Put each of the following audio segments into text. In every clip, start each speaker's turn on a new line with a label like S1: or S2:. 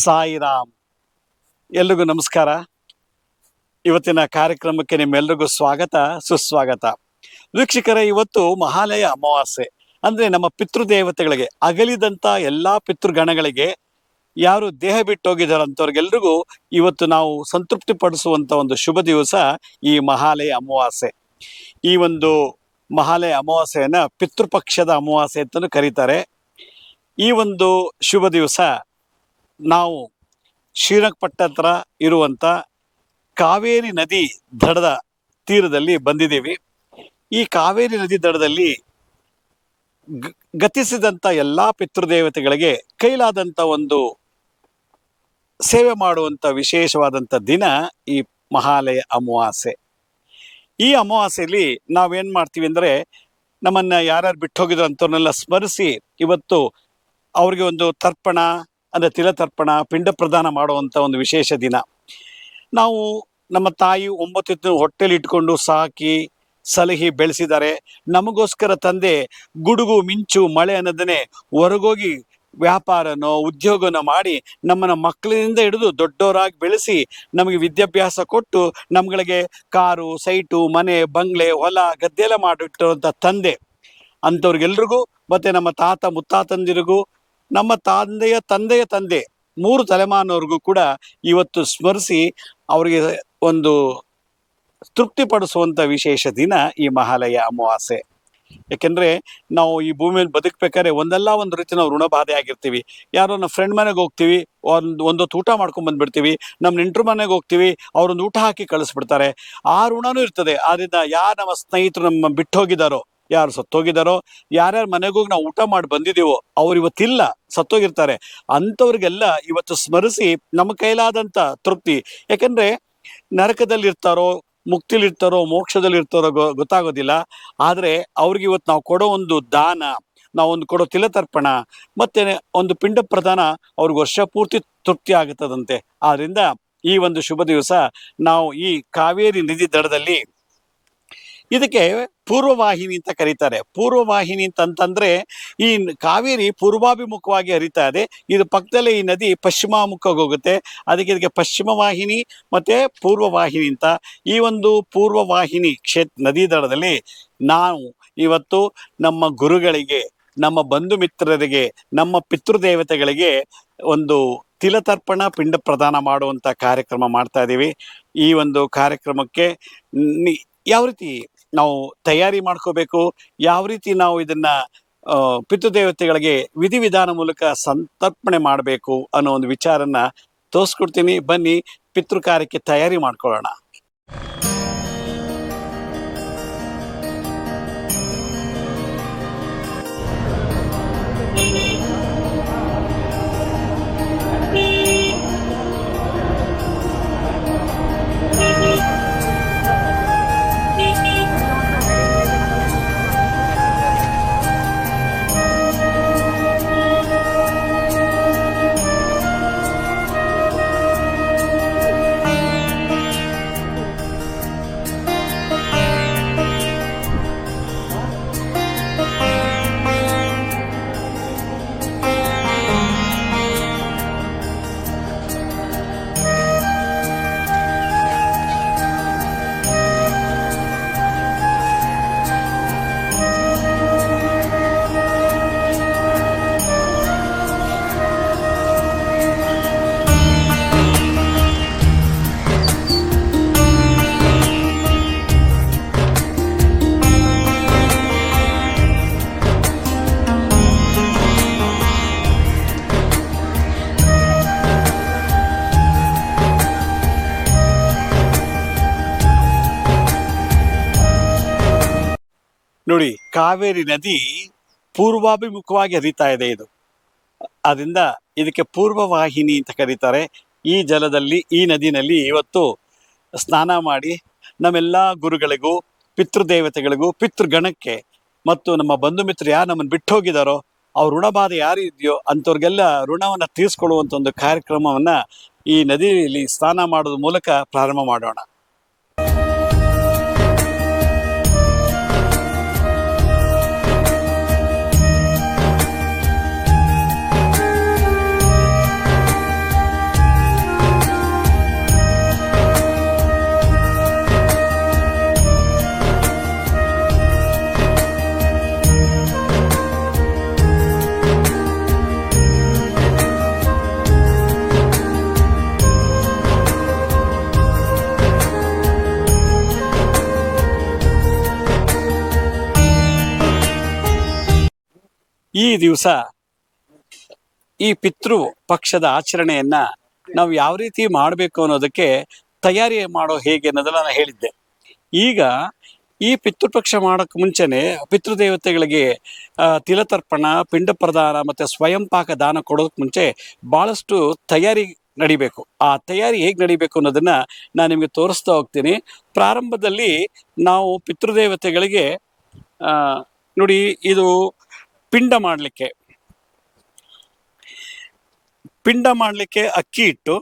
S1: ಸಾಯಿರಾಮ್. ಎಲ್ರಿಗೂ ನಮಸ್ಕಾರ. ಇವತ್ತಿನ ಕಾರ್ಯಕ್ರಮಕ್ಕೆ ನಿಮ್ಮೆಲ್ರಿಗೂ ಸ್ವಾಗತ ಸುಸ್ವಾಗತ. ವೀಕ್ಷಕರೇ, ಇವತ್ತು ಮಹಾಲಯ ಅಮಾವಾಸ್ಯೆ. ಅಂದ್ರೆ ನಮ್ಮ ಪಿತೃದೇವತೆಗಳಿಗೆ, ಅಗಲಿದಂತ ಎಲ್ಲಾ ಪಿತೃಗಣಗಳಿಗೆ, ಯಾರು ದೇಹ ಬಿಟ್ಟು ಹೋಗಿದಾರಂತವ್ರಿಗೆಲ್ರಿಗೂ ಇವತ್ತು ನಾವು ಸಂತೃಪ್ತಿ ಪಡಿಸುವಂತ ಒಂದು ಶುಭ ದಿವಸ ಈ ಮಹಾಲಯ ಅಮಾವಾಸ್ಯೆ. ಈ ಒಂದು ಮಹಾಲಯ ಅಮಾವಾಸ್ಯೆಯನ್ನ ಪಿತೃಪಕ್ಷದ ಅಮಾವಾಸ್ಯೆ ಅಂತಲೂ ಕರೀತಾರೆ. ಈ ಒಂದು ಶುಭ ದಿವಸ ನಾವು ಶ್ರೀರಂಗಪಟ್ಟಣ ಹತ್ರ ಇರುವಂತ ಕಾವೇರಿ ನದಿ ದಡದ ತೀರದಲ್ಲಿ ಬಂದಿದ್ದೀವಿ. ಈ ಕಾವೇರಿ ನದಿ ದಡದಲ್ಲಿ ಗತಿಸಿದಂತ ಎಲ್ಲಾ ಪಿತೃದೇವತೆಗಳಿಗೆ ಕೈಲಾದಂತ ಒಂದು ಸೇವೆ ಮಾಡುವಂತ ವಿಶೇಷವಾದಂತ ದಿನ ಈ ಮಹಾಲಯ ಅಮಾವಾಸ್ಯೆ. ಈ ಅಮಾವಾಸ್ಯೆಯಲ್ಲಿ ನಾವೇನ್ ಮಾಡ್ತೀವಿ ಅಂದ್ರೆ, ನಮ್ಮನ್ನ ಯಾರ್ಯಾರು ಬಿಟ್ಟು ಹೋಗಿದ್ರು ಅಂತವ್ರನ್ನೆಲ್ಲ ಸ್ಮರಿಸಿ ಇವತ್ತು ಅವ್ರಿಗೆ ಒಂದು ತರ್ಪಣ ಅಂದ್ರೆ ತಿಲತರ್ಪಣ, ಪಿಂಡ ಪ್ರದಾನ ಮಾಡುವಂತ ಒಂದು ವಿಶೇಷ ದಿನ. ನಾವು ನಮ್ಮ ತಾಯಿ 9 ತಿಂಗಳು ಹೊಟ್ಟೆಲಿ ಇಟ್ಕೊಂಡು ಸಾಕಿ ಸಲಹಿ ಬೆಳೆಸಿದ್ದಾರೆ. ನಮಗೋಸ್ಕರ ತಂದೆ ಗುಡುಗು ಮಿಂಚು ಮಳೆ ಅನ್ನೋದನ್ನೇ ಹೊರಗೋಗಿ ವ್ಯಾಪಾರನೋ ಉದ್ಯೋಗನೋ ಮಾಡಿ ನಮ್ಮನ್ನ ಮಕ್ಕಳಿಂದ ಹಿಡಿದು ದೊಡ್ಡವರಾಗಿ ಬೆಳೆಸಿ ನಮಗೆ ವಿದ್ಯಾಭ್ಯಾಸ ಕೊಟ್ಟು ನಮ್ಗಳಿಗೆ ಕಾರು, ಸೈಟು, ಮನೆ, ಬಂಗ್ಲೆ, ಹೊಲ, ಗದ್ದೆಲ್ಲ ಮಾಡಿಟ್ಟಿರುವಂತ ತಂದೆ ಅಂಥವ್ರಿಗೆಲ್ರಿಗೂ, ಮತ್ತೆ ನಮ್ಮ ತಾತ ಮುತ್ತಾತಂದಿರಿಗೂ, ನಮ್ಮ ತಂದೆಯ ತಂದೆಯ ತಂದೆ 3 ತಲೆಮಾರಿನವ್ರಿಗೂ ಕೂಡ ಇವತ್ತು ಸ್ಮರಿಸಿ ಅವರಿಗೆ ಒಂದು ತೃಪ್ತಿಪಡಿಸುವಂತ ವಿಶೇಷ ದಿನ ಈ ಮಹಾಲಯ ಅಮಾವಾಸ್ಯೆ. ಯಾಕೆಂದ್ರೆ ನಾವು ಈ ಭೂಮಿಯಲ್ಲಿ ಬದುಕ್ಬೇಕಾದ್ರೆ ಒಂದಲ್ಲ ಒಂದು ರೀತಿ ನಾವು ಋಣಬಾಧೆ ಆಗಿರ್ತೀವಿ. ಯಾರೋ ನಮ್ಮ ಫ್ರೆಂಡ್ ಮನೆಗೆ ಹೋಗ್ತೀವಿ, ಒಂದೊತ್ತು ಊಟ ಮಾಡ್ಕೊಂಡ್ ಬಂದ್ಬಿಡ್ತೀವಿ. ನಮ್ಮ ನೆಂಟ್ರ ಮನೆಗೆ ಹೋಗ್ತೀವಿ, ಅವ್ರೊಂದು ಊಟ ಹಾಕಿ ಕಳಿಸ್ಬಿಡ್ತಾರೆ. ಆ ಋಣನೂ ಇರ್ತದೆ. ಆದ್ರಿಂದ ಯಾರು ನಮ್ಮ ಸ್ನೇಹಿತರು ನಮ್ಮ ಬಿಟ್ಟು ಹೋಗಿದಾರೋ, ಯಾರು ಸತ್ತೋಗಿದಾರೋ, ಯಾರ್ಯಾರ ಮನೆಗೋಗಿ ನಾವು ಊಟ ಮಾಡಿ ಬಂದಿದ್ದೀವೋ ಅವ್ರು ಇವತ್ತಿಲ್ಲ, ಸತ್ತೋಗಿರ್ತಾರೆ. ಅಂಥವ್ರಿಗೆಲ್ಲ ಇವತ್ತು ಸ್ಮರಿಸಿ ನಮ್ಮ ಕೈಲಾದಂತ ತೃಪ್ತಿ. ಯಾಕಂದ್ರೆ ನರಕದಲ್ಲಿ ಇರ್ತಾರೋ, ಮುಕ್ತಿಲಿರ್ತಾರೋ, ಮೋಕ್ಷದಲ್ಲಿ ಇರ್ತಾರೋ ಗೊತ್ತಾಗೋದಿಲ್ಲ. ಆದ್ರೆ ಅವ್ರಿಗೆ ಇವತ್ತು ನಾವು ಕೊಡೋ ಒಂದು ದಾನ, ನಾವೊಂದು ಕೊಡೋ ತಿಲತರ್ಪಣ ಮತ್ತೆ ಒಂದು ಪಿಂಡ ಪ್ರದಾನ ಅವ್ರಿಗೆ ವರ್ಷ ಪೂರ್ತಿ ತೃಪ್ತಿ ಆಗುತ್ತದಂತೆ. ಆದ್ರಿಂದ ಈ ಒಂದು ಶುಭ ದಿವಸ ನಾವು ಈ ಕಾವೇರಿ ನದಿ ದಡದಲ್ಲಿ, ಇದಕ್ಕೆ ಪೂರ್ವವಾಹಿನಿ ಅಂತ ಕರೀತಾರೆ. ಪೂರ್ವವಾಹಿನಿ ಅಂತಂದ್ರೆ ಈ ಕಾವೇರಿ ಪೂರ್ವಾಭಿಮುಖವಾಗಿ ಹರಿತಾ ಇದೆ. ಇದು ಪಕ್ಕದಲ್ಲೇ ಈ ನದಿ ಪಶ್ಚಿಮಾಮುಖವಾಗಿ ಹೋಗುತ್ತೆ. ಇದಕ್ಕೆ ಪಶ್ಚಿಮ ವಾಹಿನಿ ಮತ್ತೆ ಪೂರ್ವವಾಹಿನಿ ಅಂತ. ಈ ಒಂದು ಪೂರ್ವವಾಹಿನಿ ನದಿ ದಡದಲ್ಲಿ ನಾವು ಇವತ್ತು ನಮ್ಮ ಗುರುಗಳಿಗೆ, ನಮ್ಮ ಬಂಧು ಮಿತ್ರರಿಗೆ, ನಮ್ಮ ಪಿತೃದೇವತೆಗಳಿಗೆ ಒಂದು ತಿಲತರ್ಪಣ ಪಿಂಡ ಪ್ರದಾನ ಮಾಡುವಂತ ಕಾರ್ಯಕ್ರಮ ಮಾಡ್ತಾ ಇದ್ದೀವಿ. ಈ ಒಂದು ಕಾರ್ಯಕ್ರಮಕ್ಕೆ ಯಾವ ರೀತಿ ನಾವು ತಯಾರಿ ಮಾಡ್ಕೋಬೇಕು, ಯಾವ ರೀತಿ ನಾವು ಇದನ್ನ ಪಿತೃದೇವತೆಗಳಿಗೆ ವಿಧಿವಿಧಾನ ಮೂಲಕ ಸಂತರ್ಪಣೆ ಮಾಡಬೇಕು ಅನ್ನೋ ಒಂದು ವಿಚಾರನ ತೋರಿಸ್ಕೊಡ್ತೀನಿ. ಬನ್ನಿ ಪಿತೃ ಕಾರ್ಯಕ್ಕೆ ತಯಾರಿ ಮಾಡ್ಕೊಳ್ಳೋಣ. ನೋಡಿ, ಕಾವೇರಿ ನದಿ ಪೂರ್ವಾಭಿಮುಖವಾಗಿ ಹರಿತಾ ಇದೆ. ಇದು ಅದರಿಂದ ಇದಕ್ಕೆ ಪೂರ್ವವಾಹಿನಿ ಅಂತ ಕರೀತಾರೆ. ಈ ಜಲದಲ್ಲಿ, ಈ ನದಿನಲ್ಲಿ ಇವತ್ತು ಸ್ನಾನ ಮಾಡಿ ನಮ್ಮೆಲ್ಲ ಗುರುಗಳಿಗೂ, ಪಿತೃದೇವತೆಗಳಿಗೂ, ಪಿತೃಗಣಕ್ಕೆ ಮತ್ತು ನಮ್ಮ ಬಂಧು ಮಿತ್ರರು ಯಾರು ನಮ್ಮನ್ನು ಬಿಟ್ಟು ಹೋಗಿದಾರೋ, ಅವ್ರ ಋಣಬಾಧೆ ಯಾರು ಇದೆಯೋ ಅಂಥವ್ರಿಗೆಲ್ಲ ಋಣವನ್ನ ತೀರಿಸ್ಕೊಳ್ಳುವಂತ ಒಂದು ಕಾರ್ಯಕ್ರಮವನ್ನ ಈ ನದಿಯಲ್ಲಿ ಸ್ನಾನ ಮಾಡೋದ್ರ ಮೂಲಕ ಪ್ರಾರಂಭ ಮಾಡೋಣ. ಈ ದಿವಸ ಈ ಪಿತೃ ಪಕ್ಷದ ಆಚರಣೆಯನ್ನ ನಾವು ಯಾವ ರೀತಿ ಮಾಡಬೇಕು ಅನ್ನೋದಕ್ಕೆ ತಯಾರಿ ಮಾಡೋ ಹೇಗೆ ಅನ್ನೋದನ್ನ ನಾನು ಹೇಳಿದ್ದೆ. ಈಗ ಈ ಪಿತೃಪಕ್ಷ ಮಾಡೋಕ್ಕೆ ಮುಂಚೆನೆ ಪಿತೃದೇವತೆಗಳಿಗೆ ತಿಲತರ್ಪಣ, ಪಿಂಡ ಪ್ರದಾನ ಮತ್ತು ಸ್ವಯಂ ಪಾಕ ದಾನ ಕೊಡೋದಕ್ಕೆ ಮುಂಚೆ ಭಾಳಷ್ಟು ತಯಾರಿ ನಡಿಬೇಕು. ಆ ತಯಾರಿ ಹೇಗೆ ನಡಿಬೇಕು ಅನ್ನೋದನ್ನ ನಾನು ನಿಮಗೆ ತೋರಿಸ್ತಾ ಹೋಗ್ತೀನಿ. ಪ್ರಾರಂಭದಲ್ಲಿ ನಾವು ಪಿತೃದೇವತೆಗಳಿಗೆ ನೋಡಿ, ಇದು ಪಿಂಡ ಮಾಡಲಿಕ್ಕೆ ಅಕ್ಕಿ ಹಿಟ್ಟು,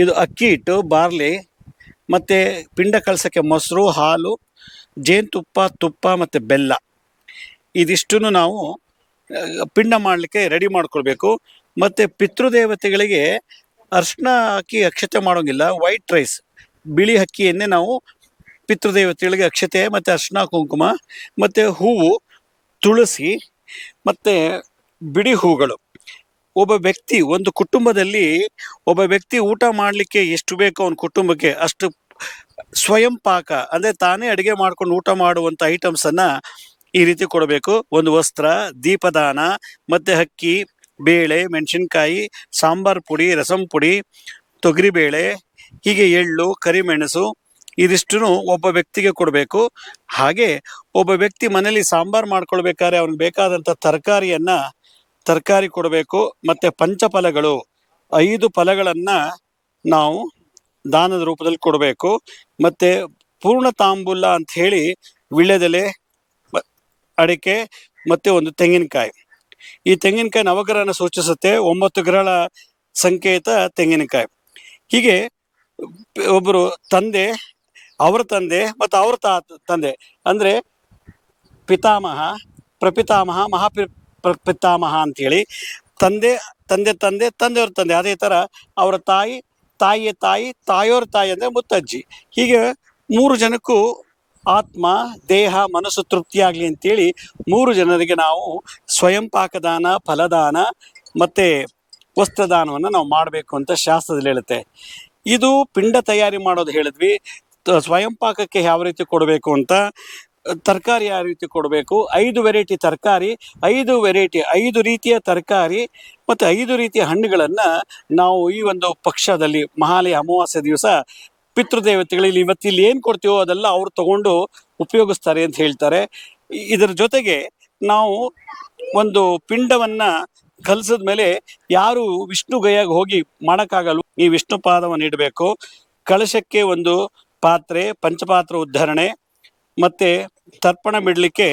S1: ಇದು ಅಕ್ಕಿ ಹಿಟ್ಟು, ಬಾರ್ಲಿ, ಮತ್ತು ಪಿಂಡ ಕಳ್ಸೋಕ್ಕೆ ಮೊಸರು, ಹಾಲು, ಜೇನುತುಪ್ಪ, ತುಪ್ಪ ಮತ್ತು ಬೆಲ್ಲ, ಇದಿಷ್ಟನ್ನು ನಾವು ಪಿಂಡ ಮಾಡಲಿಕ್ಕೆ ರೆಡಿ ಮಾಡ್ಕೊಳ್ಬೇಕು. ಮತ್ತು ಪಿತೃದೇವತೆಗಳಿಗೆ ಅರ್ಶಿನ ಹಾಕಿ ಅಕ್ಷತೆ ಮಾಡೋಂಗಿಲ್ಲ. ವೈಟ್ ರೈಸ್, ಬಿಳಿ ಅಕ್ಕಿಯನ್ನೇ ನಾವು ಪಿತೃದೇವತೆಗಳಿಗೆ ಅಕ್ಷತೆ ಮತ್ತು ಅರ್ಶಿನ, ಕುಂಕುಮ ಮತ್ತು ಹೂವು, ತುಳಸಿ ಮತ್ತು ಬಿಡಿ ಹೂಗಳು. ಒಬ್ಬ ವ್ಯಕ್ತಿ, ಒಂದು ಕುಟುಂಬದಲ್ಲಿ ಒಬ್ಬ ವ್ಯಕ್ತಿ ಊಟ ಮಾಡಲಿಕ್ಕೆ ಎಷ್ಟು ಬೇಕೋ ಅವನ ಕುಟುಂಬಕ್ಕೆ ಅಷ್ಟು ಸ್ವಯಂ ಪಾಕ ಅಂದರೆ ತಾನೇ ಅಡುಗೆ ಮಾಡ್ಕೊಂಡು ಊಟ ಮಾಡುವಂಥ ಐಟಮ್ಸನ್ನು ಈ ರೀತಿ ಕೊಡಬೇಕು. ಒಂದು ವಸ್ತ್ರ, ದೀಪದಾನ, ಮತ್ತು ಅಕ್ಕಿ, ಬೇಳೆ, ಮೆಣಸಿನ್ಕಾಯಿ, ಸಾಂಬಾರು ಪುಡಿ, ರಸಂ ಪುಡಿ, ತೊಗರಿಬೇಳೆ, ಹೀಗೆ ಎಳ್ಳು, ಕರಿಮೆಣಸು, ಇದಿಷ್ಟು ಒಬ್ಬ ವ್ಯಕ್ತಿಗೆ ಕೊಡಬೇಕು. ಹಾಗೆ ಒಬ್ಬ ವ್ಯಕ್ತಿ ಮನೇಲಿ ಸಾಂಬಾರು ಮಾಡ್ಕೊಳ್ಬೇಕಾದ್ರೆ ಅವ್ನಿಗೆ ಬೇಕಾದಂಥ ತರಕಾರಿ ಕೊಡಬೇಕು. ಮತ್ತು ಪಂಚಫಲಗಳು, 5 ಫಲಗಳನ್ನು ನಾವು ದಾನದ ರೂಪದಲ್ಲಿ ಕೊಡಬೇಕು. ಮತ್ತು ಪೂರ್ಣ ತಾಂಬೂಲ ಅಂಥೇಳಿ ವೀಳ್ಯದೆಲೆ, ಅಡಿಕೆ ಮತ್ತು ಒಂದು ತೆಂಗಿನಕಾಯಿ. ಈ ತೆಂಗಿನಕಾಯಿ ನವಗ್ರಹನ ಸೂಚಿಸುತ್ತೆ. 9 ಗ್ರಹಗಳ ಸಂಕೇತ ತೆಂಗಿನಕಾಯಿ. ಹೀಗೆ ಒಬ್ಬರು ತಂದೆ, ಅವರ ತಂದೆ ಮತ್ತು ಅವ್ರ ತಂದೆ ಅಂದರೆ ಪಿತಾಮಹ, ಪ್ರಪಿತಾಮಹ, ಪ್ರಪಿತಾಮಹ ಅಂಥೇಳಿ ತಂದೆಯವ್ರ ತಂದೆ. ಅದೇ ಥರ ಅವರ ತಾಯಿಯ ತಾಯಿ, ತಾಯಿಯವ್ರ ತಾಯಿ ಅಂದರೆ ಮುತ್ತಜ್ಜಿ. ಹೀಗೆ 3 ಜನಕ್ಕೂ ಆತ್ಮ, ದೇಹ, ಮನಸ್ಸು ತೃಪ್ತಿಯಾಗಲಿ ಅಂತೇಳಿ 3 ಜನರಿಗೆ ನಾವು ಸ್ವಯಂ ಪಾಕದಾನ, ಫಲದಾನ ಮತ್ತು ವಸ್ತ್ರದಾನವನ್ನು ನಾವು ಮಾಡಬೇಕು ಅಂತ ಶಾಸ್ತ್ರದಲ್ಲಿ ಹೇಳುತ್ತೆ. ಇದು ಪಿಂಡ ತಯಾರಿ ಮಾಡೋದು ಹೇಳಿದ್ವಿ. ಸ್ವಯಂ ಪಾಕಕ್ಕೆ ಯಾವ ರೀತಿ ಕೊಡಬೇಕು ಅಂತ, ತರಕಾರಿ ಯಾವ ರೀತಿ ಕೊಡಬೇಕು, 5 ವೆರೈಟಿ ತರಕಾರಿ, 5 ರೀತಿಯ ತರಕಾರಿ ಮತ್ತು 5 ರೀತಿಯ ಹಣ್ಣುಗಳನ್ನು ನಾವು ಈ ಒಂದು ಪಕ್ಷದಲ್ಲಿ ಮಹಾಲಯ ಅಮಾವಾಸ್ಯೆ ದಿವಸ ಪಿತೃದೇವತೆಗಳಲ್ಲಿ ಇಲ್ಲಿ ಏನು ಕೊಡ್ತೀವೋ ಅದೆಲ್ಲ ಅವ್ರು ತಗೊಂಡು ಉಪಯೋಗಿಸ್ತಾರೆ ಅಂತ ಹೇಳ್ತಾರೆ. ಇದರ ಜೊತೆಗೆ ನಾವು ಒಂದು ಪಿಂಡವನ್ನು ಕಲಸಿದ ಮೇಲೆ ಯಾರು ವಿಷ್ಣು ಗಯಾಗ ಹೋಗಿ ಮಾಡೋಕ್ಕಾಗಲ್ಲ, ಈ ವಿಷ್ಣು ಪಾದವನ್ನು ಇಡಬೇಕು. ಕಳಶಕ್ಕೆ ಒಂದು ಪಾತ್ರೆ, ಪಂಚಪಾತ್ರ ಉದ್ಧರಣೆ ಮತ್ತು ತರ್ಪಣ ಬಿಡಲಿಕ್ಕೆ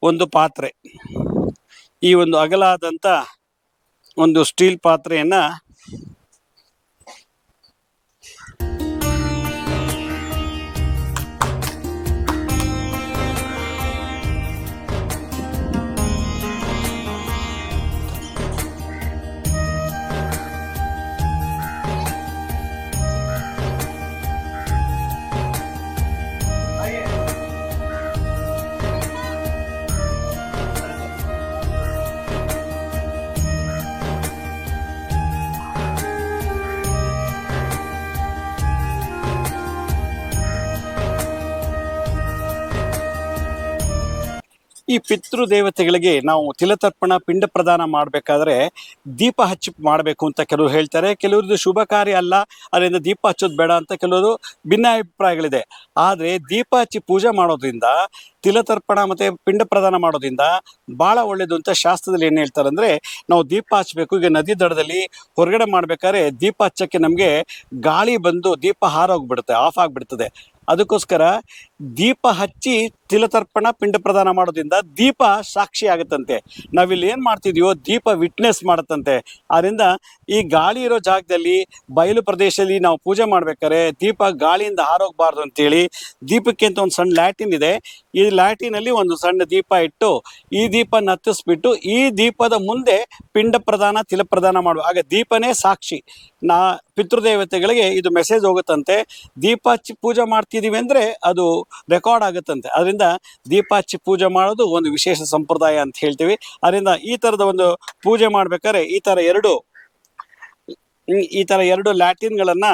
S1: ಒಂದು ಪಾತ್ರೆ, ಈ ಒಂದು ಅಗಲಾದಂಥ ಒಂದು ಸ್ಟೀಲ್ ಪಾತ್ರೆಯನ್ನು ಈ ಪಿತೃ ದೇವತೆಗಳಿಗೆ ನಾವು ತಿಲತರ್ಪಣ, ಪಿಂಡ ಪ್ರದಾನ ಮಾಡಬೇಕಾದ್ರೆ ದೀಪ ಹಚ್ಚಿ ಮಾಡಬೇಕು ಅಂತ ಕೆಲವರು ಹೇಳ್ತಾರೆ. ಕೆಲವ್ರದ್ದು ಶುಭ ಕಾರ್ಯ ಅಲ್ಲ, ಅದರಿಂದ ದೀಪ ಹಚ್ಚೋದು ಬೇಡ ಅಂತ ಕೆಲವರು ಭಿನ್ನಾಭಿಪ್ರಾಯಗಳಿದೆ. ಆದರೆ ದೀಪ ಹಚ್ಚಿ ಪೂಜೆ ಮಾಡೋದ್ರಿಂದ, ತಿಲತರ್ಪಣ ಮತ್ತು ಪಿಂಡ ಪ್ರದಾನ ಮಾಡೋದ್ರಿಂದ ಭಾಳ ಒಳ್ಳೆಯದು ಅಂತ ಶಾಸ್ತ್ರದಲ್ಲಿ ಏನು ಹೇಳ್ತಾರೆ ಅಂದರೆ, ನಾವು ದೀಪ ಹಚ್ಚಬೇಕು. ಈಗ ನದಿ ದಡದಲ್ಲಿ ಹೊರಗಡೆ ಮಾಡಬೇಕಾದ್ರೆ ದೀಪ ಹಚ್ಚೋಕ್ಕೆ ನಮಗೆ ಗಾಳಿ ಬಂದು ದೀಪ ಹಾರೋಗ್ಬಿಡುತ್ತೆ, ಆಫ್ ಆಗಿಬಿಡ್ತದೆ. ಅದಕ್ಕೋಸ್ಕರ ದೀಪ ಹಚ್ಚಿ ತಿಲತರ್ಪಣ, ಪಿಂಡ ಪ್ರದಾನ ಮಾಡೋದ್ರಿಂದ ದೀಪ ಸಾಕ್ಷಿ ಆಗುತ್ತಂತೆ. ನಾವಿಲ್ಲಿ ಏನು ಮಾಡ್ತಿದೀವೋ ದೀಪ ವಿಟ್ನೆಸ್ ಮಾಡುತ್ತಂತೆ. ಆದ್ದರಿಂದ ಈ ಗಾಳಿ ಇರೋ ಜಾಗದಲ್ಲಿ, ಬಯಲು ಪ್ರದೇಶದಲ್ಲಿ ನಾವು ಪೂಜೆ ಮಾಡ್ಬೇಕಾದ್ರೆ ದೀಪ ಗಾಳಿಯಿಂದ ಹಾರೋಗಬಾರ್ದು ಅಂತೇಳಿ ದೀಪಕ್ಕೆ ಅಂತ ಒಂದು ಸಣ್ಣ ಲ್ಯಾಟಿನ್ ಇದೆ. ಈ ಲ್ಯಾಟಿನಲ್ಲಿ ಒಂದು ಸಣ್ಣ ದೀಪ ಇಟ್ಟು ಈ ದೀಪನ ಹತ್ತಿಸ್ಬಿಟ್ಟು ಈ ದೀಪದ ಮುಂದೆ ಪಿಂಡ ಪ್ರದಾನ, ತಿಲ ಪ್ರದಾನ ಮಾಡುವ. ಆಗ ದೀಪನೇ ಸಾಕ್ಷಿ. ಪಿತೃದೇವತೆಗಳಿಗೆ ಇದು ಮೆಸೇಜ್ ಹೋಗುತ್ತಂತೆ. ದೀಪ ಹಚ್ಚಿ ಪೂಜೆ ಮಾಡ್ತಿದ್ದೀವಿ ಅಂದರೆ ಅದು ರೆಕಾರ್ಡ್ ಆಗುತ್ತಂತೆ. ಅದರಿಂದ ದೀಪ ಹಚ್ಚಿ ಪೂಜೆ ಮಾಡೋದು ಒಂದು ವಿಶೇಷ ಸಂಪ್ರದಾಯ ಅಂತ ಹೇಳ್ತೀವಿ. ಅದರಿಂದ ಈ ಥರದ ಒಂದು ಪೂಜೆ ಮಾಡ್ಬೇಕಾದ್ರೆ ಈ ಥರ ಎರಡು ಲ್ಯಾಟಿನ್ಗಳನ್ನು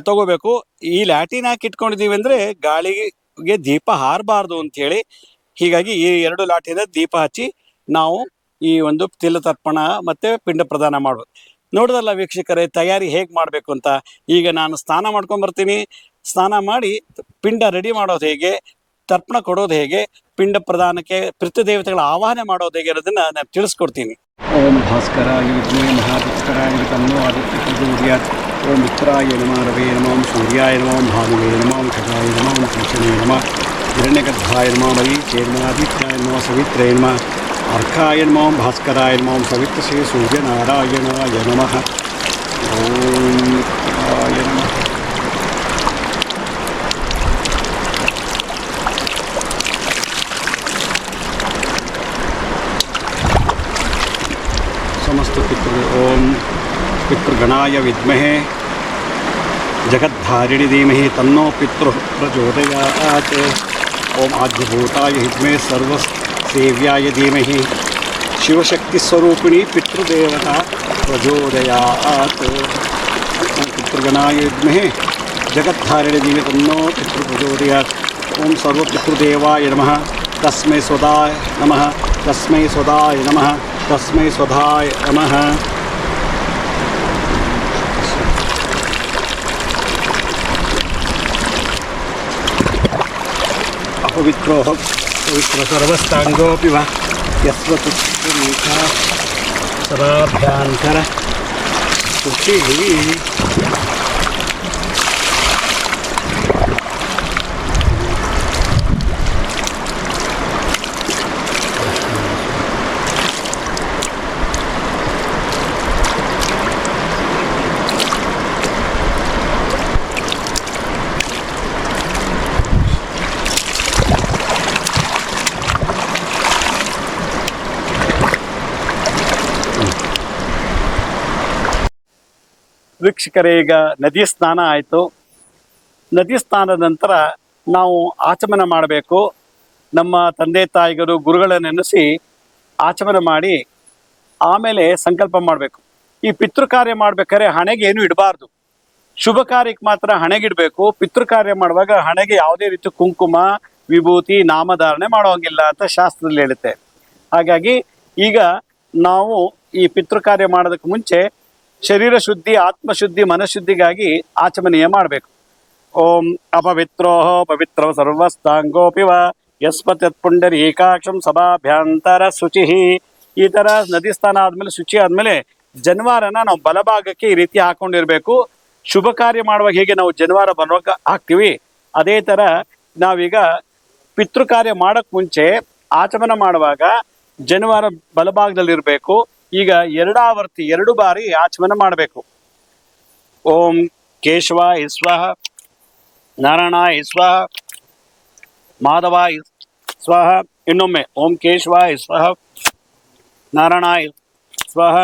S1: ತಗೋಬೇಕು. ಈ ಲ್ಯಾಟಿನ್ ಹಾಕಿ ಇಟ್ಕೊಂಡಿದ್ದೀವಿ ಅಂದರೆ ಗಾಳಿಗೆ ದೀಪ ಹಾರಬಾರ್ದು ಅಂಥೇಳಿ, ಹೀಗಾಗಿ ಈ 2 ಲ್ಯಾಟಿನ ದೀಪ ಹಚ್ಚಿ ನಾವು ಈ ಒಂದು ತಿಲತರ್ಪಣ ಮತ್ತು ಪಿಂಡ ಪ್ರದಾನ ಮಾಡೋದು. ನೋಡೋದಲ್ಲ ವೀಕ್ಷಕರೇ, ತಯಾರಿ ಹೇಗೆ ಮಾಡಬೇಕು ಅಂತ. ಈಗ ನಾನು ಸ್ನಾನ ಮಾಡ್ಕೊಂಬರ್ತೀನಿ. ಸ್ನಾನ ಮಾಡಿ ಪಿಂಡ ರೆಡಿ ಮಾಡೋದು ಹೇಗೆ, ತರ್ಪಣ ಕೊಡೋದು ಹೇಗೆ, ಪಿಂಡ ಪ್ರದಾನಕ್ಕೆ ಪಿತೃದೇವತೆಗಳ ಆವಾಹನೆ ಮಾಡೋದು ಹೇಗೆ ಅನ್ನೋದನ್ನು ನಾನು ತಿಳಿಸ್ಕೊಡ್ತೀನಿ.
S2: ಓಂ ಭಾಸ್ಕರಾಯ ವಿದ್ಮಹೇ ಮಹಾವಿತ್ಕರಾಯ ತನ್ನೋ ಆದಿತ್ಯ ಪ್ರಚೋದಯಾತ್. ಓಂ ಮಿತ್ರಾಯ ನಮಃ ರವೇ ನಮಃ ಸೂರ್ಯಾಯ ನಮಃ ಭಾನುವೇ ನಮಃ ಷಟಾಯ ನಮಃ ಕೃಷ್ಣೇ ನಮಃ ಹಿರಣ್ಯಗರ್ಭಾಯ ನಮಃ ಮರೀಚೇ ನಮಃ ಆದಿತ್ಯಾಯ ನಮಃ ಸವಿತ್ರೇ ನಮಃ ಅರ್ಕಾಯ ನಮಃ ಭಾಸ್ಕರಾಯ ನಮಃ ಸವಿತ್ರಶ್ರೀ ಸೂರ್ಯನಾರಾಯಣಾಯ ನಮಃ. ಓಂ ಮಿತ್ರಾಯ ನಮಃ. समस्त पितृ ओम पितृगणाय विद्महे जगद्धारिणी धीमहि तन्नो पितृ प्रचोदयात्. ओम आद्यभूताय विद्महे सर्वसेव्याय धीमहि शिवशक्तिस्वरूपिणी पितृदेवता प्रचोदयात्. पितृगणाय विद्महे जगद्धारिणी धीमहि तन्नो पितृ प्रचोदयात्. ओम सर्वपितृदेवाय नमः. तस्मै स्वदाय नमः. तस्मै स्वदाय नमः. तस्मै स्वधाय नमः. अपवित्रो पवित्र सर्वस्तांगोऽपि वा यस्वतुष्टिरेखा सदाभ्यंतर शुचिः.
S1: ವೀಕ್ಷಕರೇ, ಈಗ ನದಿ ಸ್ನಾನ ಆಯಿತು. ನದಿ ಸ್ನಾನದ ನಂತರ ನಾವು ಆಚಮನ ಮಾಡಬೇಕು. ನಮ್ಮ ತಂದೆ ತಾಯಿಗಳು ಗುರುಗಳನ್ನು ನೆನೆಸಿ ಆಚಮನ ಮಾಡಿ ಆಮೇಲೆ ಸಂಕಲ್ಪ ಮಾಡಬೇಕು. ಈ ಪಿತೃ ಕಾರ್ಯ ಮಾಡ್ಬೇಕಾದ್ರೆ ಹಣೆಗೆ ಏನು ಇಡಬಾರ್ದು. ಶುಭ ಕಾರ್ಯಕ್ಕೆ ಮಾತ್ರ ಹಣೆಗಿಡಬೇಕು. ಪಿತೃ ಕಾರ್ಯ ಮಾಡುವಾಗ ಹಣೆಗೆ ಯಾವುದೇ ರೀತಿ ಕುಂಕುಮ ವಿಭೂತಿ ನಾಮಧಾರಣೆ ಮಾಡೋಂಗಿಲ್ಲ ಅಂತ ಶಾಸ್ತ್ರದಲ್ಲಿ ಹೇಳುತ್ತೆ. ಹಾಗಾಗಿ ಈಗ ನಾವು ಈ ಪಿತೃ ಕಾರ್ಯ ಮಾಡೋದಕ್ಕೆ ಮುಂಚೆ ಶರೀರ ಶುದ್ಧಿ, ಆತ್ಮಶುದ್ಧಿ, ಮನಶುದ್ಧಿಗಾಗಿ ಆಚಮನೀಯ ಮಾಡಬೇಕು. ಓಂ ಅಪವಿತ್ರೋ ಪವಿತ್ರ ಸರ್ವಸ್ತಾಂಗೋಪಿ ವ ಯಸ್ಪತ್ ಪುಂಡರೀಕಾಕ್ಷಂ ಸಭಾಭ್ಯಂತರ ಶುಚಿ. ಈ ಥರ ನದಿ ಸ್ನಾನ ಆದಮೇಲೆ, ಶುಚಿ ಆದಮೇಲೆ ಜನಿವಾರನ ನಾವು ಬಲಭಾಗಕ್ಕೆ ಈ ರೀತಿ ಹಾಕೊಂಡಿರ್ಬೇಕು. ಶುಭ ಕಾರ್ಯ ಮಾಡುವಾಗ ಹೇಗೆ ನಾವು ಜನಿವಾರ ಬಲಭಾಗ ಹಾಕ್ತೀವಿ, ಅದೇ ಥರ ನಾವೀಗ ಪಿತೃ ಕಾರ್ಯ ಮಾಡೋಕ್ಕೆ ಮುಂಚೆ ಆಚಮನ ಮಾಡುವಾಗ ಜನಿವಾರ ಬಲಭಾಗದಲ್ಲಿರಬೇಕು. ಈಗ ಎರಡು ಬಾರಿ ಆಚಮನ ಮಾಡಬೇಕು. ಓಂ ಕೇಶವಾಯ ಸ್ವಹ, ನಾರಾಯಣಾಯ ಸ್ವಹ, ಮಾಧವಾಯ ಸ್ವಹ. ಇನ್ನೊಮ್ಮೆ ಓಂ ಕೇಶವಾಯ ಸ್ವಹ, ನಾರಾಯಣಾಯ ಸ್ವಹ,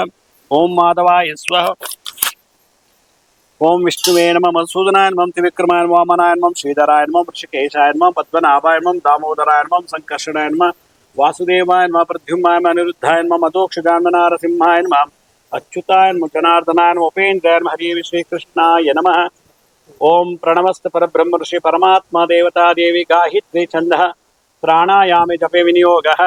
S1: ಓಂ ಮಾಧವಾಯ ಸ್ವಹ, ಓಂ ವಿಷ್ಣುವೇ ನಮಃ, ಮಧುಸೂದನಾಯ ನಮಃ, ತ್ರಿವಿಕ್ರಮಾಯ ನಮಃ, ವಾಮನಾಯ ನಮಃ, ಶ್ರೀಧರಾಯ ನಮಃ, ಋಷಿಕೇಶಾಯ ನಮಃ, ಪದ್ಮನಾಭಾಯ ನಮಃ, ದಾಮೋದರಾಯ ನಮಃ, ಸಂಕರ್ಷಣಾಯ ನಮಃ, ವಾಸುದೇವಾಯ ನಮಃ, ಪ್ರದ್ಯುಮ್ನಾಯ ನಮಃ, ಅನಿರುದ್ಧಾಯ ನಮಃ, ಮಧೋಕ್ಷಜಾಯ ನಮಃ, ನರಸಿಂಹಾಯ ನಮಃ, ಅಚ್ಯುತಾಯ ನಮಃ, ಜನಾರ್ದನಾಯ ನಮಃ, ಉಪೇಂದ್ರಾಯ ನಮಃ, ಹರಿ ಶ್ರೀಕೃಷ್ಣಾಯ ನಮಃ. ಓಂ ಪ್ರಣಮಸ್ತ ಪರಬ್ರಹ್ಮ ಋಷಿ ಪರಮಾತ್ಮ ದೇವತಾ ದೇವಿ ಗಾಹಿತ್ರಿ ಛಂದಃ ಪ್ರಾಣಾಯಾಮೆ ಜಪೆ ವಿನಿಯೋಗಃ.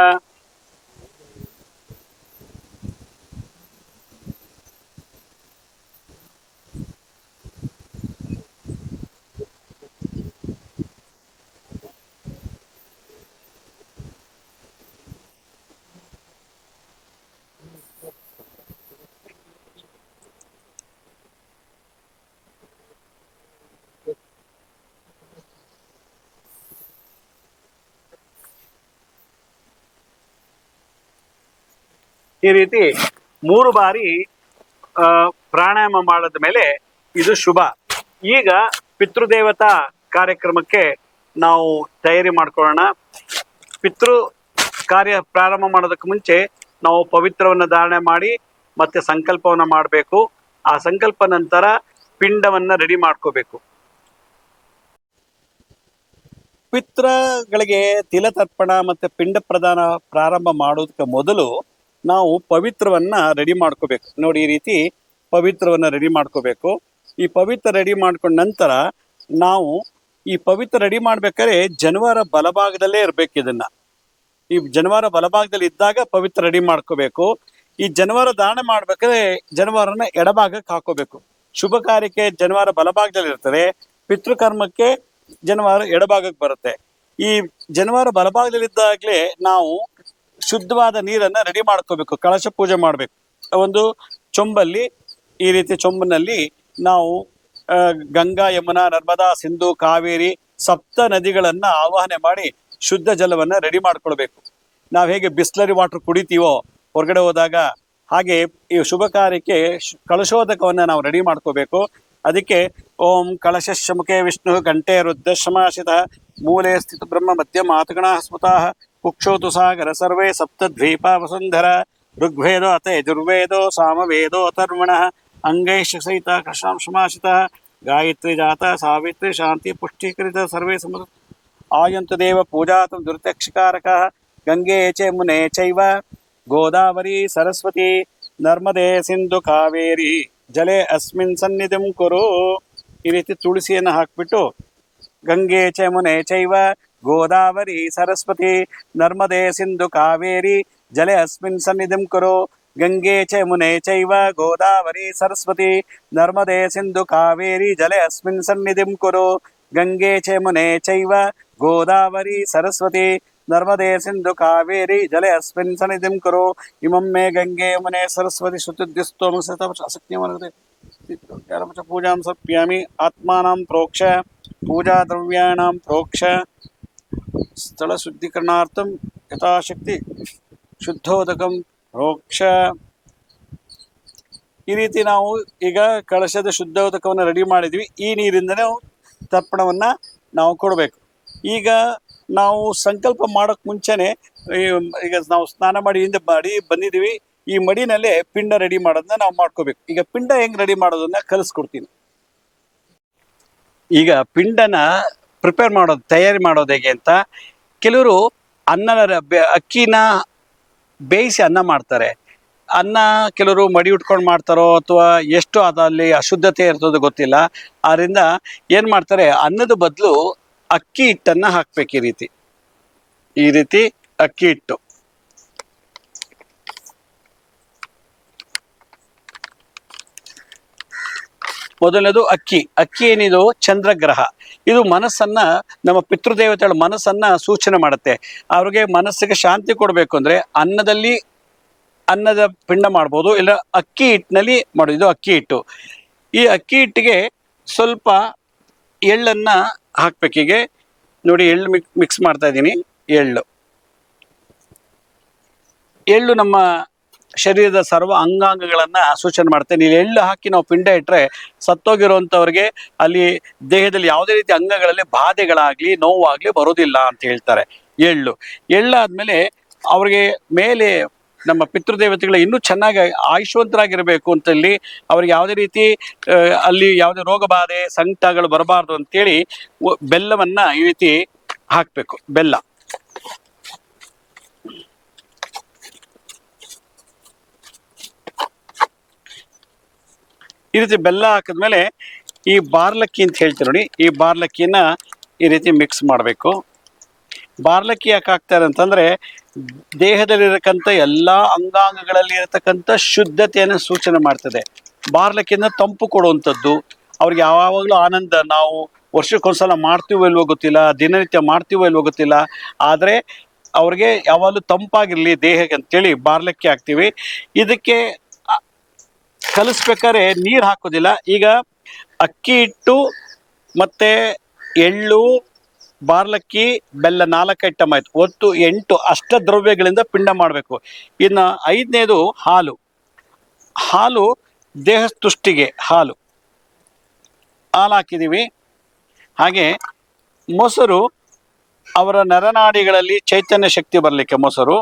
S1: ಈ ರೀತಿ 3 ಬಾರಿ ಪ್ರಾಣಾಯಾಮ ಮಾಡಿದ ಮೇಲೆ ಇದು ಶುಭ. ಈಗ ಪಿತೃದೇವತಾ ಕಾರ್ಯಕ್ರಮಕ್ಕೆ ನಾವು ತಯಾರಿ ಮಾಡ್ಕೊಳ್ಳೋಣ. ಪಿತೃ ಕಾರ್ಯ ಪ್ರಾರಂಭ ಮಾಡೋದಕ್ಕೆ ಮುಂಚೆ ನಾವು ಪವಿತ್ರವನ್ನು ಧಾರಣೆ ಮಾಡಿ ಮತ್ತೆ ಸಂಕಲ್ಪವನ್ನು ಮಾಡಬೇಕು. ಆ ಸಂಕಲ್ಪ ನಂತರ ಪಿಂಡವನ್ನು ರೆಡಿ ಮಾಡ್ಕೋಬೇಕು. ಪಿತೃಗಳಿಗೆ ತಿಲತರ್ಪಣ ಮತ್ತು ಪಿಂಡ ಪ್ರದಾನ ಪ್ರಾರಂಭ ಮಾಡೋದಕ್ಕೆ ಮೊದಲು ನಾವು ಪವಿತ್ರವನ್ನ ರೆಡಿ ಮಾಡ್ಕೋಬೇಕು. ನೋಡಿ, ಈ ರೀತಿ ಪವಿತ್ರವನ್ನ ರೆಡಿ ಮಾಡ್ಕೋಬೇಕು. ಈ ಪವಿತ್ರ ರೆಡಿ ಮಾಡ್ಕೊಂಡ ನಂತರ ನಾವು ಈ ಪವಿತ್ರ ರೆಡಿ ಮಾಡ್ಬೇಕಾದ್ರೆ ಜನಿವಾರ ಬಲಭಾಗದಲ್ಲೇ ಇರಬೇಕು. ಇದನ್ನ ಈ ಜನವಾರ ಬಲಭಾಗದಲ್ಲಿ ಇದ್ದಾಗ ಪವಿತ್ರ ರೆಡಿ ಮಾಡ್ಕೋಬೇಕು. ಈ ಜನವಾರ ಧಾರಣೆ ಮಾಡ್ಬೇಕಾದ್ರೆ ಜನವಾರನ ಎಡಭಾಗಕ್ಕೆ ಹಾಕೋಬೇಕು. ಶುಭ ಕಾರ್ಯಕ್ಕೆ ಜನವಾರ ಬಲಭಾಗದಲ್ಲಿ ಇರ್ತದೆ, ಪಿತೃಕರ್ಮಕ್ಕೆ ಜನವಾರ ಎಡಭಾಗಕ್ಕೆ ಬರುತ್ತೆ. ಈ ಜನವಾರ ಬಲಭಾಗದಲ್ಲಿದ್ದಾಗಲೇ ನಾವು ಶುದ್ಧವಾದ ನೀರನ್ನ ರೆಡಿ ಮಾಡ್ಕೋಬೇಕು. ಕಳಶ ಪೂಜೆ ಮಾಡಬೇಕು. ಒಂದು ಚೊಂಬಲ್ಲಿ, ಈ ರೀತಿ ಚೊಂಬಿನಲ್ಲಿ ನಾವು ಗಂಗಾ, ಯಮುನಾ, ನರ್ಮದಾ, ಸಿಂಧು, ಕಾವೇರಿ ಸಪ್ತ ನದಿಗಳನ್ನ ಆವಾಹನೆ ಮಾಡಿ ಶುದ್ಧ ಜಲವನ್ನ ರೆಡಿ ಮಾಡ್ಕೊಳ್ಬೇಕು. ನಾವು ಹೇಗೆ ಬಿಸ್ಲರಿ ವಾಟರ್ ಕುಡಿತೀವೋ ಹೊರಗಡೆ ಹೋದಾಗ, ಹಾಗೆ ಈ ಶುಭ ಕಾರ್ಯಕ್ಕೆ ಕಳಶೋದಕವನ್ನ ನಾವು ರೆಡಿ ಮಾಡ್ಕೋಬೇಕು. ಅದಕ್ಕೆ ಓಂ ಕಳಶಸ್ಯ ಮುಖೇ ವಿಷ್ಣು ಕಂಠೆ ರುದ್ರ ಶಮಾಶಿತ ಮೂಲೆ ಸ್ಥಿತ ಬ್ರಹ್ಮ ಮಧ್ಯ ಮಾತುಗಣ ಸ್ಮೃತಾ ಕುಕ್ಷೋತು ಸಾಗರ ಸರ್ವೇ ಸಪ್ತದ್ವೀಪ ವಸುಂಧರ ಋಗ್ವೇದೋ ಅಥ ಯಜುರ್ವೇದೋ ಸಾಮವೇದೋ ಅಥರ್ವಣ ಅಂಗೈಷ ಸಹಿತ ಕೃಷ್ಣಾಂ ಶಮಾಶಿತ ಗಾಯತ್ರಿ ಜಾತ ಸಾವಿತ್ರಿ ಶಾಂತಿ ಪುಷ್ಟೀಕರಿತ ಸರ್ವೇ ಸಮ ಆಯಂತು ದೇವ ಪೂಜಾತಂ ದುರ್ದಕ್ಷಿಕಾರಕ ಗಂಗೆ ಚ ಮುನೆ ಚೈವ ಗೋದಾವರಿ ಸರಸ್ವತಿ ನರ್ಮದೆ ಸಿಂಧು ಕಾವೇರಿ ಜಲೆ ಅಸ್ಮಿನ್ ಸನ್ನಿಧಿಂ ಕುರು. ಈ ರೀತಿ ತುಳಸಿಯನ್ನು ಹಾಕ್ಬಿಟ್ಟು ಗಂಗೆ ಚ ಮುನೆ ಚೈವ ಗೋದಾವರಿ ಸರಸ್ವತಿ ನರ್ಮದೆ ಸಿಂಧು ಕಾವೇರಿ ಜಲೆ ಅಸ್ಮಿನ್ ಸನ್ನಿಧಿಂ ಕುರು. ಗಂಗೆ ಚ ಮುನೆ ಚೈವ ಗೋದಾವರಿ ಸರಸ್ವತಿ ನರ್ಮದೆ ಸಿಂಧು ಕಾವೇರಿ ಜಲೆ ಅಸ್ಮಿನ್ ಸನ್ನಿಧಿಂ ಕುರು. ಗಂಗೆ ಚ ಮುನೆ ಚೈವ ಗೋದಾವರಿ ಸರಸ್ವತಿ ನರ್ಮದೆ ಸಿಂಧು ಕಾವೇರಿ ಜಲೆ ಅಸ್ಮಿನ್ ಸನ್ನಿಧಿಂ ಕುರು. ಇಮಂ ಮೇ ಗಂಗೆ ಮುನೆ ಸರಸ್ವತಿ ಶ್ರುತಿಸ್ತೋಮ ಅಸಕ್ತಿಯಮನತೆ ಪೂಜಾಂ ಸಮರ್ಪಯಾಮಿ. ಆತ್ಮಾನಾಂ ಪ್ರೋಕ್ಷ ಪೂಜಾ ದ್ರವ್ಯಾಣಾಂ ಪ್ರೋಕ್ಷ ಸ್ಥಳ ಶುದ್ಧೀಕರಣಾರ್ಥಂ ಯಥಾಶಕ್ತಿ ಶುದ್ಧೋದಕಂ ಪ್ರೋಕ್ಷ. ಈ ರೀತಿ ನಾವು ಈಗ ಕಳಶದ ಶುದ್ಧೋದಕವನ್ನು ರೆಡಿ ಮಾಡಿದ್ವಿ. ಈ ನೀರಿಂದನೇ ತರ್ಪಣವನ್ನ ನಾವು ಕೊಡಬೇಕು. ಈಗ ನಾವು ಸಂಕಲ್ಪ ಮಾಡೋಕ್ಕೆ ಮುಂಚೆನೆ ಈಗ ನಾವು ಸ್ನಾನ ಮಾಡಿ ಹಿಂದೆ ಮಾಡಿ ಬಂದಿದ್ದೀವಿ. ಈ ಮಡಿನಲ್ಲೇ ಪಿಂಡ ರೆಡಿ ಮಾಡೋದನ್ನ ನಾವು ಮಾಡ್ಕೋಬೇಕು. ಈಗ ಪಿಂಡ ಹೆಂಗ್ ರೆಡಿ ಮಾಡೋದನ್ನ ಕಲಿಸ್ಕೊಡ್ತೀನಿ. ಈಗ ಪಿಂಡನ ಪ್ರಿಪೇರ್ ಮಾಡೋದು, ತಯಾರಿ ಮಾಡೋದು ಹೇಗೆ ಅಂತ, ಕೆಲವರು ಅಕ್ಕಿನ ಬೇಯಿಸಿ ಅನ್ನ ಮಾಡ್ತಾರೆ. ಅನ್ನ ಕೆಲವರು ಮಡಿ ಉಟ್ಕೊಂಡು ಮಾಡ್ತಾರೋ ಅಥವಾ ಎಷ್ಟು ಅದಲ್ಲಿ ಅಶುದ್ಧತೆ ಇರ್ತದೋ ಗೊತ್ತಿಲ್ಲ. ಆದ್ರಿಂದ ಏನು ಮಾಡ್ತಾರೆ, ಅನ್ನದ ಬದಲು ಅಕ್ಕಿ ಹಿಟ್ಟನ್ನು ಹಾಕ್ಬೇಕು. ಈ ರೀತಿ ಅಕ್ಕಿ ಹಿಟ್ಟು, ಮೊದಲನೇದು ಅಕ್ಕಿ ಏನಿದು ಚಂದ್ರಗ್ರಹ. ಇದು ಮನಸ್ಸನ್ನ, ನಮ್ಮ ಪಿತೃದೇವತೆಗಳ ಮನಸ್ಸನ್ನ ಸೂಚನೆ ಮಾಡುತ್ತೆ. ಅವ್ರಿಗೆ ಮನಸ್ಸಿಗೆ ಶಾಂತಿ ಕೊಡಬೇಕು ಅಂದ್ರೆ ಅನ್ನದ ಪಿಂಡ ಮಾಡ್ಬೋದು, ಇಲ್ಲ ಅಕ್ಕಿ ಹಿಟ್ಟಿನಲ್ಲಿ ಮಾಡೋದು. ಇದು ಅಕ್ಕಿ ಹಿಟ್ಟು. ಈ ಅಕ್ಕಿ ಹಿಟ್ಟಿಗೆ ಸ್ವಲ್ಪ ಎಳ್ಳನ್ನ ಹಾಕ್ಬೇಕೀಗೆ ನೋಡಿ. ಎಳ್ಳು ಮಿಕ್ಸ್ ಮಾಡ್ತಾ ಇದ್ದೀನಿ. ಎಳ್ಳು ನಮ್ಮ ಶರೀರದ ಸರ್ವ ಅಂಗಾಂಗಗಳನ್ನ ಸೂಚನೆ ಮಾಡ್ತೇನೆ. ನೀವು ಎಳ್ಳು ಹಾಕಿ ನಾವು ಪಿಂಡ ಇಟ್ಟರೆ ಸತ್ತೋಗಿರುವಂಥವ್ರಿಗೆ ಅಲ್ಲಿ ದೇಹದಲ್ಲಿ ಯಾವುದೇ ರೀತಿ ಅಂಗಗಳಲ್ಲಿ ಬಾಧೆಗಳಾಗ್ಲಿ ನೋವಾಗ್ಲಿ ಬರೋದಿಲ್ಲ ಅಂತ ಹೇಳ್ತಾರೆ. ಎಳ್ಳಾದ್ಮೇಲೆ ಅವ್ರಿಗೆ ಮೇಲೆ ನಮ್ಮ ಪಿತೃದೇವತೆಗಳು ಇನ್ನೂ ಚೆನ್ನಾಗಿ ಆಯುಷ್ವಂತರಾಗಿರ್ಬೇಕು ಅಂತಲ್ಲಿ ಅವ್ರಿಗೆ ಯಾವುದೇ ರೀತಿ ಅಲ್ಲಿ ಯಾವುದೇ ರೋಗ ಬಾಧೆ ಸಂಕಟಗಳು ಬರಬಾರ್ದು ಅಂತೇಳಿ ಬೆಲ್ಲವನ್ನ ಈ ರೀತಿ ಹಾಕ್ಬೇಕು. ಬೆಲ್ಲ ಈ ರೀತಿ ಬೆಲ್ಲ ಹಾಕಿದ್ಮೇಲೆ ಈ ಬಾರ್ಲಕ್ಕಿ ಅಂತ ಹೇಳ್ತೀವಿ ನೋಡಿ, ಈ ಬಾರ್ಲಕ್ಕಿನ ಈ ರೀತಿ ಮಿಕ್ಸ್ ಮಾಡಬೇಕು. ಬಾರ್ಲಕ್ಕಿ ಯಾಕೆ ಹಾಕ್ತಾರೆ ಅಂತಂದ್ರೆ ದೇಹದಲ್ಲಿರತಕ್ಕಂಥ ಎಲ್ಲ ಅಂಗಾಂಗಗಳಲ್ಲಿ ಇರತಕ್ಕಂಥ ಶುದ್ಧತೆಯನ್ನು ಸೂಚನೆ ಮಾಡ್ತದೆ. ಬಾರ್ಲಕ್ಕಿನ ತಂಪು ಕೊಡುವಂಥದ್ದು. ಅವ್ರಿಗೆ ಯಾವಾಗಲೂ ಆನಂದ. ನಾವು ವರ್ಷಕ್ಕೊಂದ್ಸಲ ಮಾಡ್ತೀವೋ ಇಲ್ವೋ ಗೊತ್ತಿಲ್ಲ, ದಿನನಿತ್ಯ ಮಾಡ್ತೀವೋ ಇಲ್ವೋ ಗೊತ್ತಿಲ್ಲ, ಆದರೆ ಅವ್ರಿಗೆ ಯಾವಾಗಲೂ ತಂಪಾಗಿರಲಿ ದೇಹಕ್ಕೆ ಅಂತೇಳಿ ಬಾರ್ಲಕ್ಕಿ ಹಾಕ್ತೀವಿ. ಇದಕ್ಕೆ ಕಲಿಸ್ಬೇಕಾದ್ರೆ ನೀರು ಹಾಕೋದಿಲ್ಲ. ಈಗ ಅಕ್ಕಿ ಹಿಟ್ಟು ಮತ್ತೆ ಎಳ್ಳು, ಬಾರ್ಲಕ್ಕಿ, ಬೆಲ್ಲ 4 ಐಟಮ್ ಆಯ್ತು. ಒಟ್ಟು 8 ಅಷ್ಟದ್ರವ್ಯಗಳಿಂದ ಪಿಂಡ ಮಾಡಬೇಕು. ಇನ್ನು 5ನೇದು ಹಾಲು ದೇಹ ತುಷ್ಟಿಗೆ ಹಾಲು ಹಾಕಿದ್ದೀವಿ. ಹಾಗೆ ಮೊಸರು ಅವರ ನರನಾಡಿಗಳಲ್ಲಿ ಚೈತನ್ಯ ಶಕ್ತಿ ಬರಲಿಕ್ಕೆ ಮೊಸರು.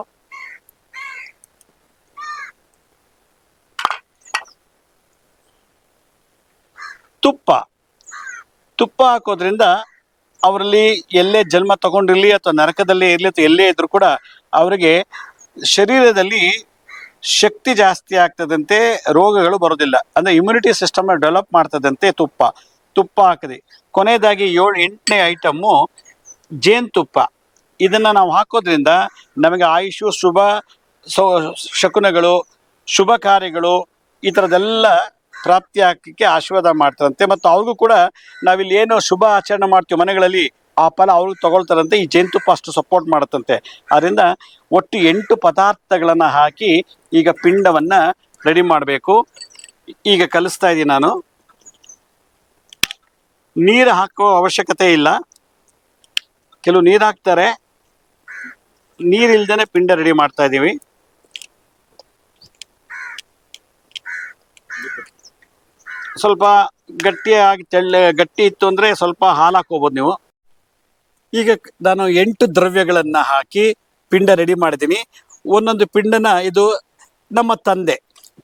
S1: ತುಪ್ಪ ಹಾಕೋದ್ರಿಂದ ಅವರಲ್ಲಿ ಎಲ್ಲೇ ಜನ್ಮ ತಗೊಂಡಿರಲಿ ಅಥವಾ ನರಕದಲ್ಲೇ ಇರಲಿ ಅಥವಾ ಎಲ್ಲೇ ಇದ್ರೂ ಕೂಡ ಅವರಿಗೆ ಶರೀರದಲ್ಲಿ ಶಕ್ತಿ ಜಾಸ್ತಿ ಆಗ್ತದಂತೆ, ರೋಗಗಳು ಬರೋದಿಲ್ಲ. ಅಂದರೆ ಇಮ್ಯುನಿಟಿ ಸಿಸ್ಟಮ್ನ ಡೆವಲಪ್ ಮಾಡ್ತದಂತೆ ತುಪ್ಪ ಹಾಕಿದೆ. ಕೊನೆಯದಾಗಿ 8ನೇ ಐಟಮ್ಮು ಜೇನುತುಪ್ಪ. ಇದನ್ನು ನಾವು ಹಾಕೋದ್ರಿಂದ ನಮಗೆ ಆಯುಷು ಶುಭ ಶಕುನಗಳು ಶುಭ ಕಾರ್ಯಗಳು ಈ ಥರದ್ದೆಲ್ಲ ಪ್ರಾಪ್ತಿ ಆಗಲಿಕ್ಕೆ ಆಶೀರ್ವಾದ ಮಾಡ್ತಾರಂತೆ. ಮತ್ತು ಅವ್ರಿಗೂ ಕೂಡ ನಾವಿಲ್ಲಿ ಏನು ಶುಭ ಆಚರಣೆ ಮಾಡ್ತೀವಿ ಮನೆಗಳಲ್ಲಿ ಆ ಫಲ ಅವ್ರಿಗೆ ತಗೊಳ್ತಾರಂತೆ. ಈ ಜೇನುತುಪ್ಪ ಅಷ್ಟು ಸಪೋರ್ಟ್ ಮಾಡುತ್ತಂತೆ. ಆದ್ದರಿಂದ ಒಟ್ಟು 8 ಪದಾರ್ಥಗಳನ್ನು ಹಾಕಿ ಈಗ ಪಿಂಡವನ್ನು ರೆಡಿ ಮಾಡಬೇಕು. ಈಗ ಕಲಿಸ್ತಾ ಇದ್ದೀನಿ ನಾನು. ನೀರು ಹಾಕೋ ಅವಶ್ಯಕತೆ ಇಲ್ಲ. ಕೆಲವು ನೀರು ಹಾಕ್ತಾರೆ, ನೀರಿಲ್ದೇ ಪಿಂಡ ರೆಡಿ ಮಾಡ್ತಾ ಇದ್ದೀವಿ. ಸ್ವಲ್ಪ ಗಟ್ಟಿಯಾಗಿ ಗಟ್ಟಿ ಇತ್ತು ಅಂದರೆ ಸ್ವಲ್ಪ ಹಾಲು ಹಾಕೋಬೋದು ನೀವು. ಈಗ ನಾನು 8 ದ್ರವ್ಯಗಳನ್ನು ಹಾಕಿ ಪಿಂಡ ರೆಡಿ ಮಾಡಿದ್ದೀನಿ. ಒಂದೊಂದು ಪಿಂಡನ ಇದು ನಮ್ಮ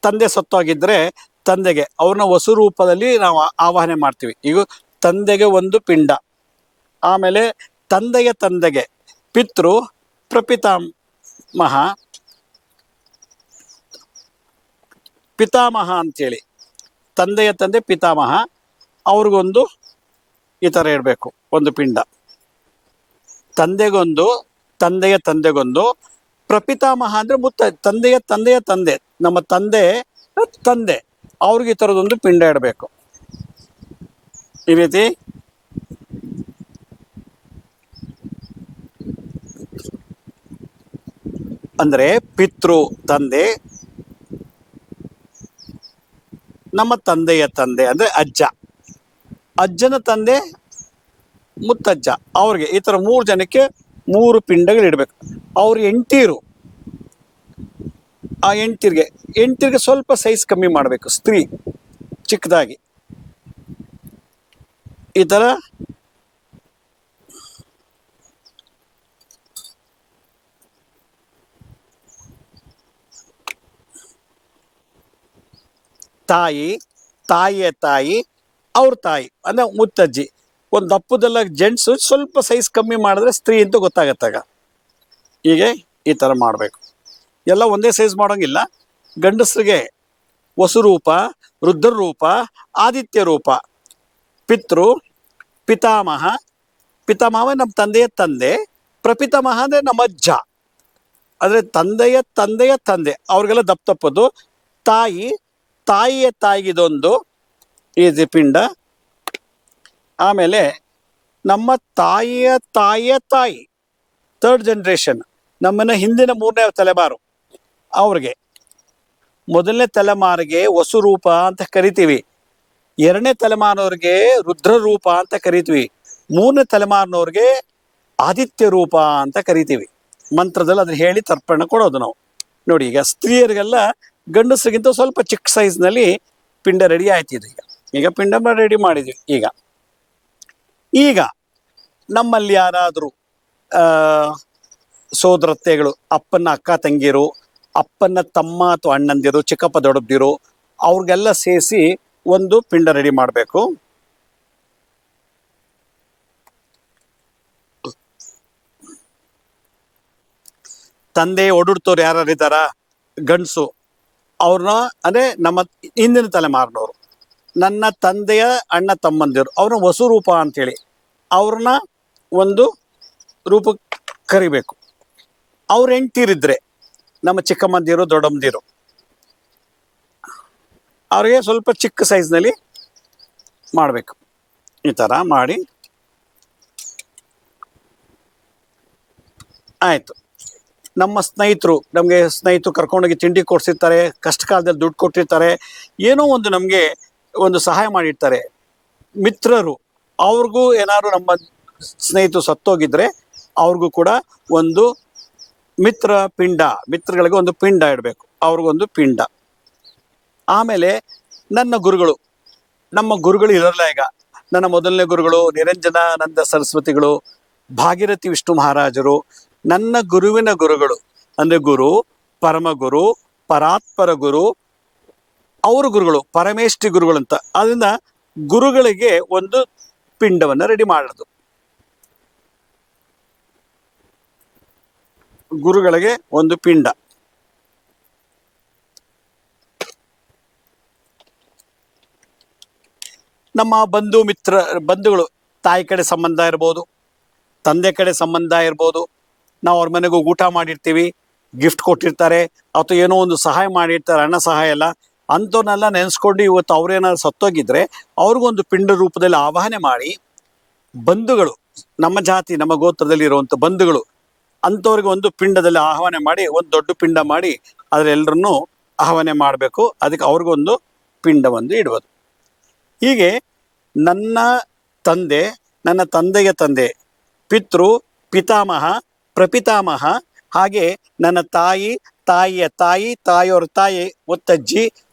S1: ತಂದೆ ಸತ್ತೋಗಿದ್ದರೆ ತಂದೆಗೆ ಅವ್ರನ್ನ ವಸು ರೂಪದಲ್ಲಿ ನಾವು ಆವಾಹನೆ ಮಾಡ್ತೀವಿ. ಈಗ ತಂದೆಗೆ ಒಂದು ಪಿಂಡ, ಆಮೇಲೆ ತಂದೆಗೆ ಪಿತೃ ಪಿತಾಮಹ ಅಂಥೇಳಿ ತಂದೆ ಪಿತಾಮಹ ಅವ್ರಿಗೊಂದು ಈ ಥರ ಇರಬೇಕು ಒಂದು ಪಿಂಡ. ತಂದೆಗೊಂದು, ತಂದೆಗೊಂದು, ಪ್ರಪಿತಾಮಹ ಅಂದರೆ ತಂದೆಯ ತಂದೆ ನಮ್ಮ ತಂದೆ ಅವ್ರಿಗೆ ಈ ಥರದೊಂದು ಪಿಂಡ ಇಡಬೇಕು. ಈ ರೀತಿ ಅಂದರೆ ಪಿತೃ ತಂದೆ, ನಮ್ಮ ತಂದೆಯ ತಂದೆ ಅಂದರೆ ಅಜ್ಜನ ತಂದೆ ಮುತ್ತಜ್ಜ, ಅವ್ರಿಗೆ ಈ ಥರ 3 ಜನಕ್ಕೆ 3 ಪಿಂಡಗಳು ಇಡಬೇಕು. ಅವ್ರ ಹೆಂಡ್ತೀರು, ಆ ಹೆಂಡ್ತಿರ್ಗೆ ಸ್ವಲ್ಪ ಸೈಜ್ ಕಮ್ಮಿ ಮಾಡಬೇಕು. ಸ್ತ್ರೀ ಚಿಕ್ಕದಾಗಿ ಈ ಥರ ತಾಯಿಯ ತಾಯಿ ಅವ್ರ ತಾಯಿ ಅಂದರೆ ಮುತ್ತಜ್ಜಿ. ಒಂದು ದಪ್ಪದೆಲ್ಲ ಜೆಂಟ್ಸು ಸ್ವಲ್ಪ ಸೈಜ್ ಕಮ್ಮಿ ಮಾಡಿದ್ರೆ ಸ್ತ್ರೀ ಅಂತ ಗೊತ್ತಾಗತ್ತಾಗ. ಹೀಗೆ ಈ ಥರ ಮಾಡಬೇಕು. ಎಲ್ಲ ಒಂದೇ ಸೈಜ್ ಮಾಡೋಂಗಿಲ್ಲ. ಗಂಡಸರಿಗೆ ವಸುರೂಪ, ರುದ್ರರೂಪ, ಆದಿತ್ಯ ರೂಪ, ಪಿತೃ, ಪಿತಾಮಹ ನಮ್ಮ ತಂದೆಯ ತಂದೆ, ಪ್ರಪಿತಾಮಹ ಅಂದರೆ ನಮ್ಮ ಅಜ್ಜ ಅಂದರೆ ತಂದೆಯ ತಂದೆ ಅವ್ರಿಗೆಲ್ಲ ದಪ್ಪದು. ತಾಯಿಯ ತಾಯಿಗಿದೊಂದು ಈ ಪಿಂಡ. ಆಮೇಲೆ ನಮ್ಮ ತಾಯಿಯ ತಾಯಿ 3rd ಜನರೇಷನ್, ನಮ್ಮನ್ನ ಹಿಂದಿನ 3ನೇ ತಲೆಮಾರು ಅವ್ರಿಗೆ. 1ನೇ ತಲೆಮಾರಿಗೆ ವಸುರೂಪ ಅಂತ ಕರಿತೀವಿ, 2ನೇ ತಲೆಮಾರಿನವ್ರಿಗೆ ರುದ್ರರೂಪ ಅಂತ ಕರಿತೀವಿ, 3ನೇ ತಲೆಮಾರಿನವ್ರಿಗೆ ಆದಿತ್ಯ ರೂಪ ಅಂತ ಕರಿತೀವಿ. ಮಂತ್ರದಲ್ಲಿ ಅದನ್ನ ಹೇಳಿ ತರ್ಪಣ ಕೊಡೋದು ನಾವು. ನೋಡಿ, ಈಗ ಸ್ತ್ರೀಯರಿಗೆಲ್ಲ ಗಂಡಸರಿಗಿಂತ ಸ್ವಲ್ಪ ಚಿಕ್ಕ ಸೈಜ್ನಲ್ಲಿ ಪಿಂಡ ರೆಡಿ ಆಯ್ತಿದೆ. ಈಗ ಪಿಂಡ ರೆಡಿ ಮಾಡಿದ್ವಿ. ಈಗ ನಮ್ಮಲ್ಲಿ ಯಾರಾದರೂ ಸೋದರತ್ತೆಗಳು, ಅಪ್ಪನ ಅಕ್ಕ ತಂಗಿರು, ಅಪ್ಪನ ತಮ್ಮ ಅಥವಾ ಅಣ್ಣಂದಿರು, ಚಿಕ್ಕಪ್ಪ ದೊಡ್ಡದಿರು, ಅವ್ರಿಗೆಲ್ಲ ಸೇರಿಸಿ ಒಂದು ಪಿಂಡ ರೆಡಿ ಮಾಡಬೇಕು. ತಂದೆ ಒಡುಡ್ತವ್ರು ಯಾರಿದ್ದಾರ ಗಂಡಸು, ಅವ್ರನ್ನ ಅಂದರೆ ನಮ್ಮ ಹಿಂದಿನ ತಲೆಮಾರಿನವರು, ನನ್ನ ತಂದೆಯ ಅಣ್ಣ ತಮ್ಮಂದಿರು, ಅವ್ರನ್ನ ವಸುರೂಪ ಅಂಥೇಳಿ ಅವ್ರನ್ನ ಒಂದು ರೂಪಕ್ಕೆ ಕರಿಬೇಕು. ಅವ್ರ ಹೆಂಡ್ತಿರಿದ್ರೆ ನಮ್ಮ ಚಿಕ್ಕಮ್ಮಂದಿರು, ದೊಡ್ಡಮ್ಮಂದಿರು, ಅವ್ರಿಗೆ ಸ್ವಲ್ಪ ಚಿಕ್ಕ ಸೈಜ್ನಲ್ಲಿ ಮಾಡಬೇಕು. ಈ ಥರ ಮಾಡಿ ಆಯಿತು. ನಮ್ಮ ನಮಗೆ ಸ್ನೇಹಿತರು ಕರ್ಕೊಂಡೋಗಿ ತಿಂಡಿ ಕೊಡಿಸಿರ್ತಾರೆ, ಕಷ್ಟ ಕಾಲದಲ್ಲಿ ದುಡ್ಡು ಕೊಟ್ಟಿರ್ತಾರೆ, ಏನೋ ಒಂದು ನಮಗೆ ಒಂದು ಸಹಾಯ ಮಾಡಿರ್ತಾರೆ. ಮಿತ್ರರು, ಅವ್ರಿಗೂ ಏನಾದ್ರು ನಮ್ಮ ಸ್ನೇಹಿತರು ಸತ್ತೋಗಿದ್ರೆ ಅವ್ರಿಗೂ ಕೂಡ ಒಂದು ಮಿತ್ರಗಳಿಗೆ ಒಂದು ಪಿಂಡ ಇಡಬೇಕು, ಅವ್ರಿಗೊಂದು ಪಿಂಡ. ಆಮೇಲೆ ನಮ್ಮ ಗುರುಗಳು ಇರೋಲ್ಲ. ಈಗ ನನ್ನ ಮೊದಲನೇ ಗುರುಗಳು ನಿರಂಜನಾನಂದ ಸರಸ್ವತಿಗಳು, ಭಾಗೀರಥಿ ವಿಷ್ಣು ಮಹಾರಾಜರು, ನನ್ನ ಗುರುವಿನ ಗುರುಗಳು ಅಂದರೆ ಗುರು, ಪರಮಗುರು, ಪರಾತ್ಪರ ಗುರು, ಅವ್ರ ಗುರುಗಳು ಪರಮೇಷ್ಠಿ ಗುರುಗಳು ಅಂತ. ಅದರಿಂದ ಗುರುಗಳಿಗೆ ಒಂದು ಪಿಂಡವನ್ನು ರೆಡಿ ಮಾಡೋದು. ಗುರುಗಳಿಗೆ ಒಂದು ಪಿಂಡ. ನಮ್ಮ ಬಂಧುಗಳು, ತಾಯಿ ಕಡೆ ಸಂಬಂಧ ಇರ್ಬೋದು, ತಂದೆ ಕಡೆ ಸಂಬಂಧ ಇರ್ಬೋದು, ನಾವು ಅವ್ರ ಮನೆಗೆ ಹೋಗಿ ಊಟ ಮಾಡಿರ್ತೀವಿ, ಗಿಫ್ಟ್ ಕೊಟ್ಟಿರ್ತಾರೆ ಅಥವಾ ಏನೋ ಒಂದು ಸಹಾಯ ಮಾಡಿರ್ತಾರೆ, ಹಣ ಸಹಾಯ ಎಲ್ಲ, ಅಂಥವ್ರನ್ನೆಲ್ಲ ನೆನೆಸ್ಕೊಂಡು ಇವತ್ತು ಅವ್ರೇನಾದ್ರು ಸತ್ತೋಗಿದ್ರೆ ಅವ್ರಿಗೊಂದು ಪಿಂಡ ರೂಪದಲ್ಲಿ ಆವಾಹನೆ ಮಾಡಿ, ಬಂಧುಗಳು, ನಮ್ಮ ಜಾತಿ ನಮ್ಮ ಗೋತ್ರದಲ್ಲಿ ಇರುವಂಥ ಬಂಧುಗಳು ಅಂಥವ್ರಿಗೆ ಒಂದು ಪಿಂಡದಲ್ಲಿ ಆಹ್ವಾನ ಮಾಡಿ, ಒಂದು ದೊಡ್ಡ ಪಿಂಡ ಮಾಡಿ ಅದರೆಲ್ಲರನ್ನೂ ಆಹ್ವಾನ ಮಾಡಬೇಕು. ಅದಕ್ಕೆ ಅವ್ರಿಗೊಂದು ಪಿಂಡವನ್ನು ಇಡುವುದು. ಹೀಗೆ ನನ್ನ ತಂದೆ, ನನ್ನ ತಂದೆಯ ತಂದೆ, ಪಿತೃ, ಪಿತಾಮಹ, ಪ್ರಪಿತಾಮಹ, ಹಾಗೆ ನನ್ನ ತಾಯಿ, ತಾಯಿಯ ತಾಯಿ, ತಾಯಿಯವ್ರ ತಾಯಿ, ಮುತ್ತಜ್ಜಿ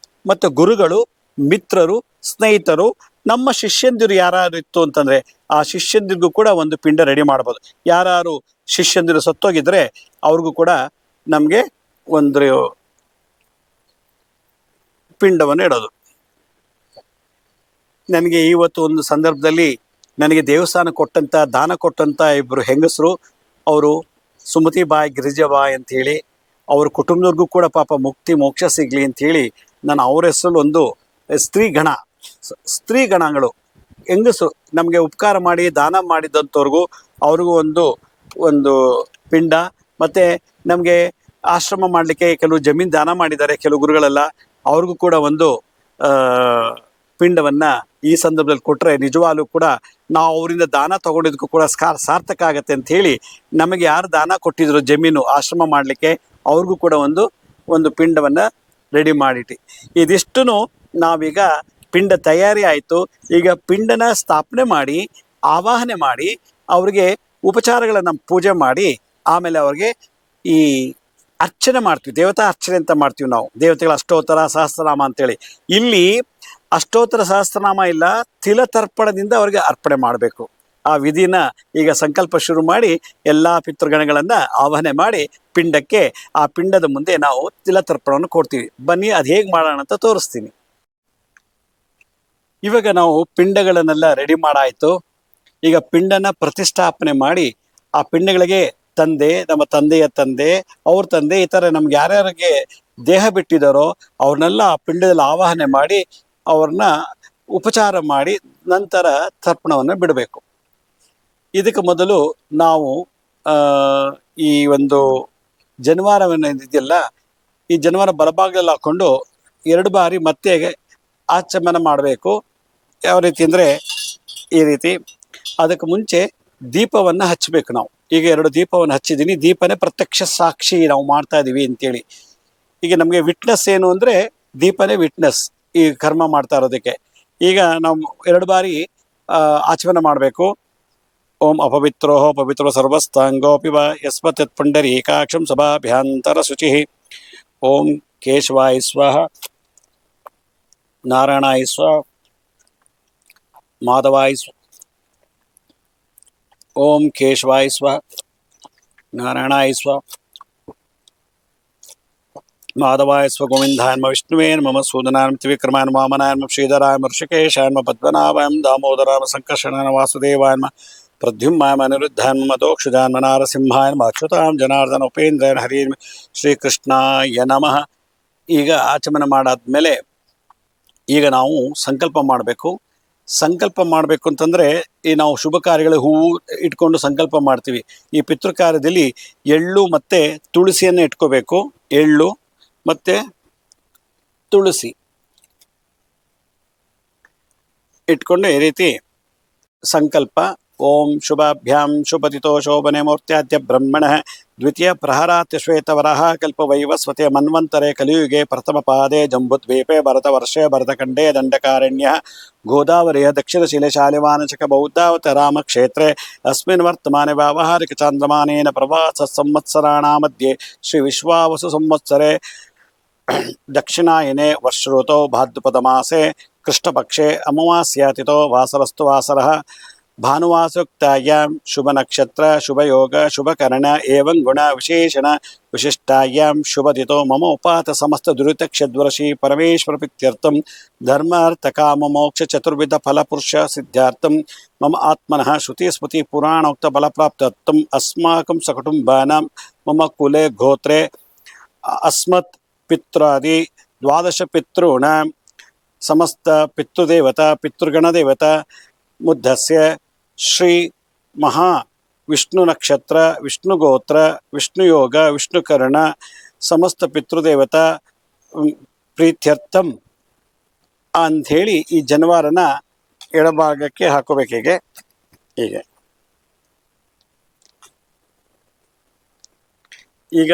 S1: ಮತ್ತು ಗುರುಗಳು, ಮಿತ್ರರು, ಸ್ನೇಹಿತರು, ನಮ್ಮ ಶಿಷ್ಯಂದಿರು ಯಾರು ಇತ್ತು ಅಂತಂದರೆ ಆ ಶಿಷ್ಯಂದಿರಿಗೂ ಕೂಡ ಒಂದು ಪಿಂಡ ರೆಡಿ ಮಾಡ್ಬೋದು. ಯಾರು ಶಿಷ್ಯಂದಿರು ಸತ್ತೋಗಿದ್ರೆ ಅವ್ರಿಗೂ ಕೂಡ ನಮಗೆ ಒಂದು ಪಿಂಡವನ್ನು ಇಡೋದು. ನನಗೆ ಇವತ್ತು ಒಂದು ಸಂದರ್ಭದಲ್ಲಿ ನನಗೆ ದೇವಸ್ಥಾನ ಕೊಟ್ಟಂಥ, ದಾನ ಕೊಟ್ಟಂಥ ಇಬ್ಬರು ಹೆಂಗಸರು, ಅವರು ಸುಮತಿಬಾಯಿ, ಗಿರಿಜಾಬಾಯಿ ಅಂಥೇಳಿ, ಅವ್ರ ಕುಟುಂಬದವ್ರಿಗೂ ಕೂಡ ಪಾಪ ಮುಕ್ತಿ ಮೋಕ್ಷ ಸಿಗಲಿ ಅಂಥೇಳಿ ನಾನು ಅವ್ರ ಹೆಸರಲ್ಲಿ ಒಂದು ಸ್ತ್ರೀ ಗಣಗಳು, ಹೆಂಗಸರು ನಮಗೆ ಉಪಕಾರ ಮಾಡಿ ದಾನ ಮಾಡಿದಂಥವ್ರಿಗೂ ಅವ್ರಿಗೂ ಒಂದು ಪಿಂಡ, ಮತ್ತು ನಮಗೆ ಆಶ್ರಮ ಮಾಡಲಿಕ್ಕೆ ಕೆಲವು ಜಮೀನು ದಾನ ಮಾಡಿದ್ದಾರೆ ಕೆಲವು ಗುರುಗಳೆಲ್ಲ, ಅವ್ರಿಗೂ ಕೂಡ ಒಂದು ಪಿಂಡವನ್ನು ಈ ಸಂದರ್ಭದಲ್ಲಿ ಕೊಟ್ಟರೆ ನಿಜವಾಗ್ಲೂ ಕೂಡ ನಾವು ಅವರಿಂದ ದಾನ ತೊಗೊಂಡಿದ್ದಕ್ಕೂ ಕೂಡ ಸಾರ್ಥಕ ಆಗುತ್ತೆ ಅಂಥೇಳಿ, ನಮಗೆ ಯಾರು ದಾನ ಕೊಟ್ಟಿದ್ರು ಜಮೀನು ಆಶ್ರಮ ಮಾಡಲಿಕ್ಕೆ ಅವ್ರಿಗೂ ಕೂಡ ಒಂದು ಪಿಂಡವನ್ನು ರೆಡಿ ಮಾಡಿಟ್ಟು, ಇದಿಷ್ಟು ನಾವೀಗ ಪಿಂಡ ತಯಾರಿ ಆಯಿತು. ಈಗ ಪಿಂಡನ ಸ್ಥಾಪನೆ ಮಾಡಿ, ಆವಾಹನೆ ಮಾಡಿ, ಅವ್ರಿಗೆ ಉಪಚಾರಗಳನ್ನು ಪೂಜೆ ಮಾಡಿ, ಆಮೇಲೆ ಅವ್ರಿಗೆ ಈ ಅರ್ಚನೆ ಮಾಡ್ತೀವಿ, ದೇವತಾ ಅರ್ಚನೆ ಅಂತ ಮಾಡ್ತೀವಿ ನಾವು. ದೇವತೆಗಳ ಅಷ್ಟೋತ್ತರ ಸಹಸ್ರನಾಮ ಅಂತೇಳಿ, ಇಲ್ಲಿ ಅಷ್ಟೋತ್ತರ ಸಹಸ್ರನಾಮ ಇಲ್ಲ, ತಿಲತರ್ಪಣದಿಂದ ಅವ್ರಿಗೆ ಅರ್ಪಣೆ ಮಾಡಬೇಕು. ಆ ವಿಧಿನ ಈಗ ಸಂಕಲ್ಪ ಶುರು ಮಾಡಿ ಎಲ್ಲ ಪಿತೃಗಣಗಳನ್ನು ಆವಾಹನೆ ಮಾಡಿ ಪಿಂಡಕ್ಕೆ, ಆ ಪಿಂಡದ ಮುಂದೆ ನಾವು ತಿಲತರ್ಪಣವನ್ನು ಕೊಡ್ತೀವಿ. ಬನ್ನಿ ಅದು ಹೇಗೆ ಮಾಡೋಣ ಅಂತ ತೋರಿಸ್ತೀನಿ. ಇವಾಗ ನಾವು ಪಿಂಡಗಳನ್ನೆಲ್ಲ ರೆಡಿ ಮಾಡಾಯಿತು. ಈಗ ಪಿಂಡನ ಪ್ರತಿಷ್ಠಾಪನೆ ಮಾಡಿ, ಆ ಪಿಂಡಗಳಿಗೆ ತಂದೆ, ನಮ್ಮ ತಂದೆಯ ತಂದೆ, ಅವ್ರ ತಂದೆ, ಈ ಥರ ನಮ್ಗೆ ಯಾರ್ಯಾರಿಗೆ ದೇಹ ಬಿಟ್ಟಿದ್ದಾರೋ ಅವ್ರನ್ನೆಲ್ಲ ಆ ಪಿಂಡದಲ್ಲಿ ಆವಾಹನೆ ಮಾಡಿ ಅವ್ರನ್ನ ಉಪಚಾರ ಮಾಡಿ ನಂತರ ತರ್ಪಣವನ್ನು ಬಿಡಬೇಕು. ಇದಕ್ಕೆ ಮೊದಲು ನಾವು ಈ ಒಂದು ಜನಿವಾರವನ್ನು ಇದೆಯಲ್ಲ, ಈ ಜನಿವಾರ ಬಲಭಾಗದಲ್ಲಿ ಹಾಕ್ಕೊಂಡು 2 ಬಾರಿ ಮತ್ತೆ ಆಚಮನ ಮಾಡಬೇಕು. ಯಾವ ರೀತಿ ಅಂದರೆ ಈ ರೀತಿ. ಅದಕ್ಕೆ ಮುಂಚೆ ದೀಪವನ್ನು ಹಚ್ಚಬೇಕು ನಾವು. ಈಗ 2 ದೀಪವನ್ನು ಹಚ್ಚಿದ್ದೀನಿ. ದೀಪನೇ ಪ್ರತ್ಯಕ್ಷ ಸಾಕ್ಷಿ ನಾವು ಮಾಡ್ತಾ ಇದ್ದೀವಿ ಅಂತೇಳಿ. ಈಗ ನಮಗೆ ವಿಟ್ನೆಸ್ ಏನು ಅಂದರೆ ದೀಪನೇ ವಿಟ್ನೆಸ್ ಈ ಕರ್ಮ ಮಾಡ್ತಾ ಇರೋದಕ್ಕೆ. ಈಗ ನಾವು 2 ಬಾರಿ ಆಚಮನ ಮಾಡಬೇಕು. ಓಂ ಅಪವಿತ್ರೋ ಪವಿತ್ರೋ ಸರ್ವಸ್ಥಾಂಗೋಪಿ ವ ಯಸ್ಮತ್ ಪುಂಡರೀಕಾಕ್ಷಂ ಸಭಾಭ್ಯಾಂತರ ಶುಚಿ. ಓಂ ಕೇಶವಾಯ ಸ್ವಹ, ನಾರಾಯಣಾಯ ಸ್ವಹ, ಮಾಧವಾಯ ಸ್ವ. ಓಂ ಕೇಶವಾಯ ಸ್ವಹ, ನಾರಾಯಣಾಯ ಸ್ವಹ, ಮಾಧವಾಯ ಸ್ವ. ಗೋವಿಂದಾಯ ನಮಃ, ವಿಷ್ಣುವೇ ನಮಃ, ಮಧುಸೂದನಾಯ ನಮಃ, ತ್ರಿವಿಕ್ರಮಾಯ ನಮಃ, ವಾಮನಾಯ ನಮಃ, ಶ್ರೀಧರಾಯ ನಮಃ, ಋಷಿಕೇಶಾಯ ನಮಃ, ಪದ್ಮನಾಭಾಯ ನಮಃ, ದಾಮೋದರಾಯ ನಮಃ, ಸಂಕರ್ಷಣಾಯ ನಮಃ, ವಾಸುದೇವಾಯ ನಮಃ, ಪ್ರದ್ಯುಮ್ನಾಯ ನಮಃ, ಅನಿರುದ್ಧಾಯ ನಮಃ, ಮದೋಕ್ಷಜಾಯ ನಮಃ, ನಾರಸಿಂಹಾಯ ನಮಃ, ಅಚ್ಯುತಾಯ ಜನಾರ್ದನ ಉಪೇಂದ್ರಾಯ ಹರಿ ನಮಃ, ಶ್ರೀಕೃಷ್ಣಾಯ ನಮಃ. ಈಗ ಆಚಮನ ಮಾಡಾದ್ಮೇಲೆ ಈಗ ನಾವು ಸಂಕಲ್ಪ ಮಾಡಬೇಕು. ಸಂಕಲ್ಪ ಮಾಡಬೇಕು ಅಂತಂದರೆ ಈ ನಾವು ಶುಭ ಕಾರ್ಯಗಳ ಹೂವು ಇಟ್ಕೊಂಡು ಸಂಕಲ್ಪ ಮಾಡ್ತೀವಿ. ಈ ಪಿತೃ ಕಾರ್ಯದಲ್ಲಿ ಎಳ್ಳು ಮತ್ತು ತುಳಸಿಯನ್ನು ಇಟ್ಕೋಬೇಕು. ಎಳ್ಳು ಮತ್ತು ತುಳಸಿ ಇಟ್ಕೊಂಡು ಈ ರೀತಿ ಸಂಕಲ್ಪ. ಓಂ ಶುಭಾಭ್ಯಾಂ ಶುಭತಿತೋ ಶೋಭನೆ ಮೂರ್ತ್ಯಾದ್ಯ ಬ್ರಹ್ಮಣಃ ದ್ವಿತೀಯ ಪ್ರಹರಾತ್ಯ ಶ್ವೇತವರಹ ಕಲ್ಪವೈವಸ್ವತೆ ಮನ್ವಂತರೆ ಕಲಿಯುಗೆ ಪ್ರಥಮ ಪಾದೆ ಜಂಬುದ್ವೀಪೆ ಭರತವರ್ಷೆ ಭರತಖಂಡೇ ದಂಡಕಾರಣ್ಯ ಗೋದಾವರಿಯ ದಕ್ಷಿಣಶಿಲೆ ಶಾಲಿವಾನಚಕ ಬೌದ್ಧಾವತ ರಾಮಕ್ಷೇತ್ರೆ ಅಸ್ಮಿನ್ ವರ್ತಮಾನೆ ವ್ಯಾವಹಾರಿಕ ಚಾಂದ್ರಮಾನೇನ ಪ್ರವಾಸ ಸಂವತ್ಸರಾಣ ಮಧ್ಯೆ ಶ್ರೀ ವಿಶ್ವಾವಸು ಸಂವತ್ಸರೆ ದಕ್ಷಿಣಾಯನೆ ವರ್ಷಋತೋ ಭಾದ್ರಪದಮಾಸೆ ಕೃಷ್ಣಪಕ್ಷೆ ಅಮಾವಾಸ್ಯಾತಿಥೋ ವಾಸರಸ್ತು ವಾಸರಃ ಭಾನುವಾಸೋಕ್ತಾಯಾಂ ಶುಭ ನಕ್ಷತ್ರ ಶುಭ ಯೋಗ ಶುಭ ಕರಣ ಏವಂ ಗುಣ ವಿಶೇಷಣ ವಿಶಿಷ್ಟಾಯಾಂ ಶುಭದಿತೋ ಮಮ ಉಪಾತ ಸಮಸ್ತ ದುರಿತಕ್ಷದ್ವರಶಿ ಪರಮೇಶ್ವರ ಪ್ರೀತ್ಯರ್ಥಂ ಧರ್ಮಾರ್ಥ ಕಾಮ ಮೋಕ್ಷ ಚತುರ್ವಿಧ ಫಲಪುರುಷ ಸಿದ್ಧಾರ್ಥಂ ಮಮ ಆತ್ಮನಃ ಶ್ರುತಿ ಸ್ಮೃತಿ ಪುರಾಣೋಕ್ತ ಫಲಪ್ರಾಪ್ತ್ಯರ್ಥಂ ಅಸ್ಮಾಕಂ ಸಕುಟುಂಬಾನಾಂ ಮಮ ಕುಲೆ ಗೋತ್ರೆ ಅಸ್ಮತ್ ಪಿತ್ರಾದಿ 12 ಪಿತॄಣಾಂ ಸಮಸ್ತ ಪಿತೃದೇವತಾ ಪಿತೃಗಣದೇವತಾ ಮುದ್ದಸ್ಯ ಶ್ರೀ ಮಹಾ ವಿಷ್ಣು ನಕ್ಷತ್ರ, ವಿಷ್ಣು ಗೋತ್ರ, ವಿಷ್ಣು ಯೋಗ, ವಿಷ್ಣುಕರ್ಣ, ಸಮಸ್ತ ಪಿತೃದೇವತಾ ಪ್ರೀತ್ಯರ್ಥಂ ಅಂಥೇಳಿ ಈ ಜನವಾರನ ಎಡಭಾಗಕ್ಕೆ ಹಾಕೋಬೇಕು. ಹೀಗೆ ಈಗ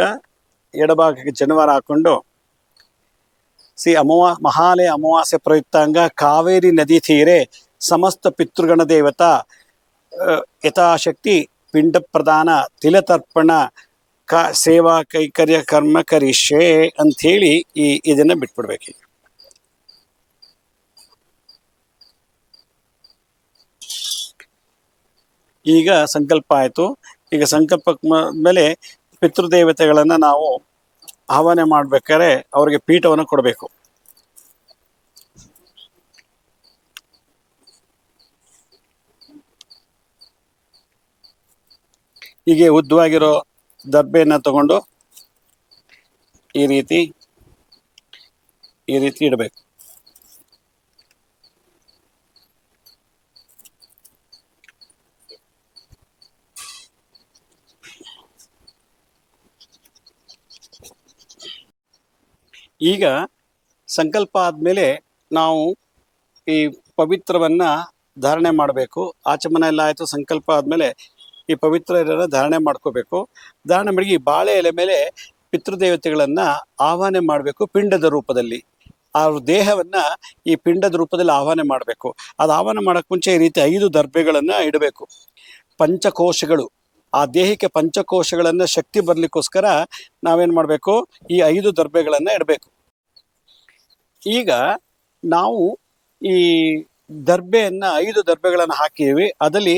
S1: ಎಡಭಾಗಕ್ಕೆ ಜನವಾರ ಹಾಕೊಂಡು ಮಹಾಲಯ ಅಮಾವಾಸ್ಯೆ ಪ್ರಯುಕ್ತಾಂಗ ಕಾವೇರಿ ನದಿ ತೀರೆ ಸಮಸ್ತ ಪಿತೃಗಣ ದೇವತಾ ಯಥಾಶಕ್ತಿ ಪಿಂಡ ಪ್ರದಾನ ತಿಲತರ್ಪಣ ಸೇವಾ ಕೈಕರ್ಯ ಕರ್ಮ ಕರಿಷ್ಯೆ ಅಂಥೇಳಿ ಇದನ್ನು ಬಿಟ್ಬಿಡ್ಬೇಕು. ಈಗ ಸಂಕಲ್ಪ ಆಯಿತು. ಈಗ ಸಂಕಲ್ಪ ಮೇಲೆ ಪಿತೃದೇವತೆಗಳನ್ನು ನಾವು ಆಹ್ವಾನ ಮಾಡ್ಬೇಕಾದ್ರೆ ಅವರಿಗೆ ಪೀಠವನ್ನು ಕೊಡಬೇಕು. ಹೀಗೆ ಉದ್ದವಾಗಿರೋ ದರ್ಬೆಯನ್ನು ತಗೊಂಡು ಈ ರೀತಿ ಇಡಬೇಕು. ಈಗ ಸಂಕಲ್ಪ ಆದಮೇಲೆ ನಾವು ಈ ಪವಿತ್ರವನ್ನು ಧಾರಣೆ ಮಾಡಬೇಕು. ಆಚಮನ ಎಲ್ಲ ಆಯಿತು. ಸಂಕಲ್ಪ ಆದಮೇಲೆ ಈ ಪವಿತ್ರ ಧಾರಣೆ ಮಾಡ್ಕೋಬೇಕು. ಧಾರಣೆ ಮಾಡಿ ಈ ಬಾಳೆ ಎಲೆ ಮೇಲೆ ಪಿತೃದೇವತೆಗಳನ್ನು ಆಹ್ವಾನ ಮಾಡಬೇಕು ಪಿಂಡದ ರೂಪದಲ್ಲಿ. ಆ ದೇಹವನ್ನು ಈ ಪಿಂಡದ ರೂಪದಲ್ಲಿ ಆಹ್ವಾನ ಮಾಡಬೇಕು. ಅದು ಆಹ್ವಾನ ಮಾಡೋಕ್ಕೆ ಮುಂಚೆ ಈ ರೀತಿ 5 ದರ್ಬೆಗಳನ್ನು ಇಡಬೇಕು. ಪಂಚಕೋಶಗಳು, ಆ ದೇಹಕ್ಕೆ ಪಂಚಕೋಶಗಳನ್ನು ಶಕ್ತಿ ಬರಲಿಕ್ಕೋಸ್ಕರ ನಾವೇನು ಮಾಡಬೇಕು, ಈ 5 ದರ್ಬೆಗಳನ್ನು ಇಡಬೇಕು. ಈಗ ನಾವು ಈ ದರ್ಬೆಯನ್ನು 5 ದರ್ಬೆಗಳನ್ನು ಹಾಕಿದ್ದೀವಿ. ಅದರಲ್ಲಿ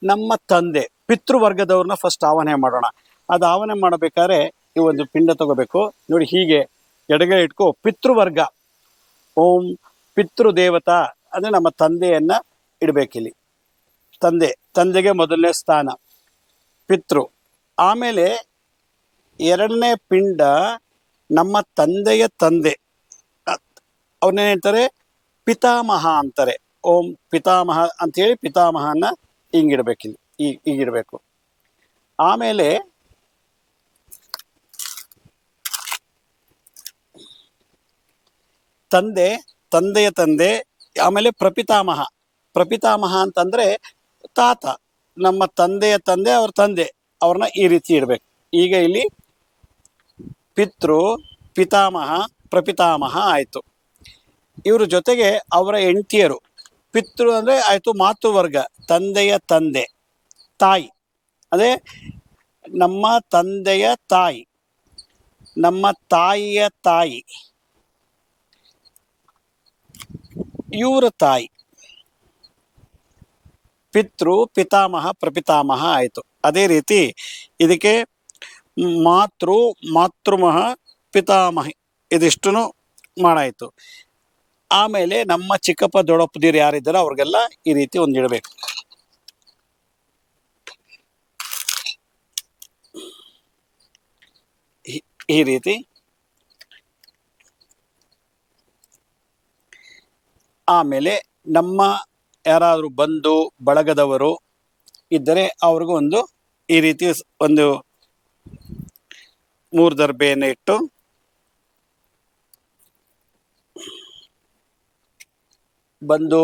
S1: ನಮ್ಮ ತಂದೆ ಪಿತೃವರ್ಗದವ್ರನ್ನ ಫಸ್ಟ್ ಆಹ್ವಾನ ಮಾಡೋಣ. ಅದು ಆಹ್ವಾನ ಮಾಡಬೇಕಾದ್ರೆ ಈ ಒಂದು ಪಿಂಡ ತಗೋಬೇಕು. ನೋಡಿ, ಹೀಗೆ ಎಡಗೈ ಇಟ್ಕೋ. ಪಿತೃವರ್ಗ ಓಂ ಪಿತೃದೇವತಾ ಅಂದರೆ ನಮ್ಮ ತಂದೆಯನ್ನು ಇಡಬೇಕಿಲ್ಲಿ. ತಂದೆಗೆ ಮೊದಲನೇ ಸ್ಥಾನ ಪಿತೃ. ಆಮೇಲೆ ಎರಡನೇ ಪಿಂಡ ನಮ್ಮ ತಂದೆಯ ತಂದೆ, ಅವ್ರನ್ನೇನು ಹೇಳ್ತಾರೆ, ಪಿತಾಮಹ ಅಂತಾರೆ. ಓಂ ಪಿತಾಮಹ ಅಂಥೇಳಿ ಪಿತಾಮಹನ ಹಿಂಗಿಡ್ಬೇಕಿಲ್ಲಿ, ಹೀಗಿಡಬೇಕು. ಆಮೇಲೆ ತಂದೆಯ ತಂದೆ. ಆಮೇಲೆ ಪ್ರಪಿತಾಮಹ ಅಂತಂದರೆ ತಾತ, ನಮ್ಮ ತಂದೆಯ ತಂದೆ, ಅವ್ರ ತಂದೆ, ಅವ್ರನ್ನ ಈ ರೀತಿ ಇಡಬೇಕು. ಈಗ ಇಲ್ಲಿ ಪಿತೃ, ಪಿತಾಮಹ, ಪ್ರಪಿತಾಮಹ ಆಯಿತು. ಇವ್ರ ಜೊತೆಗೆ ಅವರ ಹೆಂಡತಿಯರು. ಪಿತೃ ಅಂದರೆ ಆಯಿತು ಮಾತೃವರ್ಗ, ತಂದೆಯ ತಂದೆ, ತಾಯಿ ಅದೇ ನಮ್ಮ ತಂದೆಯ ತಾಯಿ, ನಮ್ಮ ತಾಯಿಯ ತಾಯಿ, ಇವರ ತಾಯಿ. ಪಿತೃ, ಪಿತಾಮಹ, ಪ್ರಪಿತಾಮಹ ಆಯಿತು. ಅದೇ ರೀತಿ ಇದಕ್ಕೆ ಮಾತೃಮಹ, ಪಿತಾಮಹಿ, ಇದಿಷ್ಟು ಮಾಡಾಯಿತು. ಆಮೇಲೆ ನಮ್ಮ ಚಿಕ್ಕಪ್ಪ ದೊಡ್ಡಪ್ಪದಿರು ಯಾರಿದ್ದಾರೋ ಅವ್ರಿಗೆಲ್ಲ ಈ ರೀತಿ ಒಂದಿಡಬೇಕು. ಈ ರೀತಿ. ಆಮೇಲೆ ನಮ್ಮ ಯಾರಾದರೂ ಬಂಧು ಬಳಗದವರು ಇದ್ದರೆ ಅವ್ರಿಗೂ ಈ ರೀತಿ ಒಂದು 3 ದರ್ಬೆಯನ್ನು ಇಟ್ಟು ಬಂಧು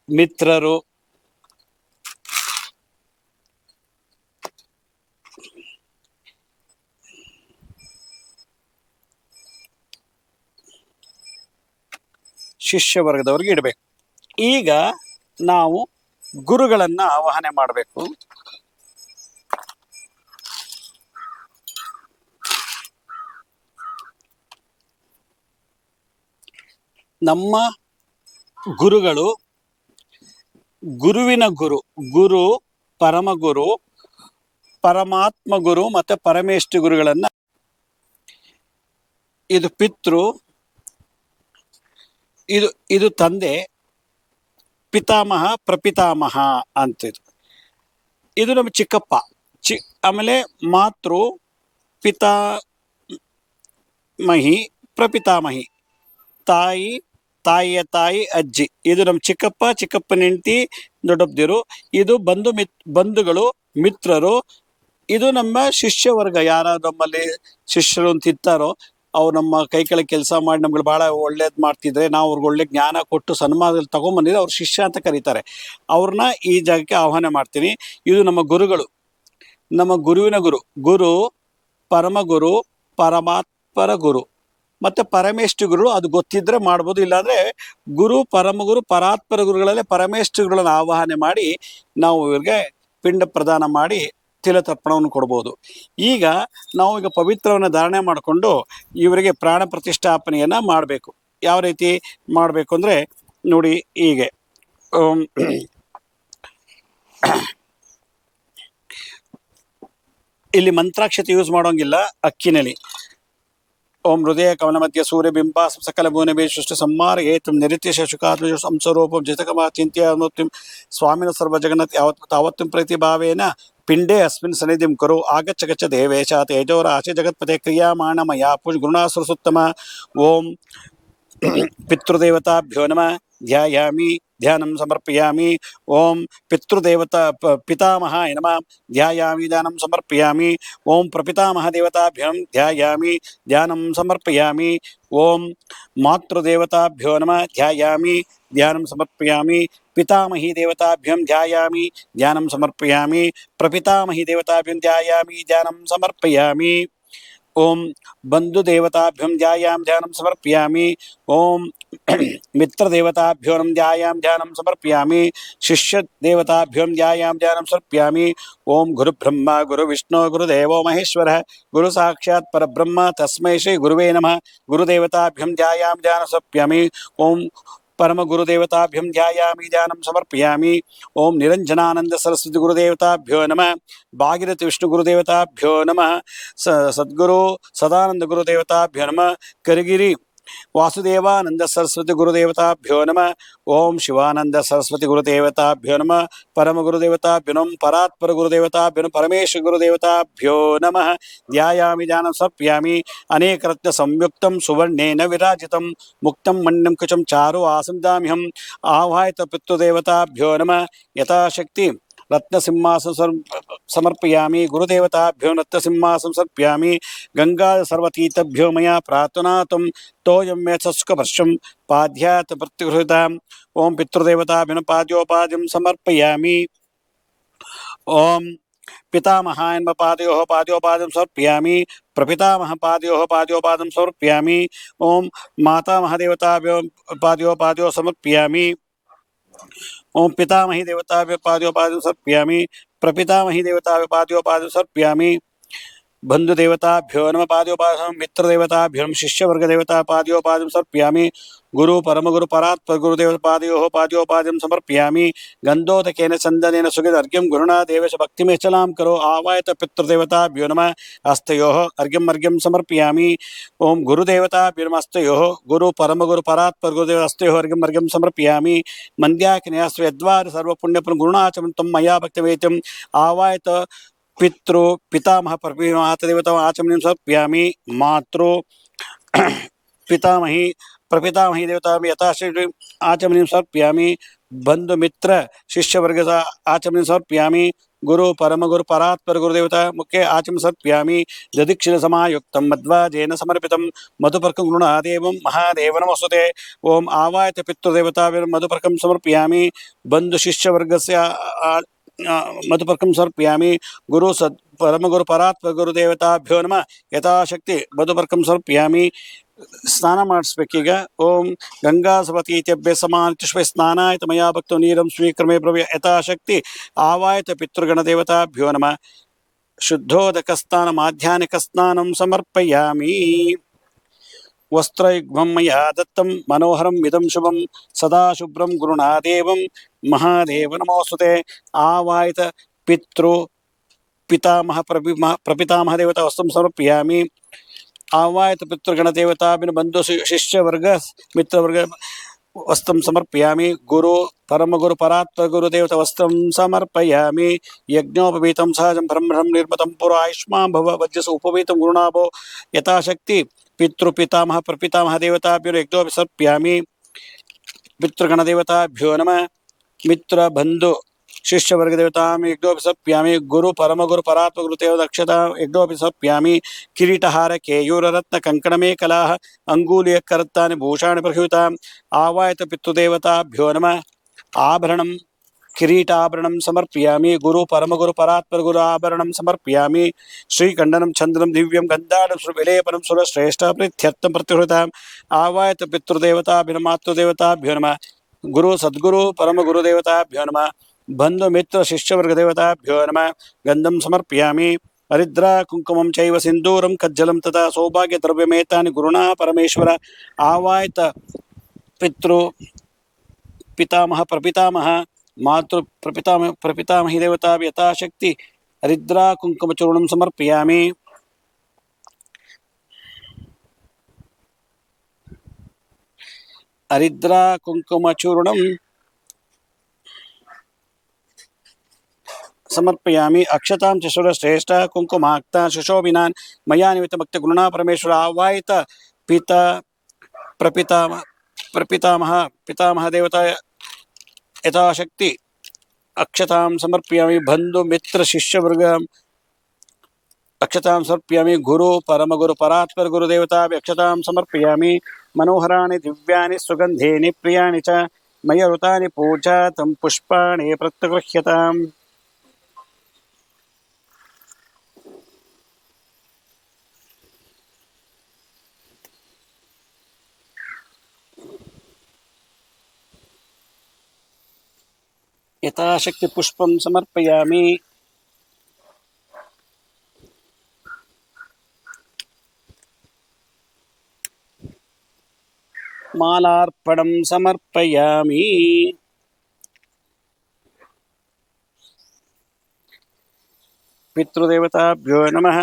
S1: ಮಿತ್ರರು, ಶಿಷ್ಯ ವರ್ಗದವ್ರಿಗೆ ಇಡಬೇಕು. ಈಗ ನಾವು ಗುರುಗಳನ್ನು ಆವಾಹನೆ ಮಾಡಬೇಕು. ನಮ್ಮ ಗುರುಗಳು, ಗುರುವಿನ ಗುರು, ಪರಮಗುರು, ಪರಮಾತ್ಮ ಗುರು ಮತ್ತು ಪರಮೇಷ್ಠಿ ಗುರುಗಳನ್ನು, ಇದು ಪಿತೃ, ಇದು ತಂದೆ, ಪಿತಾಮಹ, ಪ್ರಪಿತಾಮಹ ಅಂತಿದ್ರು. ಇದು ನಮ್ಮ ಚಿಕ್ಕಪ್ಪ. ಆಮೇಲೆ ಮಾತೃ, ಪಿತಾಮಹಿ, ಪ್ರಪಿತಾಮಹಿ, ತಾಯಿ, ತಾಯಿಯ ತಾಯಿ ಅಜ್ಜಿ, ಇದು ನಮ್ಮ ಚಿಕ್ಕಪ್ಪ, ಚಿಕ್ಕಪ್ಪನ ಹೆಂಡತಿ, ದೊಡ್ಡಪ್ಪದಿರು. ಇದು ಬಂಧುಗಳು, ಮಿತ್ರರು. ಇದು ನಮ್ಮ ಶಿಷ್ಯ ವರ್ಗ. ಯಾರ ನಮ್ಮಲ್ಲಿ ಶಿಷ್ಯರು ಅಂತ ಇರ್ತಾರೋ ಅವ್ರು ನಮ್ಮ ಕೈ ಕೆಳಗೆ ಕೆಲಸ ಮಾಡಿ ನಮ್ಗೆ ಭಾಳ ಒಳ್ಳೇದು ಮಾಡ್ತಿದ್ರೆ, ನಾವು ಅವ್ರಿಗೆ ಒಳ್ಳೆ ಜ್ಞಾನ ಕೊಟ್ಟು ಸನ್ಮಾನದಲ್ಲಿ ತೊಗೊಂಬಂದಿದ್ರೆ ಅವ್ರು ಶಿಷ್ಯ ಅಂತ ಕರೀತಾರೆ. ಅವ್ರನ್ನ ಈ ಜಾಗಕ್ಕೆ ಆಹ್ವಾನ ಮಾಡ್ತೀನಿ. ಇದು ನಮ್ಮ ಗುರುಗಳು, ನಮ್ಮ ಗುರುವಿನ ಗುರು ಪರಮಗುರು, ಪರಮಾತ್ಮರ ಗುರು ಮತ್ತು ಪರಮೇಷ್ಠ ಗುರುಗಳು. ಅದು ಗೊತ್ತಿದ್ರೆ ಮಾಡ್ಬೋದು, ಇಲ್ಲಾಂದರೆ ಗುರು ಪರಮಗುರು ಪರಾತ್ಪರ ಗುರುಗಳಲ್ಲೇ ಪರಮೇಷ್ಠ ಗುರುಗಳನ್ನು ಆವಾಹನೆ ಮಾಡಿ ನಾವು ಇವ್ರಿಗೆ ಪಿಂಡ ಪ್ರದಾನ ಮಾಡಿ ತಿಲತರ್ಪಣವನ್ನು ಕೊಡ್ಬೋದು. ಈಗ ನಾವು ಪವಿತ್ರವನ್ನು ಧಾರಣೆ ಮಾಡಿಕೊಂಡು ಇವರಿಗೆ ಪ್ರಾಣ ಪ್ರತಿಷ್ಠಾಪನೆಯನ್ನು ಮಾಡಬೇಕು. ಯಾವ ರೀತಿ ಮಾಡಬೇಕು ಅಂದರೆ ನೋಡಿ, ಹೀಗೆ ಇಲ್ಲಿ ಮಂತ್ರಾಕ್ಷತೆ ಯೂಸ್ ಮಾಡೋಂಗಿಲ್ಲ. ಅಕ್ಕಿನಲ್ಲಿ ಓಂ ಹೃದಯ ಕವನ ಮಧ್ಯ ಸೂರ್ಯಬಿಂಬ ಸಕಲ ಭುವನವೇ ಸೃಷ್ಟಿ ಸಂಹಾರ ಏತಂ ನಿತ್ಯ ಶುಕಾತ್ಮ ಸಂಸರೂಪಂ ಜಿತಕಮ ಚಿಂತ್ಯ ಸ್ವಾಮಿನ ಸರ್ವ ಜಗನ್ನತ್ ತಾವತ್ತಿಂ ಪ್ರತಿ ಭಾವೇನ ಪಿಂಡೇ ಅಸ್ಮಿನ್ ಸನ್ನಿಧಿಂ ಕರು ಆಗಚ್ಚ ಗಚ್ಚ ದೇವೇಶ ತೇಜೋರಾಶಿ ಜಗತ್ಪತೆ ಕ್ರಿಯಾಮಾಣ ಮಯಾ ಗುರುಣಾಸುರಸುತ್ತಮ. ಓಂ ಪಿತೃದೇವತಾಭ್ಯೋ ನಮಃ ಧ್ಯಾಯಾಮಿ ಧ್ಯಾನಂ ಸಮರ್ಪಯಾಮಿ. ಓಂ ಪಿತೃದೇವತಾ ಪಿತಾಮಹಾಯ ನಮಃ ಧ್ಯಾಯಾಮಿ ಧ್ಯಾನಂ ಸಮರ್ಪಯಾಮಿ. ಓಂ ಪ್ರಪಿತಾಮಹ ದೇವತಾಭ್ಯಂ ಧ್ಯಾಯಾಮಿ ಧ್ಯಾನಂ ಸಮರ್ಪಯಾಮಿ. ಓಂ ಮಾತೃದೇವತಾಭ್ಯೋ ನಮಃ ಧ್ಯಾಯಾಮಿ ಧ್ಯಾನಂ ಸಮರ್ಪಯಾಮಿ. ಪಿತಾಮಹಿ ದೇವತಾಭ್ಯಂ ಧ್ಯಾಯಾಮಿ ಧ್ಯಾನಂ ಸಮರ್ಪಯಾಮಿ. ಪ್ರಪಿತಾಮಹಿ ದೇವತಾಭ್ಯಂ ಧ್ಯಾಯಾಮಿ ಧ್ಯಾನಂ ಸಮರ್ಪಯಾಮಿ. ಓಂ ಬಂಧುದೇವತಾಭ್ಯಂ ಧ್ಯಾಯಾಮಿ ಧ್ಯಾನಂ ಸಮರ್ಪಯಾಮಿ. ಓಂ ಮಿತ್ರದೇವತಾಭ್ಯೋ ನಮಃ ಧ್ಯಾಯಾಮಿ ಧ್ಯಾನಂ ಸಮರ್ಪಯಾಮಿ. ಶಿಷ್ಯದೇವತಾಭ್ಯೋ ಧ್ಯಾಯಾಮಿ ಧ್ಯಾನಂ ಸಮರ್ಪಯಾಮಿ. ಓಂ ಗುರುಬ್ರಹ್ಮ ಗುರುವಿಷ್ಣು ಗುರುದೇವೋ ಮಹೇಶ್ವರಃ ಗುರು ಸಾಕ್ಷಾತ್ ಪರಬ್ರಹ್ಮ ತಸ್ಮೈ ಶ್ರೀ ಗುರುವೇ ನಮಃ. ಗುರುದೇವತಾಭ್ಯಂ ಧ್ಯಾಯಾಮಿ ಧ್ಯಾನಂ ಸಮರ್ಪಯಾಮಿ. ಓಂ ಪರಮ ಗುರುದೇವತಾಭ್ಯಂ ಧ್ಯಾಯಾಮಿ ಧ್ಯಾನಂ ಸಮರ್ಪಯಾಮಿ. ಓಂ ನಿರಂಜನಾನಂದ ಸರಸ್ವತಿ ಗುರುದೇವತಾಭ್ಯೋ ನಮಃ. ಭಾಗೀರಥಿ ವಿಷ್ಣು ಗುರುದೇವತಾಭ್ಯೋ ನಮಃ. ಸದ್ಗುರು ಸದಾನಂದ ಗುರುದೇವತಾಭ್ಯೋ ನಮಃ. ಕರಿಗಿರಿ ವಾಸುದೇವಾನಂದ ಸರಸ್ವತಿ ಗುರುದೇವತಾಭ್ಯೋ ನಮಃ. ಓಂ ಶಿವಾನಂದ ಸರಸ್ವತಿ ಗುರುದೇವತಾಭ್ಯೋ ನಮಃ. ಪರಮ ಗುರುದೇವತಾಭ್ಯೋ ನಮಃ. ಪರಾತ್ಪರ ಗುರುದೇವತಾಭ್ಯೋ ನಮಃ. ಪರಮೇಶ್ವರ ಗುರುದೇವತಾಭ್ಯೋ ನಮಃ. ಧ್ಯಾಯಾಮಿ ಧ್ಯಾನಂ ಸಮರ್ಪಯಾಮಿ. ಅನೇಕರತ್ನ ಸಂಯುಕ್ತಂ ಸುವರ್ಣೇನ ವಿರಾಜಿತಂ ಮುಕ್ತಂ ಮಣ್ಯಂ ಕುಚಂ ಚಾರು ಆಸಂದಾಮ್ಯಹಂ. ಆವಾಹಿತ ಪಿತೃದೇವತಾಭ್ಯೋ ನಮಃ. ಯಥಾಶಕ್ತಿ ರತ್ನಸಿಂಹಾಸನ ಸಮರ್ಪಯಾಮಿ. ಗುರುದೇವತಾಭ್ಯೋ ರತ್ನಸಿಂಹಾಸನ ಸಮರ್ಪಯಾಮಿ. ಗಂಗಾ ಸರ್ವತೀತಭ್ಯೋ ಮಯಾ ಪ್ರಾರ್ಥನಾತಂ ತೋಯಂ ಮೇ ಸಸ್ಕಪರ್ಶಂ ಪಾದ್ಯಾತ್ ಪ್ರತಿಗೃಹೀತಾಂ. ಓಂ ಪಿತೃದೇವತಾಭ್ಯೋ ಪಾದ್ಯೋಪಾದ್ಯಂ ಸಮರ್ಪಯಾಮಿ. ಓಂ पितामहाय नमः पादयोपाद्यं समर्पयामि. प्रपितामह पादयोपाद्यं समर्पयामि. ओम मातामहदेवताभ्यो पादयोपाद्यो समर्पयामि. ओम पितामही देवताभ्यो पादयोपाद्यं समर्पयामि. प्रपितामही देवताभ्यो पादयोपाद्यं समर्पयामि. बंधुदेवताभ्यो नमः पादयोपाद्यं. मित्रदेवताभ्यो शिष्यवर्गदेवता पादयोपाद्यं समर्पयामि. गुरु परमगुरु परात्पर गुरुदेव पादयोपाद्यं समर्पयामि. गंधोदकेन चंदनेन सुगंध अर्घ्यं गुरुणा देवेश भक्तिमें चलाम करो. आवायत पितृदेवताभ्यो नमः. हस्तयोः अर्घ्यं समर्पयामि. ओम गुरुदेवताभ्यो नमः. हस्तयोः गुरु परमगुरु परात्पर गुरुदेव हस्तयोः अर्घ्यं समर्पयामि. मन्द्याकिन्यास्व यद्वार सर्वपुण्यपुण्य गुरुणाचमन्तं मया भक्तिवेद्यं. आवायत पितृ पितामह प्रपितामह आचमनीं समर्पयामि. मातृ पितामही प्रपितामही देवता यथाश्री आचमनीं समर्पयामि. बंधु मित्र शिष्यवर्ग आचमनीं समर्पयामि. गुरु परमगुरु परात्पर गुरुदेवता मुख्य आचमन समर्पयामि. दधिक्षिण समायुक्तं मध्वाजेन समर्पितं मधुपर्कं गुरुणादेवं महादेव नमोस्तुते. ओम आवायत पितृदेवता मधुपर्कं समर्पयामि. बंधु शिष्यवर्गस्य मधुपर्कं समर्पयामि. गुरु परमगुरु परात्पर गुरुदेवताभ्यो नमः. यथाशक्ति मधुपर्कं समर्पयामि. स्नान ಮಾಡಿಸಬೇಕೀಗ. ಓಂ ಗಂಗಾ ಸವತೀತ್ಯಭ್ಯ ಸಮಾನಿಷ್ವೇ ಸ್ನಾನಾಯತ ಮಯಾ ಭಕ್ತೋ ನೀರಂ ಸ್ವೀಕೃಮೇ ಪ್ರವ್ಯ ಯಥಾಶಕ್ತಿ. ಆವಾಯತ ಪಿತೃಗಣದೇವತಾಭ್ಯೋ ನಮಃ. ಶುದ್ಧೋದಕ ಸ್ನಾನ ಮಾಧ್ಯಾಹ್ನಿಕ ಸ್ನಾನಂ ಸಮರ್ಪಯಾಮಿ. ವಸ್ತ್ರಯುಗ್ಮಂ ಮಯಾ ದತ್ತಂ ಮನೋಹರಂ ಇದಂ ಶುಭಂ ಸದಾ ಶುಭ್ರಂ ಗುರುಣಾದೇವಂ ಮಹಾದೇವ ನಮೋಸ್ತುತೆ. ಆವಾಯತ ಪಿತೃ पितामह प्रपितामह देवता वस्त्रं समर्पयामि. आवायत पितृगण देवता बंधु शिष्य वर्ग मित्र वर्ग वस्त्रं समर्पयामि. गुरु परम गुरु परात्पर गुरुदेवता वस्त्रं समर्पयामि. यज्ञोपवीतं सहजं ब्रह्मं निर्मतं पुरा आयुष्मां भव वज्रस उपवीतं गुरुणाभो. यथाशक्ति पितृ पितामह प्रपितामह देवताभ्यो यज्ञोपि समर्पयामि. ಪಿತೃಗಣದೇವತಾಭ್ಯೋ ನಮಃ. ಮಿತ್ರ ಬಂಧು ಶಿಷ್ಯವರ್ಗ ದೇವತಾಂ ಯಜ್ಞೋಪಿ ಸಪ್ಯಾಮಿ. ಗುರು ಪರಮಗುರು ಪರಾತ್ಮಗುರು ದಕ್ಷತಾ ಯಜ್ಞೋಪಿ ಸಪ್ಯಾಮಿ. ಕಿರೀಟಹಾರ ಕೇಯೂರ ರತ್ನ ಕಂಕಣಮೇ ಕಲಾಹ ಅಂಗೂಲಿಯ ಕರತ್ತಾನಿ ಭೂಷಾಣಿ ಪ್ರಹ್ಯೂತಾಂ. ಆವಾಯತ ಪಿತೃದೇವತಾಭ್ಯೋ ನಮಃ. ಆಭರಣಂ ಕಿರೀಟಾಭರಣಂ ಸಮರ್ಪಯಾಮಿ. ಗುರು ಪರಮಗುರು ಪರಾತ್ಮಗುರು ಆಭರಣಂ ಸಮರ್ಪಯಾಮಿ. ಶ್ರೀಕಂಡನಂ ಚಂದ್ರಂ ದಿವ್ಯಂ ಗಂಧಾಢ್ಯ ವಿಲೇಪನಂ ಸುರಶ್ರೇಷ್ಠ ಪ್ರೀತ್ಯರ್ಥಂ ಪ್ರತಿಹೃತಾಂ. ಆವಾಯತ ಪಿತೃದೇವತಾಭ್ಯೋ ಮಾತೃದೇವತಾಭ್ಯೋ ನಮಃ. ಗುರು ಸದ್ಗುರು ಪರಮಗುರುದೇವತಾಭ್ಯೋ ನಮಃ. ಬಂಧು ಮಿತ್ರ ಶಿಷ್ಯವರ್ಗ ದೇವತಾಭ್ಯೋ ನಮಃ. ಗಂಧಂ ಸಮರ್ಪಯಾಮಿ. ಹರಿದ್ರ ಕುಂಕುಮಂ ಚೈವ ಸಿಂಧೂರಂ ಕಜ್ಜಲಂ ತಥಾ ಸೌಭಾಗ್ಯ ದ್ರವ್ಯಮೇತಾನಿ ಗುರುಣಾ ಪರಮೇಶ್ವರ. ಆವಾಯತ ಪಿತೃ ಪಿತಾಮಹ ಪ್ರಪಿತಾಮಹ ಮಾತೃ ಪ್ರಪಿತಾಮಹಿ ದೇವತಾ ಯಥಾಶಕ್ತಿ ಹರಿದ್ರ ಕುಂಕುಮ ಚೂರ್ಣಂ ಸಮರ್ಪಯಾಮಿ. ಹರಿದ್ರ ಕುಂಕುಮ ಚೂರ್ಣಂ ಸಮರ್ಪಯಾಮಿ. ಅಕ್ಷತಾಂ ಚ ಶ್ರೇಷ್ಠ ಕುಂಕುಮಾಕ್ತ ಶುಶೋಭಿನಾನ್ ಮಯಾ ನಿಮಿತ್ತ ಭಕ್ತ ಗುರುಣಾ ಪರಮೇಶ್ವರ. ಆವಾಹಿತ ಪ್ರಪಿತಾಮಹ ಪಿತಾಮಹ ದೇವತಾ ಯಥಾಶಕ್ತಿ ಅಕ್ಷತಾಂ ಸಮರ್ಪಯಾಮಿ. ಬಂಧು ಮಿತ್ರ ಶಿಷ್ಯವರ್ಗ ಅಕ್ಷತಾಂ ಸಮರ್ಪಯಾಮಿ. ಗುರು ಪರಮಗುರು ಪರಾತ್ಪರ ಗುರುದೇವತಾ ಅಕ್ಷತಾಂ ಸಮರ್ಪಯಾಮಿ. ಮನೋಹರಾಣಿ ದಿವ್ಯಾನಿ ಸುಗಂಧೇನಿ ಪ್ರಿಯಾಣಿ ಚ ಮಯ ಋತಾನಿ ಪೂಜಾ ತಂ ಪುಷ್ಪಾಣಿ ಪ್ರತ್ಯಗೃಹ್ಯತಾಂ. ಯಥಾಶಕ್ತಿ ಪುಷ್ಪಂ ಸಮರ್ಪಯಾಮಿ. ಮಾಲಾರ್ಪಣಂ ಸಮರ್ಪಯಾಮಿ. ಪಿತೃದೇವತಾಭ್ಯೋ ನಮಃ.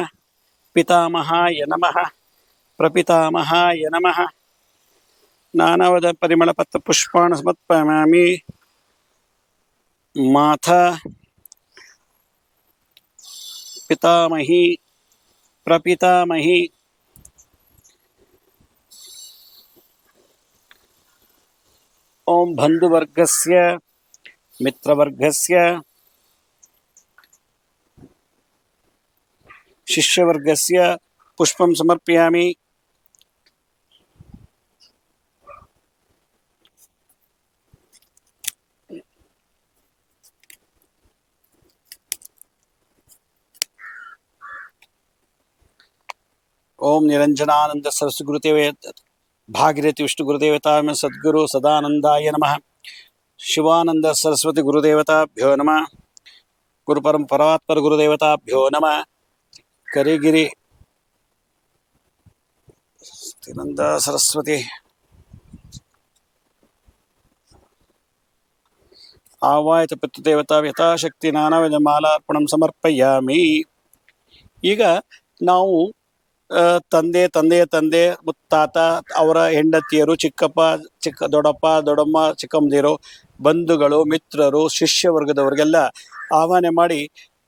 S1: ಪಿತಾಮಹಾಯ ನಮಃ. ಪ್ರಪಿತಾಮಹಾಯ ನಮಃ. ನಾನಾವಿಧ ಪರಿಮಳ ಪತ್ರ ಪುಷ್ಪಾಣ ಸಮರ್ಪಯಾಮಿ. ಮಾತಾ ಪಿತಾಮಹಿ ಪ್ರಪಿತಾಮಹಿ ಓಂ ಬಂಧುವರ್ಗಸ್ಯ ಮಿತ್ರವರ್ಗಸ್ಯ ಶಿಷ್ಯವರ್ಗಸ್ಯ ಪುಷ್ಪಂ ಸಮರ್ಪಯಾಮಿ. ಓಂ ನಿರಂಜನಾನಂದ ಸರಸ್ವತಿ ಗುರುದೇವ ಭಾಗೀರಥಿ ವಿಷ್ಣು ಗುರುದೇವತಾ ಸದ್ಗುರು ಸದಾನಂದಾಯ ನಮಃ. ಶಿವಾನಂದ ಸರಸ್ವತಿ ಗುರುದೇವತಾಭ್ಯೋ ನಮಃ. ಗುರು ಪರಮಾತ್ಮರ ಗುರುದೇವತಾಭ್ಯೋ ನಮಃ. ಕರಿಗಿರಿ ನಂದ ಸರಸ್ವತಿ ಆವಾಹಿತ ಪಿತೃದೇವತಾ ಯಥಾಶಕ್ತಿ ನಾನಾವಿಧ ಮಾಲಾರ್ಪಣಂ ಸಮರ್ಪಯಾಮಿ. ಈಗ ನಾವು ತಂದೆಯ ತಂದೆ ಮುತ್ತಾತ ಅವರ ಹೆಂಡತಿಯರು ದೊಡ್ಡಪ್ಪ ದೊಡ್ಡಮ್ಮ ಚಿಕ್ಕಮ್ಮದಿರು ಬಂಧುಗಳು ಮಿತ್ರರು ಶಿಷ್ಯವರ್ಗದವರಿಗೆಲ್ಲ ಆಹ್ವಾನ ಮಾಡಿ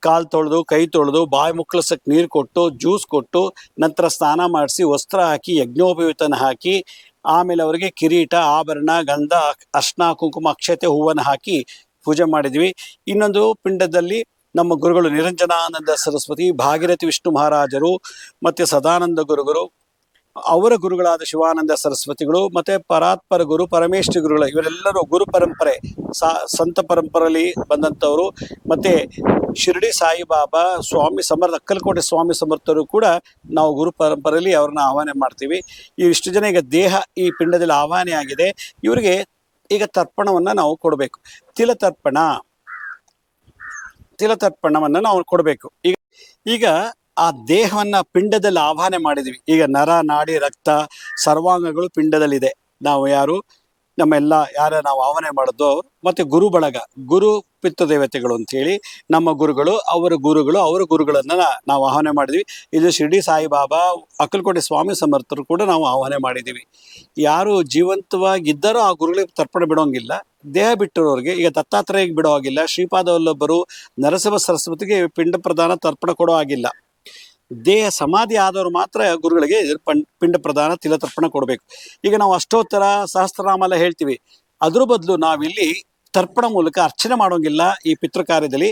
S1: ಕಾಲು ತೊಳೆದು ಕೈ ತೊಳೆದು ಬಾಯಿ ಮುಕ್ಕಳಿಸಕ್ಕೆ ನೀರು ಕೊಟ್ಟು ಜ್ಯೂಸ್ ಕೊಟ್ಟು ನಂತರ ಸ್ನಾನ ಮಾಡಿಸಿ ವಸ್ತ್ರ ಹಾಕಿ ಯಜ್ಞೋಪವೀತನ ಹಾಕಿ ಆಮೇಲೆ ಅವರಿಗೆ ಕಿರೀಟ ಆಭರಣ ಗಂಧ ಅರ್ಶಿನ ಕುಂಕುಮ ಅಕ್ಷತೆ ಹೂವನ್ನು ಹಾಕಿ ಪೂಜೆ ಮಾಡಿದ್ವಿ. ಇನ್ನೊಂದು ಪಿಂಡದಲ್ಲಿ ನಮ್ಮ ಗುರುಗಳು ನಿರಂಜನಾನಂದ ಸರಸ್ವತಿ ಭಾಗೀರಥಿ ವಿಷ್ಣು ಮಹಾರಾಜರು ಮತ್ತು ಸದಾನಂದ ಗುರುಗಳು ಅವರ ಗುರುಗಳಾದ ಶಿವಾನಂದ ಸರಸ್ವತಿಗಳು ಮತ್ತು ಪರಾತ್ಪರ ಗುರು ಪರಮೇಶ್ವರಿ ಗುರುಗಳು ಇವರೆಲ್ಲರೂ ಗುರು ಪರಂಪರೆ ಸಂತ ಪರಂಪರೆಯಲ್ಲಿ ಬಂದಂಥವರು. ಮತ್ತು ಶಿರಡಿ ಸಾಯಿಬಾಬಾ ಸ್ವಾಮಿ ಸಮರ್ಥ ಅಕ್ಕಲಕೋಟೆ ಸ್ವಾಮಿ ಸಮರ್ಥರು ಕೂಡ ನಾವು ಗುರು ಪರಂಪರೆಯಲ್ಲಿ ಅವ್ರನ್ನ ಆಹ್ವಾನ ಮಾಡ್ತೀವಿ. ಇಷ್ಟು ಜನ ಈಗ ದೇಹ ಈ ಪಿಂಡದಲ್ಲಿ ಆಹ್ವಾನ ಆಗಿದೆ. ಇವರಿಗೆ ಈಗ ತರ್ಪಣವನ್ನು ನಾವು ಕೊಡಬೇಕು. ತಿಲತರ್ಪಣವನ್ನು ನಾವು ಕೊಡಬೇಕು. ಈಗ ಆ ದೇಹವನ್ನ ಪಿಂಡದಲ್ಲಿ ಆವಾಹನೆ ಮಾಡಿದ್ವಿ. ಈಗ ನರ ನಾಡಿ ರಕ್ತ ಸರ್ವಾಂಗಗಳು ಪಿಂಡದಲ್ಲಿದೆ. ನಾವು ಯಾರ ನಾವು ಆವಾಹನೆ ಮಾಡೋದು ಮತ್ತೆ ಗುರು ಬಳಗ ಗುರು ಪಿತೃದೇವತೆಗಳು ಅಂತೇಳಿ ನಮ್ಮ ಗುರುಗಳು ಅವರ ಗುರುಗಳನ್ನ ನಾವು ಆಹ್ವಾನ ಮಾಡಿದ್ವಿ. ಇದು ಶಿರಡಿ ಸಾಯಿಬಾಬಾ ಅಕ್ಕಲಕೋಟೆ ಸ್ವಾಮಿ ಸಮರ್ಥರು ಕೂಡ ನಾವು ಆಹ್ವಾನ ಮಾಡಿದ್ದೀವಿ. ಯಾರು ಜೀವಂತವಾಗಿದ್ದಾರೋ ಆ ಗುರುಗಳಿಗೆ ತರ್ಪಣ ಬಿಡೋಂಗಿಲ್ಲ. ದೇಹ ಬಿಟ್ಟಿರೋರಿಗೆ ಈಗ ದತ್ತಾತ್ರೇಯಗೆ ಬಿಡೋ ಹಾಗಿಲ್ಲ. ಶ್ರೀಪಾದವಲ್ಲೊಬ್ಬರು ನರಸಿಂಹ ಸರಸ್ವತಿಗೆ ಪಿಂಡ ಪ್ರದಾನ ತರ್ಪಣ ಕೊಡೋ ಹಾಗಿಲ್ಲ. ದೇಹ ಸಮಾಧಿ ಆದವರು ಮಾತ್ರ ಗುರುಗಳಿಗೆ ಪಿಂಡ ಪ್ರದಾನ ತಿಲತರ್ಪಣ ಕೊಡಬೇಕು. ಈಗ ನಾವು ಅಷ್ಟೋತ್ತರ ಸಹಸ್ರನಾಮ ಎಲ್ಲ ಹೇಳ್ತೀವಿ. ಅದ್ರ ಬದಲು ನಾವಿಲ್ಲಿ ತರ್ಪಣ ಮೂಲಕ ಅರ್ಚನೆ ಮಾಡೋಂಗಿಲ್ಲ. ಈ ಪಿತೃಕಾರ್ಯದಲ್ಲಿ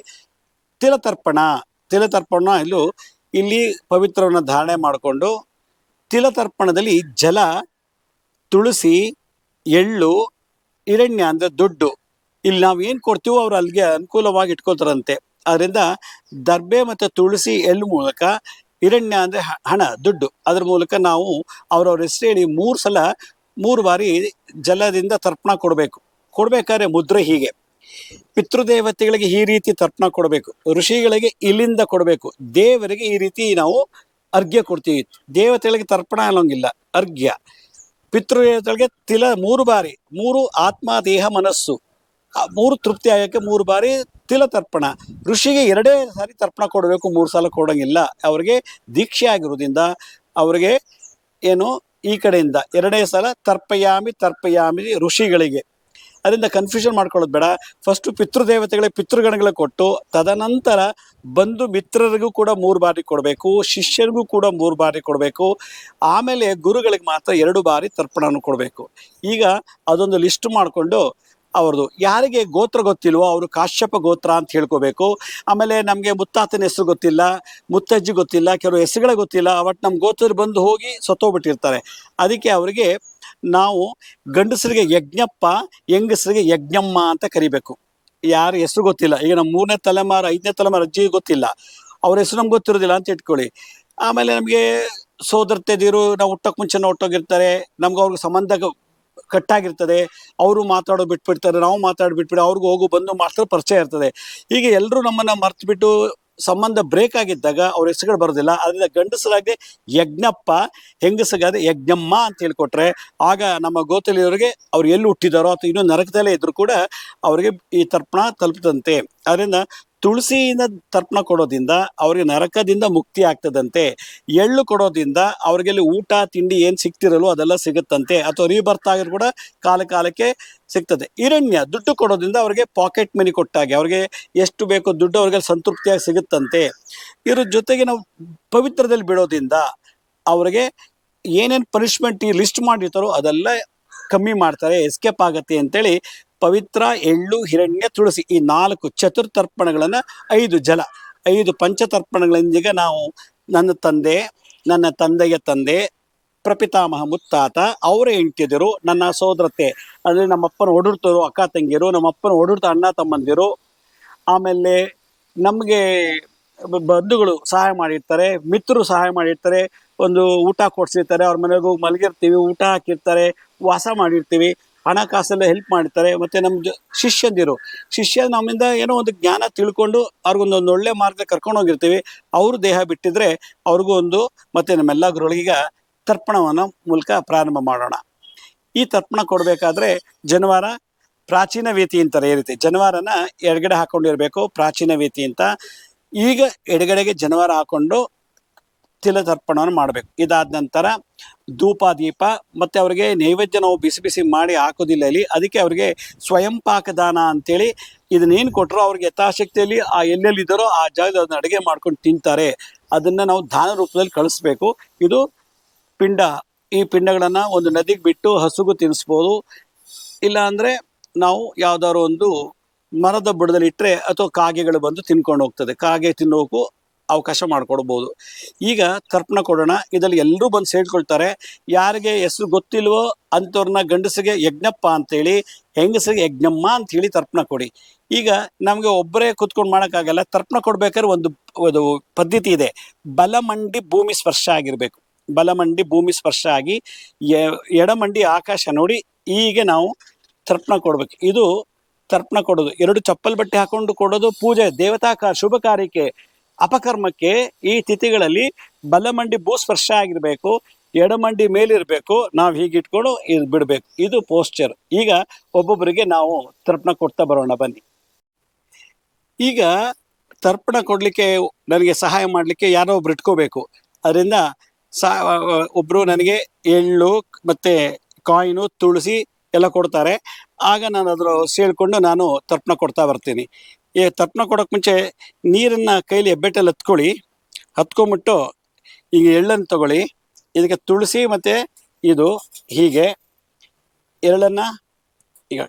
S1: ತಿಲತರ್ಪಣ ಇಲ್ಲಿ ಪವಿತ್ರವನ್ನು ಧಾರಣೆ ಮಾಡಿಕೊಂಡು ತಿಲತರ್ಪಣದಲ್ಲಿ ಜಲ, ತುಳಸಿ, ಎಳ್ಳು, ಹಿರಣ್ಯ ಅಂದರೆ ದುಡ್ಡು, ಇಲ್ಲಿ ನಾವು ಏನು ಕೊಡ್ತೀವೋ ಅವ್ರು ಅಲ್ಲಿಗೆ ಅನುಕೂಲವಾಗಿ ಇಟ್ಕೊಳ್ತಾರಂತೆ. ಅದರಿಂದ ದರ್ಬೆ ಮತ್ತು ತುಳಸಿ, ಎಳ್ಳು ಮೂಲಕ, ಹಿರಣ್ಯ ಅಂದರೆ ಹಣ, ದುಡ್ಡು, ಅದ್ರ ಮೂಲಕ ನಾವು ಅವ್ರವ್ರ ಹೆಸರು ಹೇಳಿ 3 ಸಲ 3 ಬಾರಿ ಜಲದಿಂದ ತರ್ಪಣ ಕೊಡಬೇಕಾದ್ರೆ ಮುದ್ರೆ ಹೀಗೆ. ಪಿತೃದೇವತೆಗಳಿಗೆ ಈ ರೀತಿ ತರ್ಪಣ ಕೊಡಬೇಕು, ಋಷಿಗಳಿಗೆ ಇಲ್ಲಿಂದ ಕೊಡಬೇಕು, ದೇವರಿಗೆ ಈ ರೀತಿ ನಾವು ಅರ್ಘ್ಯ ಕೊಡ್ತೀವಿ. ದೇವತೆಗಳಿಗೆ ತರ್ಪಣ ಅನ್ನೋಂಗಿಲ್ಲ, ಅರ್ಘ್ಯ. ಪಿತೃದೇವತೆಗಳಿಗೆ 3 ಬಾರಿ, 3 ಆತ್ಮ, ದೇಹ, ಮನಸ್ಸು, 3 ತೃಪ್ತಿ ಆಗಕ್ಕೆ 3 ಬಾರಿ ತಿಲತರ್ಪಣ. ಋಷಿಗೆ 2 ಸಾರಿ ತರ್ಪಣ ಕೊಡಬೇಕು, 3 ಸಲ ಕೊಡೋಂಗಿಲ್ಲ. ಅವ್ರಿಗೆ ದೀಕ್ಷೆ ಆಗಿರೋದ್ರಿಂದ ಅವ್ರಿಗೆ ಈ ಕಡೆಯಿಂದ 2 ಸಲ ತರ್ಪಯಾಮಿ ಋಷಿಗಳಿಗೆ. ಅದರಿಂದ ಕನ್ಫ್ಯೂಷನ್ ಮಾಡ್ಕೊಳ್ಳೋದು ಬೇಡ. ಫಸ್ಟು ಪಿತೃದೇವತೆಗಳಿಗೆ ಪಿತೃಗಣಗಳಿಗೆ ಕೊಟ್ಟು, ತದನಂತರ ಬಂಧು ಮಿತ್ರರಿಗೂ ಕೂಡ 3 ಬಾರಿ ಕೊಡಬೇಕು, ಶಿಷ್ಯರಿಗೂ ಕೂಡ 3 ಬಾರಿ ಕೊಡಬೇಕು. ಆಮೇಲೆ ಗುರುಗಳಿಗೆ ಮಾತ್ರ 2 ಬಾರಿ ತರ್ಪಣವನ್ನು ಕೊಡಬೇಕು. ಈಗ ಅದೊಂದು ಲಿಸ್ಟ್ ಮಾಡಿಕೊಂಡು ಅವ್ರದ್ದು ಯಾರಿಗೆ ಗೋತ್ರ ಗೊತ್ತಿಲ್ವೋ ಅವರು ಕಾಶ್ಯಪ ಗೋತ್ರ ಅಂತ ಹೇಳ್ಕೋಬೇಕು. ಆಮೇಲೆ ನಮಗೆ ಮುತ್ತಾತನ ಹೆಸರು ಗೊತ್ತಿಲ್ಲ, ಮುತ್ತಜ್ಜಿ ಗೊತ್ತಿಲ್ಲ, ಕೆಲವು ಹೆಸರುಗಳೇ ಗೊತ್ತಿಲ್ಲ, ಅವತ್ತು ನಮ್ಮ ಗೋತ್ರ ಬಂದು ಹೋಗಿ ಸತ್ತೋಗ್ಬಿಟ್ಟಿರ್ತಾರೆ. ಅದಕ್ಕೆ ಅವರಿಗೆ ನಾವು ಗಂಡಸರಿಗೆ ಯಜ್ಞಪ್ಪ, ಹೆಂಗಸರಿಗೆ ಯಜ್ಞಮ್ಮ ಅಂತ ಕರಿಬೇಕು. ಯಾರ ಹೆಸರು ಗೊತ್ತಿಲ್ಲ, ಈಗ ನಮ್ಮ 3ನೇ ತಲೆಮಾರು 5ನೇ ತಲೆಮಾರು ಅಜ್ಜಿಗೆ ಗೊತ್ತಿಲ್ಲ, ಅವ್ರ ಹೆಸರು ನಮ್ಗೆ ಗೊತ್ತಿರೋದಿಲ್ಲ ಅಂತ ಇಟ್ಕೊಳ್ಳಿ. ಆಮೇಲೆ ನಮಗೆ ಸೋದರತೆದಿರು ನಾವು ಹುಟ್ಟಕ್ಕೆ ಮುಂಚೆನೇ ಹೊಟ್ಟೋಗಿರ್ತಾರೆ, ನಮ್ಗೆ ಅವ್ರಿಗೆ ಸಂಬಂಧ ಕಟ್ಟಾಗಿರ್ತದೆ, ಅವರು ಮಾತಾಡೋದು ಬಿಟ್ಬಿಡ್ತಾರೆ, ನಾವು ಮಾತಾಡ್ಬಿಟ್ಬಿಟ್ಟು ಅವ್ರಿಗೂ ಹೋಗು ಬಂದು ಮಾಡ್ತಾರೆ, ಪರಿಚಯ ಇರ್ತದೆ. ಹೀಗೆ ಎಲ್ಲರೂ ನಮ್ಮನ್ನು ಮರ್ತ್ಬಿಟ್ಟು ಸಂಬಂಧ ಬ್ರೇಕ್ ಆಗಿದ್ದಾಗ ಅವ್ರ ಹೆಸರುಗಳು ಬರೋದಿಲ್ಲ. ಅದರಿಂದ ಗಂಡಸರಾಗದೆ ಯಜ್ಞಪ್ಪ, ಹೆಂಗಸಗಾದ್ರೆ ಯಜ್ಞಮ್ಮ ಅಂತ ಹೇಳ್ಕೊಟ್ರೆ ಆಗ ನಮ್ಮ ಗೋತಲಿಯವರಿಗೆ ಅವ್ರು ಎಲ್ಲಿ ಹುಟ್ಟಿದಾರೋ ಅಥವಾ ಇನ್ನೂ ನರಕದಲ್ಲೇ ಇದ್ರು ಕೂಡ ಅವರಿಗೆ ಈ ತರ್ಪಣ ತಲುಪದಂತೆ. ಅದರಿಂದ ತುಳಸಿಯಿಂದ ತರ್ಪಣ ಕೊಡೋದ್ರಿಂದ ಅವ್ರಿಗೆ ನರಕದಿಂದ ಮುಕ್ತಿ ಆಗ್ತದಂತೆ. ಎಳ್ಳು ಕೊಡೋದ್ರಿಂದ ಅವ್ರಿಗೆಲ್ಲಿ ಊಟ ತಿಂಡಿ ಏನು ಸಿಗ್ತಿರಲ್ಲೋ ಅದೆಲ್ಲ ಸಿಗುತ್ತಂತೆ, ಅಥವಾ ರೀಬರ್ತ್ ಆಗಿರೋ ಕೂಡ ಕಾಲಕ್ಕೆ ಸಿಗ್ತದೆ. ಹಿರಣ್ಯ ದುಡ್ಡು ಕೊಡೋದ್ರಿಂದ ಅವ್ರಿಗೆ ಪಾಕೆಟ್ ಮನಿ ಕೊಟ್ಟಾಗೆ, ಅವ್ರಿಗೆ ಎಷ್ಟು ಬೇಕೋ ದುಡ್ಡು ಅವ್ರಿಗೆ ಸಂತೃಪ್ತಿಯಾಗಿ ಸಿಗುತ್ತಂತೆ. ಇದ್ರ ಜೊತೆಗೆ ನಾವು ಪವಿತ್ರದಲ್ಲಿ ಬಿಡೋದ್ರಿಂದ ಅವ್ರಿಗೆ ಏನೇನು ಪನಿಷ್ಮೆಂಟ್ ಈ ಲಿಸ್ಟ್ ಮಾಡಿರ್ತಾರೋ ಅದೆಲ್ಲ ಕಮ್ಮಿ ಮಾಡ್ತಾರೆ, ಎಸ್ಕೇಪ್ ಆಗತ್ತೆ ಅಂತೇಳಿ ಪವಿತ್ರ, ಎಳ್ಳು, ಹಿರಣ್ಯ, ತುಳಸಿ ಈ 4 ಚತುರ್ತರ್ಪಣಗಳನ್ನು 5 ಜಲ 5 ಪಂಚತರ್ಪಣಗಳೊಂದಿಗೆ ನಾವು ನನ್ನ ತಂದೆಯ ತಂದೆ, ಪ್ರಪಿತಾಮಹ ಮುತ್ತಾತ, ಅವರ ಹೆಂಡತಿಯರು, ನನ್ನ ಸೋದರತೆ ಅಂದರೆ ನಮ್ಮಪ್ಪನ ಒಡುರ್ತರು ಅಕ್ಕ ತಂಗಿಯರು, ನಮ್ಮಪ್ಪನ ಒಡುರ್ತ ಅಣ್ಣ ತಮ್ಮಂದಿರು, ಆಮೇಲೆ ನಮಗೆ ಬಂಧುಗಳು ಸಹಾಯ ಮಾಡಿರ್ತಾರೆ, ಮಿತ್ರರು ಸಹಾಯ ಮಾಡಿರ್ತಾರೆ, ಒಂದು ಊಟ ಕೊಡ್ಸಿರ್ತಾರೆ, ಅವ್ರ ಮನೆಗೆ ಹೋಗಿ ಮಲಗಿರ್ತೀವಿ, ಊಟ ಹಾಕಿರ್ತಾರೆ, ವಾಸ ಮಾಡಿರ್ತೀವಿ, ಹಣಕಾಸೆಲ್ಲ ಹೆಲ್ಪ್ ಮಾಡ್ತಾರೆ. ಮತ್ತು ನಮ್ಮ ಶಿಷ್ಯ ನಮ್ಮಿಂದ ಏನೋ ಒಂದು ಜ್ಞಾನ ತಿಳ್ಕೊಂಡು ಅವ್ರಿಗೊಂದೊಂದು ಒಳ್ಳೆ ಮಾರ್ಗ ಕರ್ಕೊಂಡು ಹೋಗಿರ್ತೀವಿ. ಅವರು ದೇಹ ಬಿಟ್ಟಿದ್ರೆ ಅವ್ರಿಗೂ ಮತ್ತು ನಮ್ಮೆಲ್ಲ ಗುರುಗಳಿಗ ತರ್ಪಣವನ್ನು ಮೂಲಕ ಪ್ರಾರಂಭ ಮಾಡೋಣ. ಈ ತರ್ಪಣ ಕೊಡಬೇಕಾದ್ರೆ ಜನವಾರ ಪ್ರಾಚೀನ ವೇತಿ ಅಂತಾರೆ. ಈ ರೀತಿ ಜನವಾರನ ಎಡಗಡೆ ಹಾಕೊಂಡಿರ್ಬೇಕು, ಪ್ರಾಚೀನ ವೇತಿ ಅಂತ. ಈಗ ಎಡಗಡೆಗೆ ಜನವಾರ ಹಾಕೊಂಡು ತಿಲತರ್ಪಣವನ್ನು ಮಾಡಬೇಕು. ಇದಾದ ನಂತರ ಧೂಪ ದೀಪ ಮತ್ತು ಅವರಿಗೆ ನೈವೇದ್ಯ ನಾವು ಬಿಸಿ ಬಿಸಿ ಮಾಡಿ ಹಾಕೋದಿಲ್ಲ ಇಲ್ಲಿ. ಅದಕ್ಕೆ ಅವರಿಗೆ ಸ್ವಯಂ ಪಾಕದಾನ ಅಂತೇಳಿ ಇದನ್ನೇನು ಕೊಟ್ಟರು ಅವ್ರಿಗೆ ಯಥಾಶಕ್ತಿಯಲ್ಲಿ ಎಲ್ಲೆಲ್ಲಿದ್ದಾರೋ ಆ ಜಾಗದಲ್ಲಿ ಅದನ್ನ ಅಡುಗೆ ಮಾಡ್ಕೊಂಡು ತಿಂತಾರೆ. ಅದನ್ನು ನಾವು ದಾನ ರೂಪದಲ್ಲಿ ಕಳಿಸ್ಬೇಕು. ಇದು ಪಿಂಡ. ಈ ಪಿಂಡಗಳನ್ನು ಒಂದು ನದಿಗೆ ಬಿಟ್ಟು ಹಸುಗೂ ತಿನ್ನಿಸ್ಬೋದು, ಇಲ್ಲ ಅಂದರೆ ನಾವು ಯಾವುದಾದ್ರು ಒಂದು ಮರದ ಬುಡದಲ್ಲಿ ಇಟ್ಟರೆ ಅಥವಾ ಕಾಗೆಗಳು ಬಂದು ತಿನ್ಕೊಂಡು ಹೋಗ್ತದೆ, ಕಾಗೆ ತಿನ್ನೋಕ್ಕೂ ಅವಕಾಶ ಮಾಡಿಕೊಡ್ಬೋದು. ಈಗ ತರ್ಪಣ ಕೊಡೋಣ. ಇದರಲ್ಲಿ ಎಲ್ಲರೂ ಬಂದು ಸೇರ್ಕೊಳ್ತಾರೆ. ಯಾರಿಗೆ ಹೆಸರು ಗೊತ್ತಿಲ್ವೋ ಅಂಥವ್ರನ್ನ ಗಂಡಸಿಗೆ ಯಜ್ಞಪ್ಪ ಅಂತೇಳಿ, ಹೆಂಗಸರಿಗೆ ಯಜ್ಞಮ್ಮ ಅಂಥೇಳಿ ತರ್ಪಣ ಕೊಡಿ. ಈಗ ನಮಗೆ ಒಬ್ಬರೇ ಕೂತ್ಕೊಂಡು ಮಾಡೋಕ್ಕಾಗಲ್ಲ. ತರ್ಪಣ ಕೊಡ್ಬೇಕಾದ್ರೆ ಒಂದು ಪದ್ಧತಿ ಇದೆ. ಬಲಮಂಡಿ ಭೂಮಿ ಸ್ಪರ್ಶ ಆಗಿರಬೇಕು. ಬಲಮಂಡಿ ಭೂಮಿ ಸ್ಪರ್ಶ ಆಗಿ ಎಡಮಂಡಿ ಆಕಾಶ ನೋಡಿ ಹೀಗೆ ನಾವು ತರ್ಪಣ ಕೊಡ್ಬೇಕು. ಇದು ತರ್ಪಣ ಕೊಡೋದು. 2 ಚಪ್ಪಲ್ ಬಟ್ಟೆ ಹಾಕೊಂಡು ಕೊಡೋದು ಪೂಜೆ, ದೇವತಾ ಶುಭ ಕಾರ್ಯಕ್ಕೆ, ಅಪಕರ್ಮಕ್ಕೆ. ಈ ತಿಥಿಗಳಲ್ಲಿ ಬಲಮಂಡಿ ಭೂ ಸ್ಪರ್ಶ ಆಗಿರಬೇಕು, ಎಡಮಂಡಿ ಮೇಲಿರಬೇಕು. ನಾವು ಹೀಗೆ ಇಟ್ಕೊಂಡು ಇದು ಬಿಡಬೇಕು. ಇದು ಪೋಸ್ಚರ್. ಈಗ ಒಬ್ಬೊಬ್ಬರಿಗೆ ನಾವು ತರ್ಪಣ ಕೊಡ್ತಾ ಬರೋಣ ಬನ್ನಿ. ಈಗ ತರ್ಪಣ ಕೊಡಲಿಕ್ಕೆ ನನಗೆ ಸಹಾಯ ಮಾಡಲಿಕ್ಕೆ ಯಾರೋ ಒಬ್ರು ಇಟ್ಕೋಬೇಕು. ಅದರಿಂದ ಒಬ್ಬರು ನನಗೆ ಎಳ್ಳು ಮತ್ತು ಕಾಯಿನು, ತುಳಸಿ ಎಲ್ಲ ಕೊಡ್ತಾರೆ. ಆಗ ನಾನು ಅದರ ಸೇರಿಕೊಂಡು ನಾನು ತರ್ಪಣ ಕೊಡ್ತಾ ಬರ್ತೀನಿ. ಈ ತರ್ಪಣ ಕೊಡೋಕ್ಕೆ ಮುಂಚೆ ನೀರನ್ನು ಕೈಲಿ ಹೆಬ್ಬೆಟ್ಟಲ್ಲಿ ಹತ್ಕೊಂಬಿಟ್ಟು ಈಗ ಎಳ್ಳನ್ನು ತಗೊಳ್ಳಿ. ಇದಕ್ಕೆ ತುಳಸಿ ಮತ್ತು ಇದು ಹೀಗೆ ಎಳ್ಳನ್ನು ಈಗ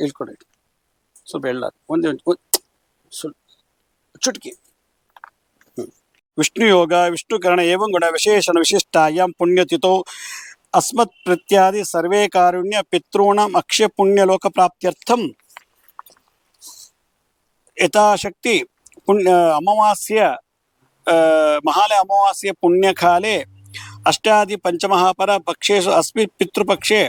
S1: ಇಳ್ಕೊಡಿ, ಸ್ವಲ್ಪ ಎಳ್ಳ ಒಂದೇ ಸ್ವಲ್ಪ ಚುಟ್ಕಿ. ವಿಷ್ಣು ಯೋಗ ವಿಷ್ಣುಕರಣ ಏವಂ ಗುಣ ವಿಶೇಷಣ ವಿಶಿಷ್ಟಾಯಾಂ ಪುಣ್ಯತಿಥೋ ಅಸ್ಮತ್ ಪ್ರತ್ಯಾದಿ ಸರ್ವೇ ಕಾರುಣ್ಯ ಪಿತॄಣಾಂ ಅಕ್ಷಯ ಪುಣ್ಯಲೋಕ ಪ್ರಾಪ್ತ್ಯರ್ಥಂ ಯಥಾಶಕ್ತಿ ಪುಣ್ಯ ಅಮಾವಾಸ್ಯ ಮಹಾಲಯ ಅಮಾವಾಸ್ಯ ಪುಣ್ಯಕಾಲೆ ಅಷ್ಟಾದಿ ಪಂಚಮಹಾಪರ ಪಕ್ಷೇಶು ಅಸ್ಮಿನ್ ಪಿತೃಪಕ್ಷೆ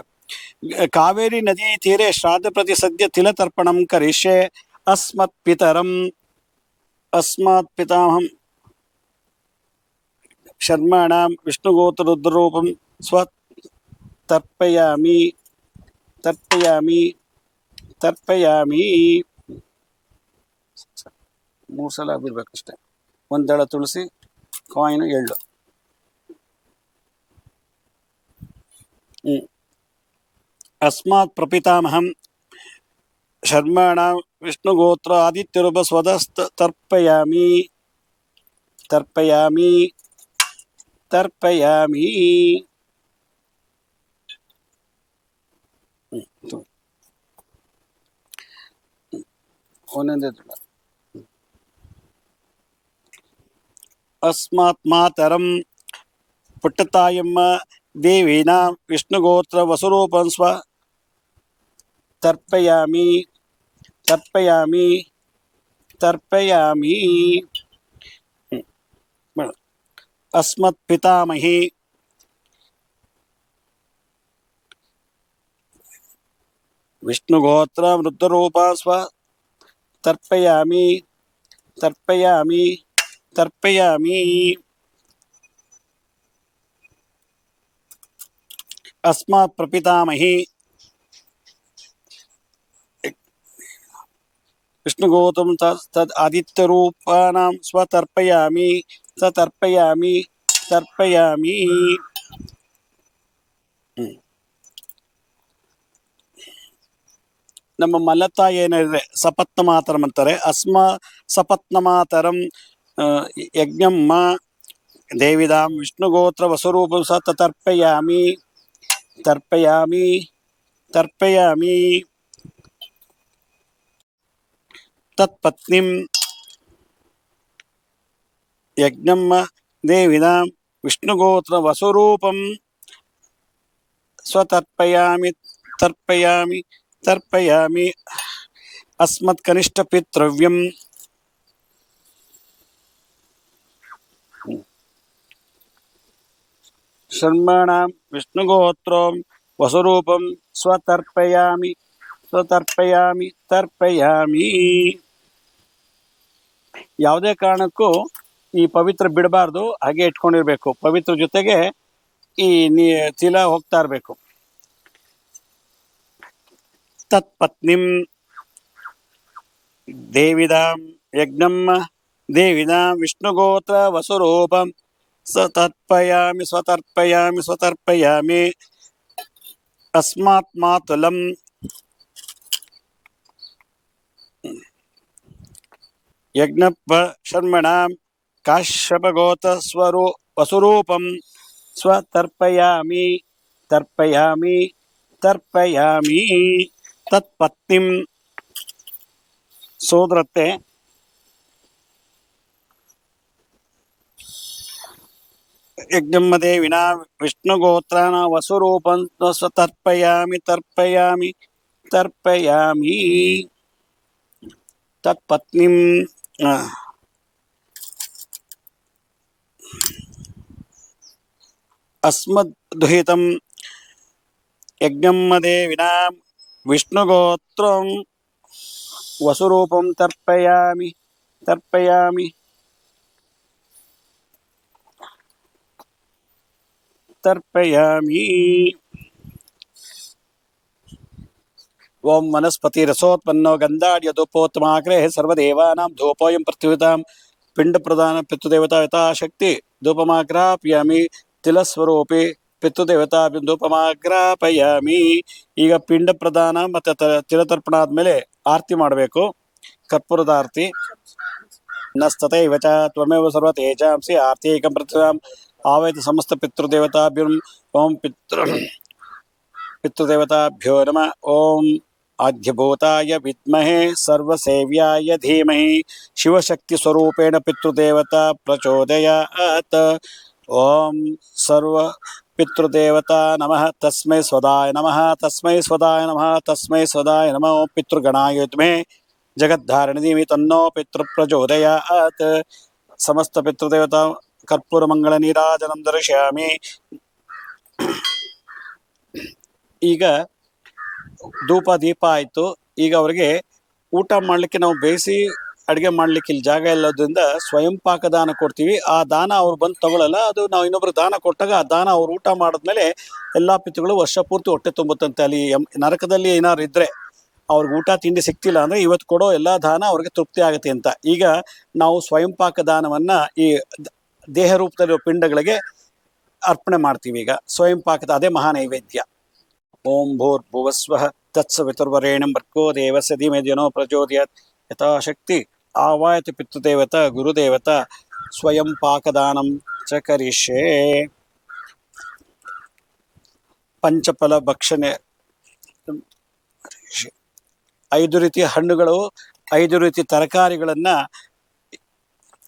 S1: ಕಾವೇರಿ ನದಿ ತೀರೆ ಶ್ರಾದ್ಧ ಪ್ರತಿ ಸದ್ಯ ತಿಲತರ್ಪಣಂ ಕರಿಷ್ಯೆ ಅಸ್ಮತ್ ಪಿತಾಮಹಂ ಶರ್ಮಾಣಾಂ ವಿಷ್ಣುಗೋತ್ರ ರುದ್ರರೂಪಂ ಸ್ವ ತರ್ಪಯಾಮಿ 3 ಸಲ ಬಿಡ್ಬೇಕಷ್ಟೆ. ಒಂದೆಳ ತುಳಸಿ, ಕಾಯಿನ್, ಎಳ್ಳು. ಅಸ್ಮಾತ್ ಪ್ರಪಿತಾಮಹಂ ಶರ್ಮಾಣಾಂ ವಿಷ್ಣುಗೋತ್ರ ಆದಿತ್ಯರೂಪ ಸ್ವದಸ್ತ ತರ್ಪಯಾಮಿ. ಒಂದೊಂದೇ ತುಳ. ಅಸ್ಮಾತ್ ಮಾತರಂ ಪುಟ್ಟತಾಯಮ್ಮ ದೇವೀನಾಂ ವಿಷ್ಣುಗೋತ್ರ ವಸುರೂಪಂ ಸ್ವ ತರ್ಪಯಾಮಿ. ಅಸ್ಮತ್ ಪಿತಾಮಹಿ ವಿಷ್ಣುಗೋತ್ರ ರುದ್ರರೂಪ ಸ್ವ ತರ್ಪಯಾಮಿ. ಅಸ್ಮಾತ್ ಪ್ರಪಿತಾಮಹಿ ವಿಷ್ಣುಗೋತ್ರಂ ತದ್ ಆದಿತ್ಯರೂಪಾನಾಂ ಸ್ವ ತರ್ಪಯಾಮಿ. ನಮ್ಮ ಮಲ್ಲತ್ತ ಏನಿದೆ ಸಪತ್ನ ಮಾತರಂ ಅಂತಾರೆ. ಸಪತ್ನ ಮಾತರಂ ಯಜ್ಞಮ್ಮ ದೇವಿದಾಂ ವಿಷ್ಣುಗೋತ್ರ ವಸುರೂಪಂ ಸ ತರ್ಪಯಾಮಿ. ತತ್ಪತ್ನಿಂ ಯಜ್ಞಮ್ಮ ದೇವಿದಾಂ ವಿಷ್ಣುಗೋತ್ರ ವಸುರೂಪಂ ತರ್ಪಯಾಮಿ. ಅಸ್ಮತ್ ಕನಿಷ್ಠ ಪಿತೃವ್ಯಂ ಶರ್ಮಾಣಾಂ ವಿಷ್ಣುಗೋತ್ರೋಂ ವಸುರೂಪಂ ಸ್ವತರ್ಪಯಾಮಿ. ಯಾವುದೇ ಕಾರಣಕ್ಕೂ ಈ ಪವಿತ್ರ ಬಿಡಬಾರ್ದು, ಹಾಗೆ ಇಟ್ಕೊಂಡಿರ್ಬೇಕು. ಪವಿತ್ರ ಜೊತೆಗೆ ಈ ತಿಲ ಹೋಗ್ತಾ ಇರಬೇಕು. ತತ್ಪತ್ನಿಂ ದೇವಿದಾಂ ಯಜ್ಞಮ್ಮ ದೇವಿದಾಂ ವಿಷ್ಣುಗೋತ್ರ ವಸುರೂಪಂ ಸ್ವತರ್ಪಯಾಮಿ. ಅಸ್ಮಾತ್ ಮಾತುಲಂ ಯಜ್ಞಪ್ಪ ಶರ್ಮಣಾಂ ಕಾಶ್ಯಪಗೋತ್ರ ವಸುರೂಪಂ ಸ್ವತರ್ಪಯಾಮಿ. ತತ್ಪತ್ನಿಂ ಸೋದರತ್ತೆ ಯಜ್ಞಮ್ಮ ದೇವಿನಾ ವಿಷ್ಣುಗೋತ್ರನ ವಸುರೂಪಂ ಸ್ವತರ್ಪಯಾಮಿ. ತತ್ಪತ್ನಿಂ ಅಸ್ಮದ್ದುಹಿತಂ ಯಜ್ಞಮ್ಮ ದೇವಿನಾ ವಿಷ್ಣುಗೋತ್ರಂ ವಸುರೂಪಂ ತರ್ಪಯಾಮಿ. ಓಂ ವನಸ್ಪತಿ ರಸೋತ್ಪನ್ನೋ ಗಂಧಾಢ್ಯ ಧೂಪೋತ್ತಮಾಗ್ರೇ ಸರ್ವದೇವಾನಾಂ ಧೂಪೋಯಂ ಪ್ರತ್ಯುತಾಂ ಪಿಂಡ ಪ್ರದಾನ ಪಿತೃದೇವತಾ ಯಥಾಶಕ್ತಿ ಧೂಪಮಾಗ್ರಾಪಯಾಮಿ. ತಿಲಸ್ವರೂಪಿ ಪಿತೃದೇವತಾ ಧೂಪಮಾಗ್ರಾಪಯಾಮಿ. ಈಗ ಪಿಂಡ ಪ್ರದಾನ ಮತ್ತು ತಿಲತರ್ಪಣ ಆದಮೇಲೆ ಆರತಿ ಮಾಡಬೇಕು. ಕರ್ಪೂರದ ಆರತಿ. ನಸ್ತತೈವ ಚ ತ್ವಮೇವ ಸರ್ವ ತೇಜಾಂಸಿ ಆರ್ತಿಕಂ ಪ್ರತಿದಾಂ ಆವಯತಿ ಸಮಸ್ತ ಪಿತೃದೇವತಾಭ್ಯಂ. ಓಂ ಪಿತೃದೇವತಾಭ್ಯೋ ನಮಃ. ಓಂ ಆದ್ಯಭೂತಾಯ ವಿದ್ಮಹೇ ಸರ್ವಸೇವ್ಯಾಯ ಧೀಮಹಿ ಶಿವಶಕ್ತಿಸ್ವರೂಪೇಣ ಪಿತೃದೇವತಾ ಪ್ರಚೋದಯಾತ್. ಓಂ ಸರ್ವ ಪಿತೃದೇವತಾ ನಮಃ ತಸ್ಮೈ ಸ್ವದಾಯ ನಮಃ ತಸ್ಮೈ ಸ್ವದಾಯ ನಮಃ ತಸ್ಮೈ ಸ್ವದಾಯ ನಮಃ. ಓಂ ಪಿತೃಗಣಾಯ ವಿದ್ಮಹೇ ಜಗದ್ಧಾರಣಿ ಧೀಮಹಿ ತನ್ನೋ ಪಿತೃ ಪ್ರಚೋದಯಾತ್. ಸಮಸ್ತ ಪಿತೃದೇವತಾ ಕರ್ಪೂರ ಮಂಗಳ ನೀರಾಜನಂ ದರ್ಶಯಾಮಿ. ಈಗ ಧೂಪ ದೀಪ ಆಯಿತು. ಈಗ ಅವರಿಗೆ ಊಟ ಮಾಡಲಿಕ್ಕೆ ನಾವು ಬೇಯಿಸಿ ಅಡುಗೆ ಮಾಡಲಿಕ್ಕೆ ಇಲ್ಲಿ ಜಾಗ ಇಲ್ಲದ್ರಿಂದ ಸ್ವಯಂ ಪಾಕ ದಾನ ಕೊಡ್ತೀವಿ. ಆ ದಾನ ಅವ್ರು ಬಂದು ತಗೊಳ್ಳಲ್ಲ, ಅದು ನಾವು ಇನ್ನೊಬ್ರು ದಾನ ಕೊಟ್ಟಾಗ ಆ ದಾನ ಅವ್ರು ಊಟ ಮಾಡಿದ್ಮೇಲೆ ಎಲ್ಲ ಪಿತೃಗಳು ವರ್ಷ ಪೂರ್ತಿ ಹೊಟ್ಟೆ ತುಂಬುತ್ತಂತೆ. ಅಲ್ಲಿ ನರಕದಲ್ಲಿ ಏನಾದ್ರು ಇದ್ದರೆ ಅವ್ರಿಗೆ ಊಟ ತಿಂಡಿ ಸಿಗ್ತಿಲ್ಲ ಅಂದರೆ ಇವತ್ತು ಕೊಡೋ ಎಲ್ಲ ದಾನ ಅವ್ರಿಗೆ ತೃಪ್ತಿ ಆಗುತ್ತೆ ಅಂತ. ಈಗ ನಾವು ಸ್ವಯಂ ಪಾಕ ದಾನವನ್ನು ಈ ದೇಹ ರೂಪದಲ್ಲಿರೋ ಪಿಂಡಗಳಿಗೆ ಅರ್ಪಣೆ ಮಾಡ್ತೀವಿ. ಈಗ ಸ್ವಯಂ ಪಾಕದ ಅದೇ ಮಹಾನೈವೇದ್ಯ. ಓಂ ಭೂರ್ಭುವಸ್ವಃ ತತ್ಸವಿತುರ್ವರೇಣ್ಯಂ ಭರ್ಗೋ ದೇವಸ್ಯ ಧೀಮಹಿ ಧಿಯೋ ಪ್ರಚೋದಯಾತ್. ಯಥಾಶಕ್ತಿ ಆವಾಯತಿ ಪಿತೃದೇವತಾ ಗುರುದೇವತಾ ಸ್ವಯಂ ಪಾಕದಾನಂ ಚ ಕರಿಷ್ಯೆ. ಪಂಚಫಲ ಭಕ್ಷಣೆ, 5 ರೀತಿಯ ಹಣ್ಣುಗಳು, 5 ರೀತಿಯ ತರಕಾರಿಗಳನ್ನು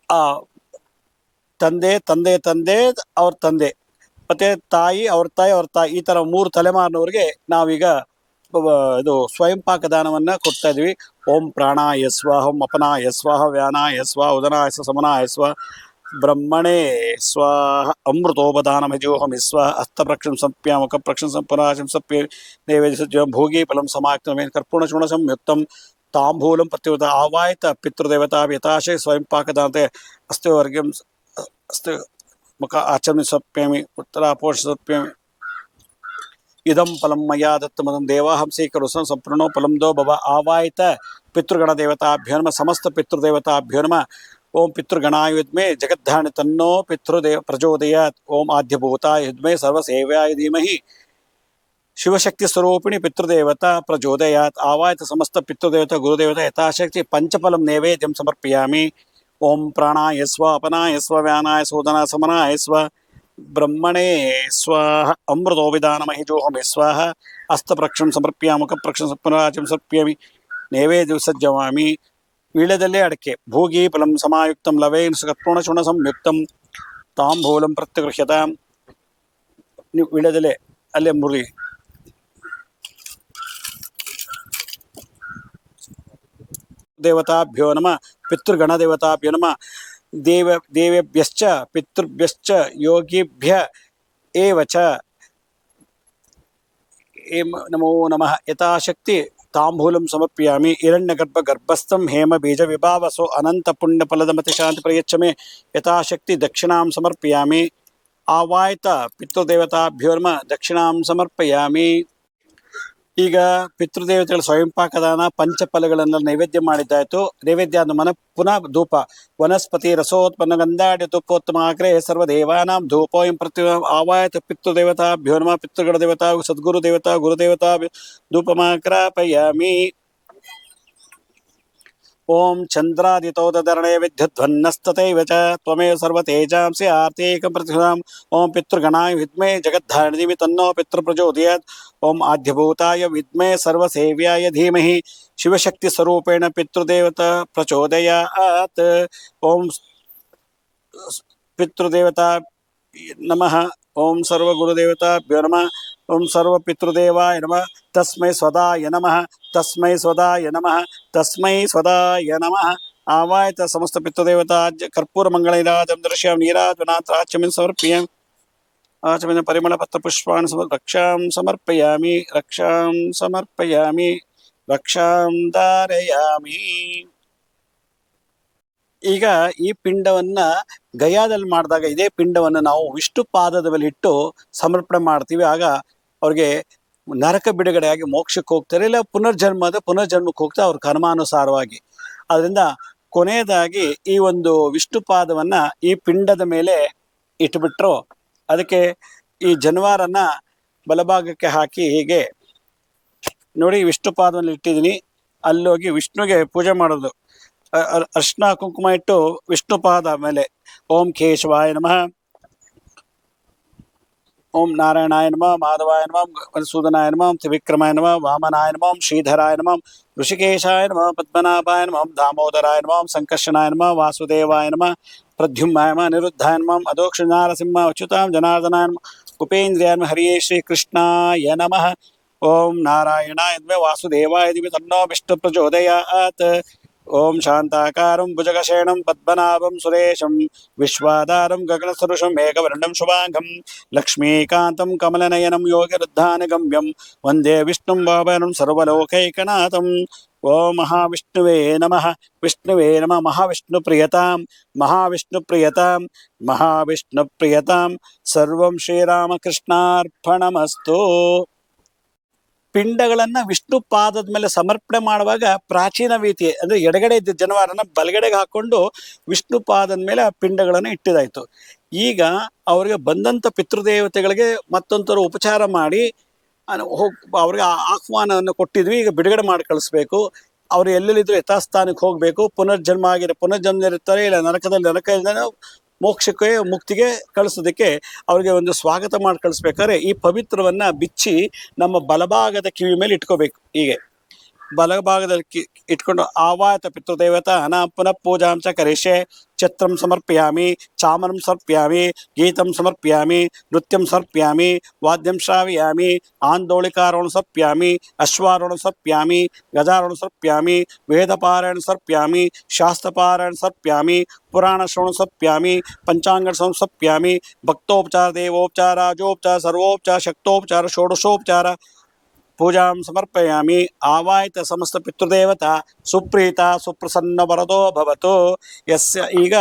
S1: ಆ ತಂದೆ ತಂದೆ ತಂದೆ ಅವ್ರ ತಂದೆ ಮತ್ತು ತಾಯಿ ಅವ್ರ ತಾಯಿ ಅವ್ರ ತಾಯಿ, ಈ ಥರ 3 ತಲೆಮಾರಿನವ್ರಿಗೆ ನಾವೀಗ ಇದು ಸ್ವಯಂ ಪಾಕ ದಾನವನ್ನು ಕೊಡ್ತಾ ಇದ್ವಿ. ಓಂ ಪ್ರಾಣಾಯ ಸ್ವಾಹ, ಓಂ ಅಪನಾಯ ಸ್ವಾಹ, ವ್ಯಾನಾಯ ಸ್ವಾಹ, ಉದನಾಯ ಸ್ವ, ಸಮನಾಯ ಸ್ವಾಹ, ಬ್ರಹ್ಮಣೇ ಸ್ವಾಹ. ಅಮೃತೋಪದಾನಮಜೋಹಮಿ ಸ್ವಾಹ. ಹಸ್ತಪ್ರಕ್ಷಂ ಸಂಪ್ಯ, ಮುಖಪ್ರಕ್ಷಂ ಸಂಪುರಾಶಂ ಸಪ್ಯ, ನೈವೇದ್ಯ ಭೋಗಿ ಫಲಂ ಸಮಾಕ್ತಮೇ ಕರ್ಪೂರ್ಣ ಚೂರ್ಣ ಸಂಯುಕ್ತಂ ತಾಂಬೂಲಂ ಪ್ರತ್ಯುತ. ಆವಾಯಿತ ಪಿತೃದೇವತಾ ಯಥಾಶಯ ಸ್ವಯಂ ಪಾಕದಾನತೆ ಅಸ್ತೆ ವರ್ಗಂ ಅಸ್ತೆ ಮುಖ ಆಚಮಿ ಸಪ್ಯಮಿ ಉತ್ತರಾಪೋಷ ಸಪ್ಯಮಿ. ಇದಂ ಫಲಂ ಮಯಾ ದತ್ತಮದಂ ದೇವಾಹಂ ಸ್ವೀಕರಿಸಂ ಸಂಪೂರ್ಣೋ ಫಲಂ ದೋ ಭವ. ಆವಾಯಿತ ಪಿತೃಗಣ ದೇವತಾಭ್ಯೋ ನಮಃ. ಸಮಸ್ತ ಪಿತೃದೇವತಾಭ್ಯೋ ನಮಃ. ಓಂ ಪಿತೃಗಣಾಯ ವಿದ್ಮಹೇ ಜಗದ್ಧಾರಣಿ ತನ್ನೋ ಪಿತೃದೇವ ಪ್ರಚೋದಯಾತ್. ಓಂ ಆದ್ಯಭೂತಾಯ ವಿದ್ಮಹೇ ಸರ್ವಸೇವ್ಯಾಯ ಧೀಮಹಿ ಶಿವಶಕ್ತಿ ಸ್ವರೂಪಿಣಿ ಪಿತೃದೇವತಾ ಪ್ರಚೋದಯಾತ್. ಆವಾಯಿತ ಸಮಸ್ತ ಪಿತೃದೇವತಾ ಗುರುದೇವತಾ ಯಥಾಶಕ್ತಿ ಪಂಚಫಲಂ ನೈವೇದ್ಯಂ ಸಮರ್ಪಯಾಮಿ. ಓಂ ಪ್ರಾಣಾಯ ಸ್ವ, ಅಪನಾಯ ಸ್ವ, ವ್ಯಾನಾಯ ಸೋದನ ಸಮನಾಯ ಸ್ವ, ಬ್ರಹ್ಮಣೇ ಸ್ವಾಹ. ಅಮೃತೋಭಿದಾನಮಹಿಜೋಹಮಿ ಸ್ವಾಹ. ಹಸ್ತಪ್ರಕ್ಷಂ ಸಮರ್ಪ್ಯ, ಮುಖಪ್ರಕ್ಷಂ ಪುನರಾಚಂ ಸಮರ್ಪ್ಯಾಮಿ, ನೈವೇದ್ಯ ವಿಸರ್ಜಯಾಮಿ. ವೀಳ್ಯದಲ್ಲೇ ಅಡಕೆ ಭೋಗಿ ಫಲಂ ಸಮಾಯುಕ್ತಂ ಲವೇನ್ ಕರ್ಪೂರ್ಣ ಚೂರ್ಣ ಸಂಯುಕ್ತಂ ತಾಂಬೂಲಂ ಪ್ರತ್ಯಗೃಹ್ಯತಾಂ. ನೀವು ವೀಳ್ಯದಲ್ಲೇ ಅಲ್ಲೇ ಮುರಿ. ದೇವತಾಭ್ಯೋ ನಮಃ. ಪಿತೃಗಣದೇವತಾಭ್ಯೋ ನಮಃ. ದೇವೇಭ್ಯಶ್ಚ ಪಿತೃಭ್ಯಶ್ಚ ಯೋಗಿಭ್ಯ ಏವ ಚ ನಮೋ ನಮಃ. ಯಥಾಶಕ್ತಿ ತಾಂಬೂಲಂ ಸಮರ್ಪಯಾಮಿ. ಹಿರಣ್ಯಗರ್ಭಸ್ಥಂ ಹೇಮ ಬೀಜ ವಿಭಾವಸೋ ಅನಂತ ಪುಣ್ಯ ಫಲದಮತಿ ಶಾಂತಿ ಪ್ರಯಚ್ಛಮೆ. ಯಥಾಶಕ್ತಿ ದಕ್ಷಿಣಾಂ ಸಮರ್ಪಯಾಮಿ. ಆವಾಯಿತ ಪಿತೃದೇವತಾಭ್ಯೋ ನಮಃ. ದಕ್ಷಿಣಾಂ ಸಮರ್ಪಯಾಮಿ. ಈಗ ಪಿತೃದೇವತೆಗಳ ಸ್ವಯಂ ಪಾಕದಾನ ಪಂಚಫಲಗಳನ್ನು ನೈವೇದ್ಯ ಮಾಡಿದ್ದಾಯಿತು. ನೈವೇದ್ಯ ಆದ ಪುನಃ ಧೂಪ. ವನಸ್ಪತಿ ರಸೋತ್ಪನ್ನ ಗಂಧಾಢ್ಯ ಧೂಪೋತ್ತಮ ಆಗ್ರೇ ಸರ್ವದೇವಾನಾಂ ಧೂಪೋಯಂ ಪ್ರತಿ. ಆವಾಯತ ಪಿತೃದೇವತಾಭ್ಯೋ ನಮಃ. ಪಿತೃಗಣ ದೇವತಾ ಸದ್ಗುರು ದೇವತಾ ಗುರುದೇವತಾ ಧೂಪಮಾಕ್ರಾಪಯಾಮಿ. ಓಂ ಚಂದ್ರಾದಿತೋದಧರಣೇ ವಿದ್ಯುದ್ವನ್ನಸ್ತತೈವ ಚ ತ್ವಮೇವ ಸರ್ವತೇಜಾಂಸಿ ಆರ್ತೀಕಂ ಪ್ರತಿಹುತಾಂ. ಓಂ ಪಿತೃಗಣಾಯ ವಿದ್ಮಹೇ ಜಗದ್ಧಾರಣಿ ಧೀಮಹಿ ತನ್ನೋ ಪಿತೃ ಪ್ರಚೋದಯಾತ್. ಓಂ ಆದ್ಯಭೂತಾಯ ವಿದ್ಮಹೇ ಸರ್ವಸೇವ್ಯಾಯ ಧೀಮಹಿ ಶಿವಶಕ್ತಿ ಸ್ವರೂಪೇಣ ಪಿತೃದೇವತಾ ಪ್ರಚೋದಯಾತ್. ಓಂ ಪಿತೃದೇವತಾ ನಮಃ. ಓಂ ಸರ್ವಗುರುದೇವತಾಭ್ಯೋ ನಮಃ. ಓಂ ಸರ್ವಪಿತೃದೇವಾಯ ನಮಃ. ತಸ್ಮೈ ಸ್ವದಾಯ ನಮಃ. ತಸ್ಮೈ ಸ್ವದಾಯ ನಮಃ. ತಸ್ಮೈ ಸ್ವದಾಯ ನಮಃ. ಆವಾಯಿತ ಸಮಸ್ತ ಪಿತೃದೇವತಾ ಕರ್ಪೂರ ಮಂಗಳ ನೀರಾಜಂ ದರ್ಶಯಾಮಿ. ನೀರಾಜನಾಥ ಆಚಮನ ಸಮರ್ಪಯಾಮಿ. ಆಚಮನ ಪರಿಮಳ ಪತ್ರ ಪುಷ್ಪಾಣಿ ರಕ್ಷಾಂ ಸಮರ್ಪಯಾಮಿ. ರಕ್ಷಾಂ ಸಮರ್ಪಯಾಮಿ. ರಕ್ಷಾಂ ಧಾರಯಾಮಿ. ಈಗ ಈ ಪಿಂಡವನ್ನು ಗಯಾದಲ್ಲಿ ಮಾಡಿದಾಗ ಇದೇ ಪಿಂಡವನ್ನು ನಾವು ವಿಷ್ಣು ಪಾದದ ಮೇಲೆ ಇಟ್ಟು ಸಮರ್ಪಣೆ ಮಾಡ್ತೀವಿ. ಆಗ ಅವ್ರಿಗೆ ನರಕ ಬಿಡುಗಡೆಯಾಗಿ ಮೋಕ್ಷಕ್ಕೆ ಹೋಗ್ತಾರೆ, ಇಲ್ಲ ಪುನರ್ಜನ್ಮಕ್ಕೆ ಹೋಗ್ತಾರೆ ಅವ್ರ ಕರ್ಮಾನುಸಾರವಾಗಿ. ಅದರಿಂದ ಕೊನೆಯದಾಗಿ ಈ ಒಂದು ವಿಷ್ಣು ಪಾದವನ್ನು ಈ ಪಿಂಡದ ಮೇಲೆ ಇಟ್ಬಿಟ್ರು. ಅದಕ್ಕೆ ಈ ಜನವಾರನ್ನು ಬಲಭಾಗಕ್ಕೆ ಹಾಕಿ ಹೀಗೆ ನೋಡಿ ವಿಷ್ಣು ಪಾದವನ್ನು ಇಟ್ಟಿದ್ದೀನಿ. ಅಲ್ಲೋಗಿ ವಿಷ್ಣುಗೆ ಪೂಜೆ ಮಾಡೋದು. ಅರ್ಶಿನ ಕುಂಕುಮ ಇಟ್ಟು ವಿಷ್ಣು ಪಾದ ಮೇಲೆ ಓಂ ಕೇಶವಾಯ ನಮಃ. ಓಂ ನಾರಾಯಣಾಯ ನಮಃ, ಮಾಧವಾಯ ನಮಃ, ಮಧುಸೂದನಾಯ ನಮಃ, ತ್ರಿವಿಕ್ರಮಾಯ ನಮಃ, ವಾಮನಾಯ ನಮಃ, ಶ್ರೀಧರಾಯ ನಮಃ, ಋಷಿಕೇಶಾಯ ನಮಃ, ಪದ್ಮನಾಭಾಯ ನಮಃ, ದಾಮೋದರಾಯ ನಮಃ, ಸಂಕರ್ಷಣಾಯ ನಮಃ, ವಾಸುದೇವಾಯ ನಮಃ, ಪ್ರದ್ಯುಮ್ನಾಯ ನಮಃ, ನಿರುದ್ಧಾಯ ನಮಃ, ಅಧೋಕ್ಷ ನಾರಸಿಂಹ ಅಚ್ಯುತಾಂ ಜನಾರ್ದನಾಯ ನಮಃ, ಉಪೇಂದ್ರಿಯಾಯ ನಮಃ, ಹರಿಯೇ ಶ್ರೀ ಕೃಷ್ಣಾಯ ನಮಃ. ಓಂ ನಾರಾಯಣಾಯ ನಮಃ, ವಾಸುದೇವಾಯ ಧೀಮಹಿ ತನ್ನೋ ವಿಷ್ಣು ಪ್ರಚೋದಯಾತ್. ಓಂ ಶಾಂತಾಕಾರಂ ಭುಜಗಶಯನಂ ಪದ್ಮನಾಭಂ ಸುರೇಶಂ ವಿಶ್ವಾಧಾರಂ ಗಗನಸದೃಶಂ ಮೇಘವರ್ಣಂ ಶುಭಾಂಗಂ ಲಕ್ಷ್ಮೀಕಾಂತಂ ಕಮಲನಯನಂ ಯೋಗಿವೃದ್ಧಾನಗಮ್ಯಂ ವಂದೇ ವಿಷ್ಣುಂ ಭವನಂ ಸರ್ವಲೋಕೈಕನಾಥಂ. ಓಂ ಮಹಾವಿಷ್ಣುವೇ ನಮಃ. ವಿಷ್ಣುವೇ ನಮಃ. ಮಹಾವಿಷ್ಣುಪ್ರಿಯತಾಂ ಮಹಾವಿಷ್ಣುಪ್ರಿಯತಾಂ ಮಹಾವಿಷ್ಣುಪ್ರಿಯತಾಂ. ಸರ್ವಂ ಶ್ರೀರಾಮಕೃಷ್ಣಾರ್ಪಣಮಸ್ತು. ಪಿಂಡಗಳನ್ನ ವಿಷ್ಣು ಪಾದದ ಮೇಲೆ ಸಮರ್ಪಣೆ ಮಾಡುವಾಗ ಪ್ರಾಚೀನ ರೀತಿ ಅಂದ್ರೆ ಎಡಗಡೆ ಇದ್ದ ಜನವಾರನ ಬಲಗಡೆಗೆ ಹಾಕೊಂಡು ವಿಷ್ಣು ಪಾದದ ಮೇಲೆ ಆ ಪಿಂಡಗಳನ್ನು ಇಟ್ಟಿದಾಯ್ತು. ಈಗ ಅವರಿಗೆ ಬಂದಂತ ಪಿತೃದೇವತೆಗಳಿಗೆ ಮತ್ತೊಂಥರ ಉಪಚಾರ ಮಾಡಿ ಅವ್ರಿಗೆ ಆಹ್ವಾನವನ್ನು ಕೊಟ್ಟಿದ್ವಿ. ಈಗ ಬಿಡುಗಡೆ ಮಾಡಿ ಕಳಿಸ್ಬೇಕು. ಅವ್ರು ಎಲ್ಲೆಲ್ಲಿದ್ರು ಯಥಾಸ್ಥಾನಕ್ಕೆ ಹೋಗ್ಬೇಕು. ಪುನರ್ಜನ್ಮ ಇರ್ತಾರೆ, ಇಲ್ಲ ನರಕದಿಂದ ಮೋಕ್ಷಕ್ಕೆ ಮುಕ್ತಿಗೆ ಕಳಿಸೋದಕ್ಕೆ ಅವ್ರಿಗೆ ಒಂದು ಸ್ವಾಗತ ಮಾಡಿ ಕಳಿಸ್ಬೇಕಾದ್ರೆ ಈ ಪವಿತ್ರವನ್ನ ಬಿಚ್ಚಿ ನಮ್ಮ ಬಲಭಾಗದ ಕಿವಿ ಮೇಲೆ ಇಟ್ಕೋಬೇಕು. ಹೀಗೆ ಬಲಭಾಗದಲ್ಲಿ ಇಟ್ಕೊಂಡು ಆವಾಯತ ಪಿತೃದೇವತಾ ಅನಾ ಪುನಃ ಪೂಜಾಂಚ ಕರಿಷ್ಯೆ. ಛತ್ರಂ ಸಮರ್ಪಯಾಮಿ, ಚಾಮರಂ ಸಮರ್ಪಯಾಮಿ, ಗೀತಂ ಸಮರ್ಪಯಾಮಿ, ನೃತ್ಯಂ ಸಮರ್ಪಯಾಮಿ, ವಾದ್ಯಂ ಶ್ರಾವಯಾಮಿ, ಆಂದೋಳಿಕಾರೋಣ ಸಮರ್ಪಯಾಮಿ, ಅಶ್ವಾರೋಣ ಸಮರ್ಪಯಾಮಿ, ಗಜಾರೋಣ ಸಮರ್ಪಯಾಮಿ, ವೇದಪಾರಾಯಣ ಸಮರ್ಪಯಾಮಿ, ಶಾಸ್ತ್ರಪಾರಾಯಣ ಸಮರ್ಪಯಾಮಿ, ಪುರಾಣ ಶ್ರವಣ ಸಮರ್ಪಯಾಮಿ, ಪಂಚಾಂಗ ಸಮರ್ಪಯಾಮಿ, ಭಕ್ತೋಪಚಾರ, ದೇವೋಪಚಾರ, ರಾಜೋಪಚಾರ, ಸರ್ವೋಪಚಾರ, ಶಕ್ತೋಪಚಾರ, ಷೋಡಶೋಪಚಾರ ಪೂಜಾಂ ಸಮರ್ಪಯಾಮಿ. ಆವಾಯಿತ ಸಮಸ್ತ ಪಿತೃದೇವತಾ ಸುಪ್ರೀತ ಸುಪ್ರಸನ್ನ ವರದೋ ಭವತು. ಈಗ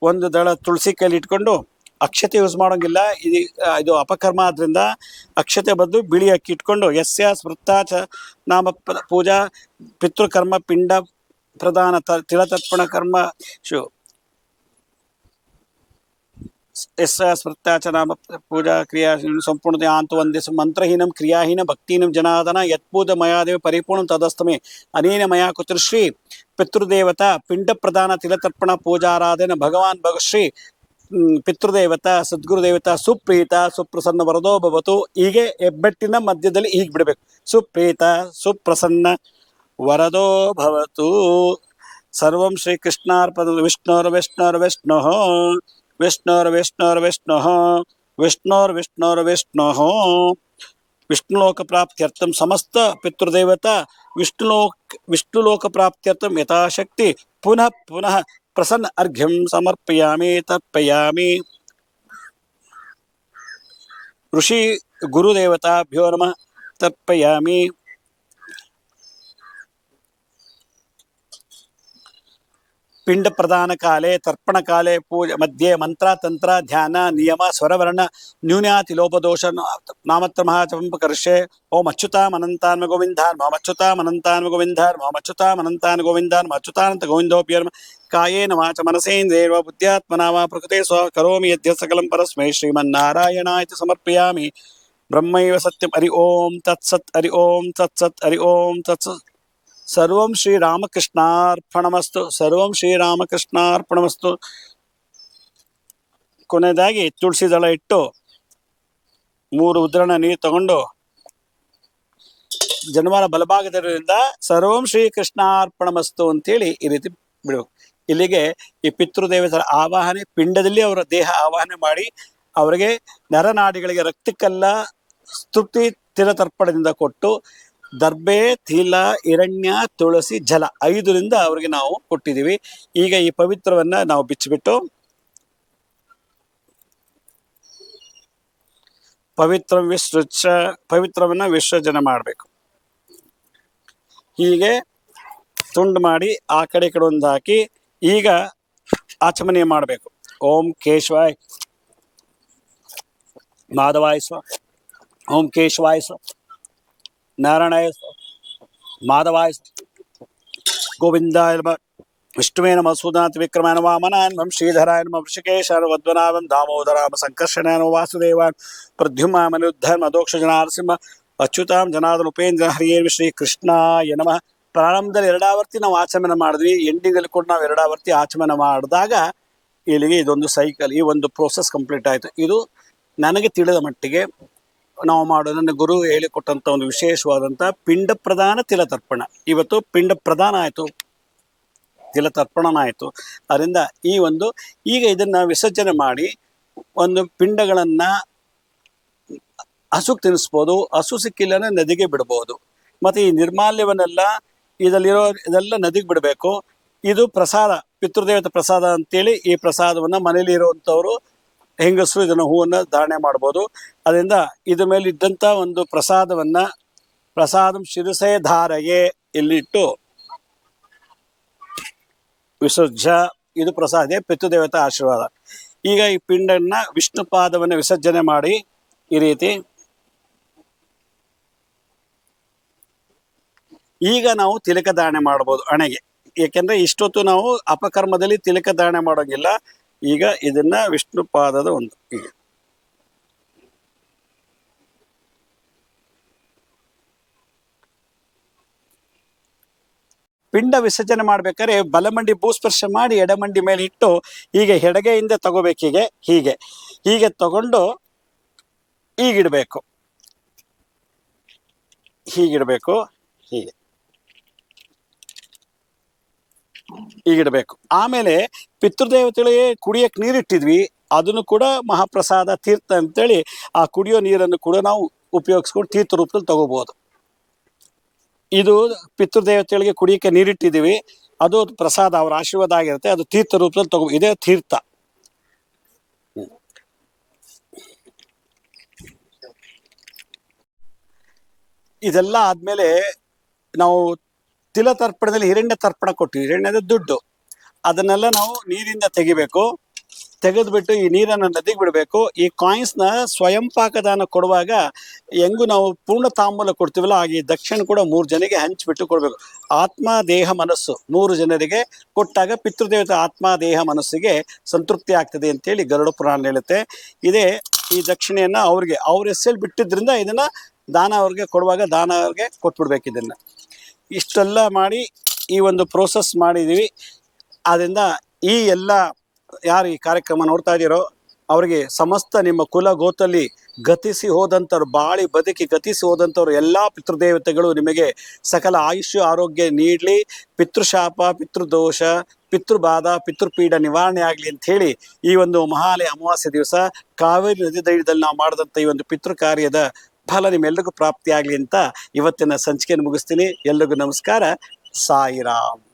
S1: ಒಂದು ದಳ ತುಳಸಿ ಕೈಲಿ ಇಟ್ಕೊಂಡು ಅಕ್ಷತೆ ಯೂಸ್ ಮಾಡೋಂಗಿಲ್ಲ, ಇದು ಅಪಕರ್ಮ ಆದ್ರಿಂದ ಅಕ್ಷತೆ ಬದಲು ಬಿಳಿ ಅಕ್ಕಿ ಇಟ್ಕೊಂಡು ಯಸ್ಯ ಸ್ಮೃತ ಚ ನಾಮ ಪೂಜಾ ಪಿತೃಕರ್ಮ ಪಿಂಡ ಪ್ರಧಾನ ತಿಳತರ್ಪಣ ಕರ್ಮ ಶು ಸ್ಮೃತ್ಯಾಚ ನಾಮ ಪೂಜಾ ಕ್ರಿಯಾ ಸಂಪೂರ್ಣತೆ ಆಂತು ವಂದೇ ಮಂತ್ರಹೀನಂ ಕ್ರಿಯಾಹೀನ ಭಕ್ತಿಹೀನಂ ಜನಾರ್ದನ ಯತ್ಪೂಜ ಮಯಾದೇವ ಪರಿಪೂರ್ಣ ತದಸ್ತಮೆ ಅನೇನ ಮಯಾ ಕುತೃಶ್ರೀ ಪಿತೃದೇವತಾ ಪಿಂಡ ಪ್ರಧಾನ ತಿಲತರ್ಪಣ ಪೂಜಾರಾಧನ ಭಗವಾನ್ ಭಗಶ್ರೀ ಪಿತೃದೇವತಾ ಸದ್ಗುರುದೇವತಾ ಸುಪ್ರೀತ ಸುಪ್ರಸನ್ನ ವರದೋ ಭವತು. ಹೀಗೆ ಹೆಬ್ಬೆಟ್ಟಿನ ಮಧ್ಯದಲ್ಲಿ ಹೀಗೆ ಬಿಡಬೇಕು. ಸುಪ್ರೀತ ಸುಪ್ರಸನ್ನ ವರದೋ ಭವತು. ಸರ್ವಂ ಶ್ರೀಕೃಷ್ಣಾರ್ಪಣ. ವಿಷ್ಣೋರ್ವಿಷ್ಣೋರ್ವಿಷ್ಣುಃ ವಿಷ್ಣೋರ್ವಿಷ್ಣೋರ್ವಿಷ್ಣುಃ ವಿಷ್ಣೋರ್ವಿಷ್ಣೋರ್ವಿಷ್ಣುಃ. ವಿಷ್ಣುಲೋಕ ಪ್ರಾಪ್ತ್ಯರ್ಥಂ ಸಮಸ್ತ ಪಿತೃದೇವತಾ ವಿಷ್ಣುಲೋಕ ಪ್ರಾಪ್ತ್ಯರ್ಥಂ ಯಥಾಶಕ್ತಿ ಪುನಃ ಪುನಃ ಪ್ರಸನ್ನ ಅರ್ಘ್ಯಂ ಸಮರ್ಪಯಾಮಿ ತರ್ಪಯಾಮಿ. ಋಷಿ ಗುರುದೇವತಾಭ್ಯೋ ನಮಃ ತರ್ಪಯಾಮಿ. ಪಿಂಡ ಪ್ರದಾನ ಕಾಲೇ ತರ್ಪಣ ಕಾಲೇ ಮಧ್ಯೆ ಮಂತ್ರ ತಂತ್ರ ಧ್ಯಾನ ನಿಯಮ ಸ್ವರವರ್ಣ ನ್ಯೂನ್ಯಾತಿ ಲೋಪದೋಷ ನಾಮತ್ರ ಮಹಾಚಂಪಕರ್ಷೆ. ಓಂ ಅಚ್ಯುತಾಂ ಅನಂತಾನ್ಮ ಗೋವಿಂದಾನ್ ಮಾಂ ಅಚ್ಯುತಾಂ ಅನಂತಾನ್ಮ ಗೋವಿಂದಾನ್ ಮಾಂ ಅಚ್ಯುತಾಂ ಅನಂತಾನ್ ಗೋವಿಂದಾನ್ ಅಚ್ಯುತಾನಂತ ಗೋವಿಂದೋಪ್ಯರ್ಮ ಕಾಯೇನ ವಾಚ ಮನಸೇಂದ್ರಿಯರ್ವಾ ಬುದ್ಧ್ಯಾತ್ಮನಾ ವಾ ಪ್ರಕೃತೆ ಸ್ವ ಕರೋಮಿ ಯದ್ಯ ಸಕಲಂ ಪರಸ್ಮೈ ಶ್ರೀಮನ್ನಾರಾಯಣಾಯ ಸಮರ್ಪಯಾಮಿ. ಬ್ರಹ್ಮೈವ ಸತ್ಯಂ. ಹರಿ ಓಂ ತತ್ಸತ್. ಹರಿ ಓಂ ತತ್ಸತ್. ಹರಿ ಓಂ ತತ್ಸತ್. ಸರ್ವಂ ಶ್ರೀರಾಮಕೃಷ್ಣಾರ್ಪಣಮಸ್ತು. ಸರ್ವಂ ಶ್ರೀರಾಮಕೃಷ್ಣಾರ್ಪಣಮಸ್ತು. ಕೊನೆಯದಾಗಿ ತುಳಸಿ ದಳ ಇಟ್ಟು 3 ಉದ್ರಣ ನೀರು ತಗೊಂಡು ಜನವಾರ ಬಲಭಾಗದಿಂದ ಸರ್ವಂ ಶ್ರೀಕೃಷ್ಣಾರ್ಪಣಮಸ್ತು ಅಂತೇಳಿ ಈ ರೀತಿ ಬಿಡಬೇಕು. ಇಲ್ಲಿಗೆ ಈ ಪಿತೃದೇವತರ ಆವಾಹನೆ, ಪಿಂಡದಲ್ಲಿ ಅವರ ದೇಹ ಆವಾಹನೆ ಮಾಡಿ ಅವರಿಗೆ ನರನಾಡಿಗಳಿಗೆ ರಕ್ತಕ್ಕೆಲ್ಲ ಸ್ತುತಿ ತಿರತರ್ಪಣದಿಂದ ಕೊಟ್ಟು ದರ್ಬೆ ತಿಲ ಹಿರಣ್ಯ ತುಳಸಿ ಜಲ 5ರಿಂದ ಅವ್ರಿಗೆ ನಾವು ಕೊಟ್ಟಿದ್ದೀವಿ. ಈಗ ಈ ಪವಿತ್ರವನ್ನ ನಾವು ಬಿಚ್ಚಿಬಿಟ್ಟು ಪವಿತ್ರವನ್ನ ವಿಸರ್ಜನೆ ಮಾಡಬೇಕು. ಹೀಗೆ ತುಂಡು ಮಾಡಿ ಆ ಕಡೆ ಒಂದು ಹಾಕಿ ಈಗ ಆಚಮನೆ ಮಾಡಬೇಕು. ಓಂ ಕೇಶವಾಯ್ ಮಾಧವಾಯ ಸ್ವ. ಓಂ ಕೇಶವಾಯ ಸ್ವ, ನಾರಾಯಣಾಯ ಮಾಧವಾಯ ಗೋವಿಂದಾಯ ನಮಃ. ವಿಷ್ಣುವೇ ನಮಃ. ಸೂದನಾಥ ವಿಕ್ರಮಾಯ ವಾಮನಾಯ ನಮಃ. ಶ್ರೀಧರಾಯ ನಮಃ. ಋಷಿಕೇಶಾಯ ವದ್ವನಾಭಂ ದಾಮೋದರಾಮ ಸಂಕರ್ಷಣಾಯ ನಮಃ. ವಾಸುದೇವಾಯ ಪ್ರದ್ಯುಮ್ನಾಯ ಮನುದ್ಧಾಯ ಮಧೋಕ್ಷ ನರಸಿಂಹ ಅಚ್ಯುತಾಂ ಜನಾರ್ದನ ಉಪೇಂದ್ರ ಹರಿಯೇ ಶ್ರೀ ಕೃಷ್ಣಾಯ ನಮಃ. ಪ್ರಾರಂಭದಲ್ಲಿ 2 ಆವರ್ತಿ ನಾವು ಆಚಮನ ಮಾಡಿದ್ವಿ. ಎಂಡಿಂಗಲ್ಲಿ ಕೂಡ ನಾವು 2 ಆವರ್ತಿ ಆಚಮನ ಮಾಡಿದಾಗ ಇಲ್ಲಿಗೆ ಇದೊಂದು ಸೈಕಲ್, ಈ ಒಂದು ಪ್ರೋಸೆಸ್ ಕಂಪ್ಲೀಟ್ ಆಯಿತು. ಇದು ನನಗೆ ತಿಳಿದ ಮಟ್ಟಿಗೆ ನಾವು ಮಾಡೋದು, ನನ್ನ ಗುರು ಹೇಳಿಕೊಟ್ಟಂಥ ಒಂದು ವಿಶೇಷವಾದಂಥ ಪಿಂಡ ಪ್ರದಾನ ತಿಲತರ್ಪಣ. ಇವತ್ತು ಪಿಂಡ ಪ್ರದಾನ ಆಯಿತು, ತಿಲತರ್ಪಣನ ಆಯಿತು. ಅದರಿಂದ ಈಗ ಇದನ್ನು ವಿಸರ್ಜನೆ ಮಾಡಿ ಒಂದು ಪಿಂಡಗಳನ್ನು ಹಸುಗೆ ತಿನ್ನಿಸ್ಬೋದು, ಹಸು ಸಿಕ್ಕಿಲ್ಲನೇ ನದಿಗೆ ಬಿಡ್ಬೋದು. ಮತ್ತು ಈ ನಿರ್ಮಾಲ್ಯವನ್ನೆಲ್ಲ ಇದೆಲ್ಲ ನದಿಗೆ ಬಿಡಬೇಕು. ಇದು ಪ್ರಸಾದ, ಪಿತೃದೇವತೆ ಪ್ರಸಾದ ಅಂತೇಳಿ ಈ ಪ್ರಸಾದವನ್ನು ಮನೇಲಿ ಇರುವಂಥವರು ಹೆಂಗಸರು ಇದನ್ನು ಹೂವನ್ನು ಧಾರಣೆ ಮಾಡ್ಬೋದು. ಅದರಿಂದ ಇದ್ರ ಮೇಲೆ ಇದ್ದಂಥ ಒಂದು ಪ್ರಸಾದಂ ಶಿರಸೆ ಧಾರೆಯೇ ಇಲ್ಲಿಟ್ಟು ವಿಸರ್ಜ, ಇದು ಪ್ರಸಾದ, ಪಿತೃದೇವತೆ ಆಶೀರ್ವಾದ. ಈಗ ಈ ಪಿಂಡನ್ನ ವಿಷ್ಣು ಪಾದವನ್ನು ವಿಸರ್ಜನೆ ಮಾಡಿ ಈ ರೀತಿ. ಈಗ ನಾವು ತಿಲಕ ಧಾರಣೆ ಮಾಡ್ಬೋದು ಹಣೆಗೆ, ಏಕೆಂದರೆ ಇಷ್ಟೊತ್ತು ನಾವು ಅಪಕರ್ಮದಲ್ಲಿ ತಿಲಕ ಧಾರಣೆ ಮಾಡೋಂಗಿಲ್ಲ. ಈಗ ಇದನ್ನ ವಿಷ್ಣು ಪಾದದ ಈಗ ಪಿಂಡ ವಿಸರ್ಜನೆ ಮಾಡ್ಬೇಕಾದ್ರೆ ಬಲಮಂಡಿ ಭೂಸ್ಪರ್ಶ ಮಾಡಿ ಎಡಮಂಡಿ ಮೇಲೆ ಇಟ್ಟು ಹೀಗೆ ಎಡಗೈಯಿಂದ ತಗೋಬೇಕು. ಹೀಗೆ ತಗೊಂಡು ಹೀಗಿಡಬೇಕು. ಹೀಗಿಡಬೇಕು. ಆಮೇಲೆ ಪಿತೃದೇವತೆಗಳಿಗೆ ಕುಡಿಯಕ್ಕೆ ನೀರಿಟ್ಟಿದ್ವಿ, ಅದನ್ನು ಕೂಡ ಮಹಾಪ್ರಸಾದ ತೀರ್ಥ ಅಂತೇಳಿ ಆ ಕುಡಿಯೋ ನೀರನ್ನು ಕೂಡ ನಾವು ಉಪಯೋಗಿಸ್ಕೊಂಡು ತೀರ್ಥ ರೂಪದಲ್ಲಿ ತಗೋಬಹುದು. ಇದು ಪಿತೃದೇವತೆಗಳಿಗೆ ಕುಡಿಯಕ್ಕೆ ನೀರಿಟ್ಟಿದ್ದೀವಿ, ಅದು ಪ್ರಸಾದ, ಅವರ ಆಶೀರ್ವಾದ ಆಗಿರುತ್ತೆ, ಅದು ತೀರ್ಥ ರೂಪದಲ್ಲಿ ಇದೇ ತೀರ್ಥ. ಇದೆಲ್ಲ ಆದ್ಮೇಲೆ ನಾವು ತಿಲ ತರ್ಪಣದಲ್ಲಿ ಹಿರಣ್ಯ ತರ್ಪಣ ಕೊಟ್ಟಿವಿ. ಹಿರಣ್ಯದ ದುಡ್ಡು, ಅದನ್ನೆಲ್ಲ ನಾವು ನೀರಿಂದ ತೆಗಿಬೇಕು. ತೆಗೆದ್ಬಿಟ್ಟು ಈ ನೀರನ್ನು ನದಿಗೆ ಬಿಡಬೇಕು. ಈ ಕಾಯಿನ್ಸ್ನ ಸ್ವಯಂ ಪಾಕದಾನ ಕೊಡುವಾಗ ಹೆಂಗು ನಾವು ಪೂರ್ಣ ತಾಂಬೂಲ ಕೊಡ್ತೀವಲ್ಲ, ಹಾಗೆ ದಕ್ಷಿಣ ಕೂಡ 3 ಜನರಿಗೆ ಹಂಚಿಬಿಟ್ಟು ಕೊಡಬೇಕು. ಆತ್ಮ ದೇಹ ಮನಸ್ಸು 3 ಜನರಿಗೆ ಕೊಟ್ಟಾಗ ಪಿತೃದೇವತೆ ಆತ್ಮ ದೇಹ ಮನಸ್ಸಿಗೆ ಸಂತೃಪ್ತಿ ಆಗ್ತದೆ ಅಂತೇಳಿ ಗರುಡ ಪುರಾಣ ಹೇಳುತ್ತೆ. ಇದೇ ಈ ದಕ್ಷಿಣೆಯನ್ನು ಅವ್ರ ಹೆಸರಲ್ಲಿ ಬಿಟ್ಟಿದ್ರಿಂದ ಇದನ್ನು ದಾನ ಅವ್ರಿಗೆ ಕೊಡುವಾಗ ದಾನ ಅವ್ರಿಗೆ ಕೊಟ್ಬಿಡ್ಬೇಕು. ಇದನ್ನು ಇಷ್ಟೆಲ್ಲ ಮಾಡಿ ಈ ಒಂದು ಪ್ರೋಸೆಸ್ ಮಾಡಿದ್ದೀವಿ. ಆದ್ದರಿಂದ ಈ ಎಲ್ಲ ಯಾರು ಈ ಕಾರ್ಯಕ್ರಮ ನೋಡ್ತಾ ಇದ್ದೀರೋ ಅವರಿಗೆ ಸಮಸ್ತ ನಿಮ್ಮ ಕುಲ ಗೋತಲ್ಲಿ ಗತಿಸಿ ಹೋದಂಥವ್ರು, ಬಾಳಿ ಬದುಕಿ ಗತಿಸಿ ಹೋದಂಥವ್ರು ಎಲ್ಲ ಪಿತೃದೇವತೆಗಳು ನಿಮಗೆ ಸಕಲ ಆಯುಷ್ಯ ಆರೋಗ್ಯ ನೀಡಲಿ, ಪಿತೃಶಾಪ, ಪಿತೃದೋಷ, ಪಿತೃಬಾಧ, ಪಿತೃಪೀಡ ನಿವಾರಣೆ ಆಗಲಿ ಅಂತ ಹೇಳಿ ಈ ಒಂದು ಮಹಾಲಯ ಅಮಾವಾಸ್ಯೆ ದಿವಸ ಕಾವೇರಿ ನದಿ ದಂಡೆಯಲ್ಲಿ ನಾವು ಮಾಡಿದಂಥ ಈ ಒಂದು ಪಿತೃ ಕಾರ್ಯದ ಫಲ ನಿಮ್ಮೆಲ್ಲರಿಗೂ ಪ್ರಾಪ್ತಿಯಾಗಲಿ ಅಂತ ಇವತ್ತಿನ ಸಂಚಿಕೆಯನ್ನು ಮುಗಿಸ್ತೀನಿ. ಎಲ್ರಿಗೂ ನಮಸ್ಕಾರ. ಸಾಯಿರಾಮ್.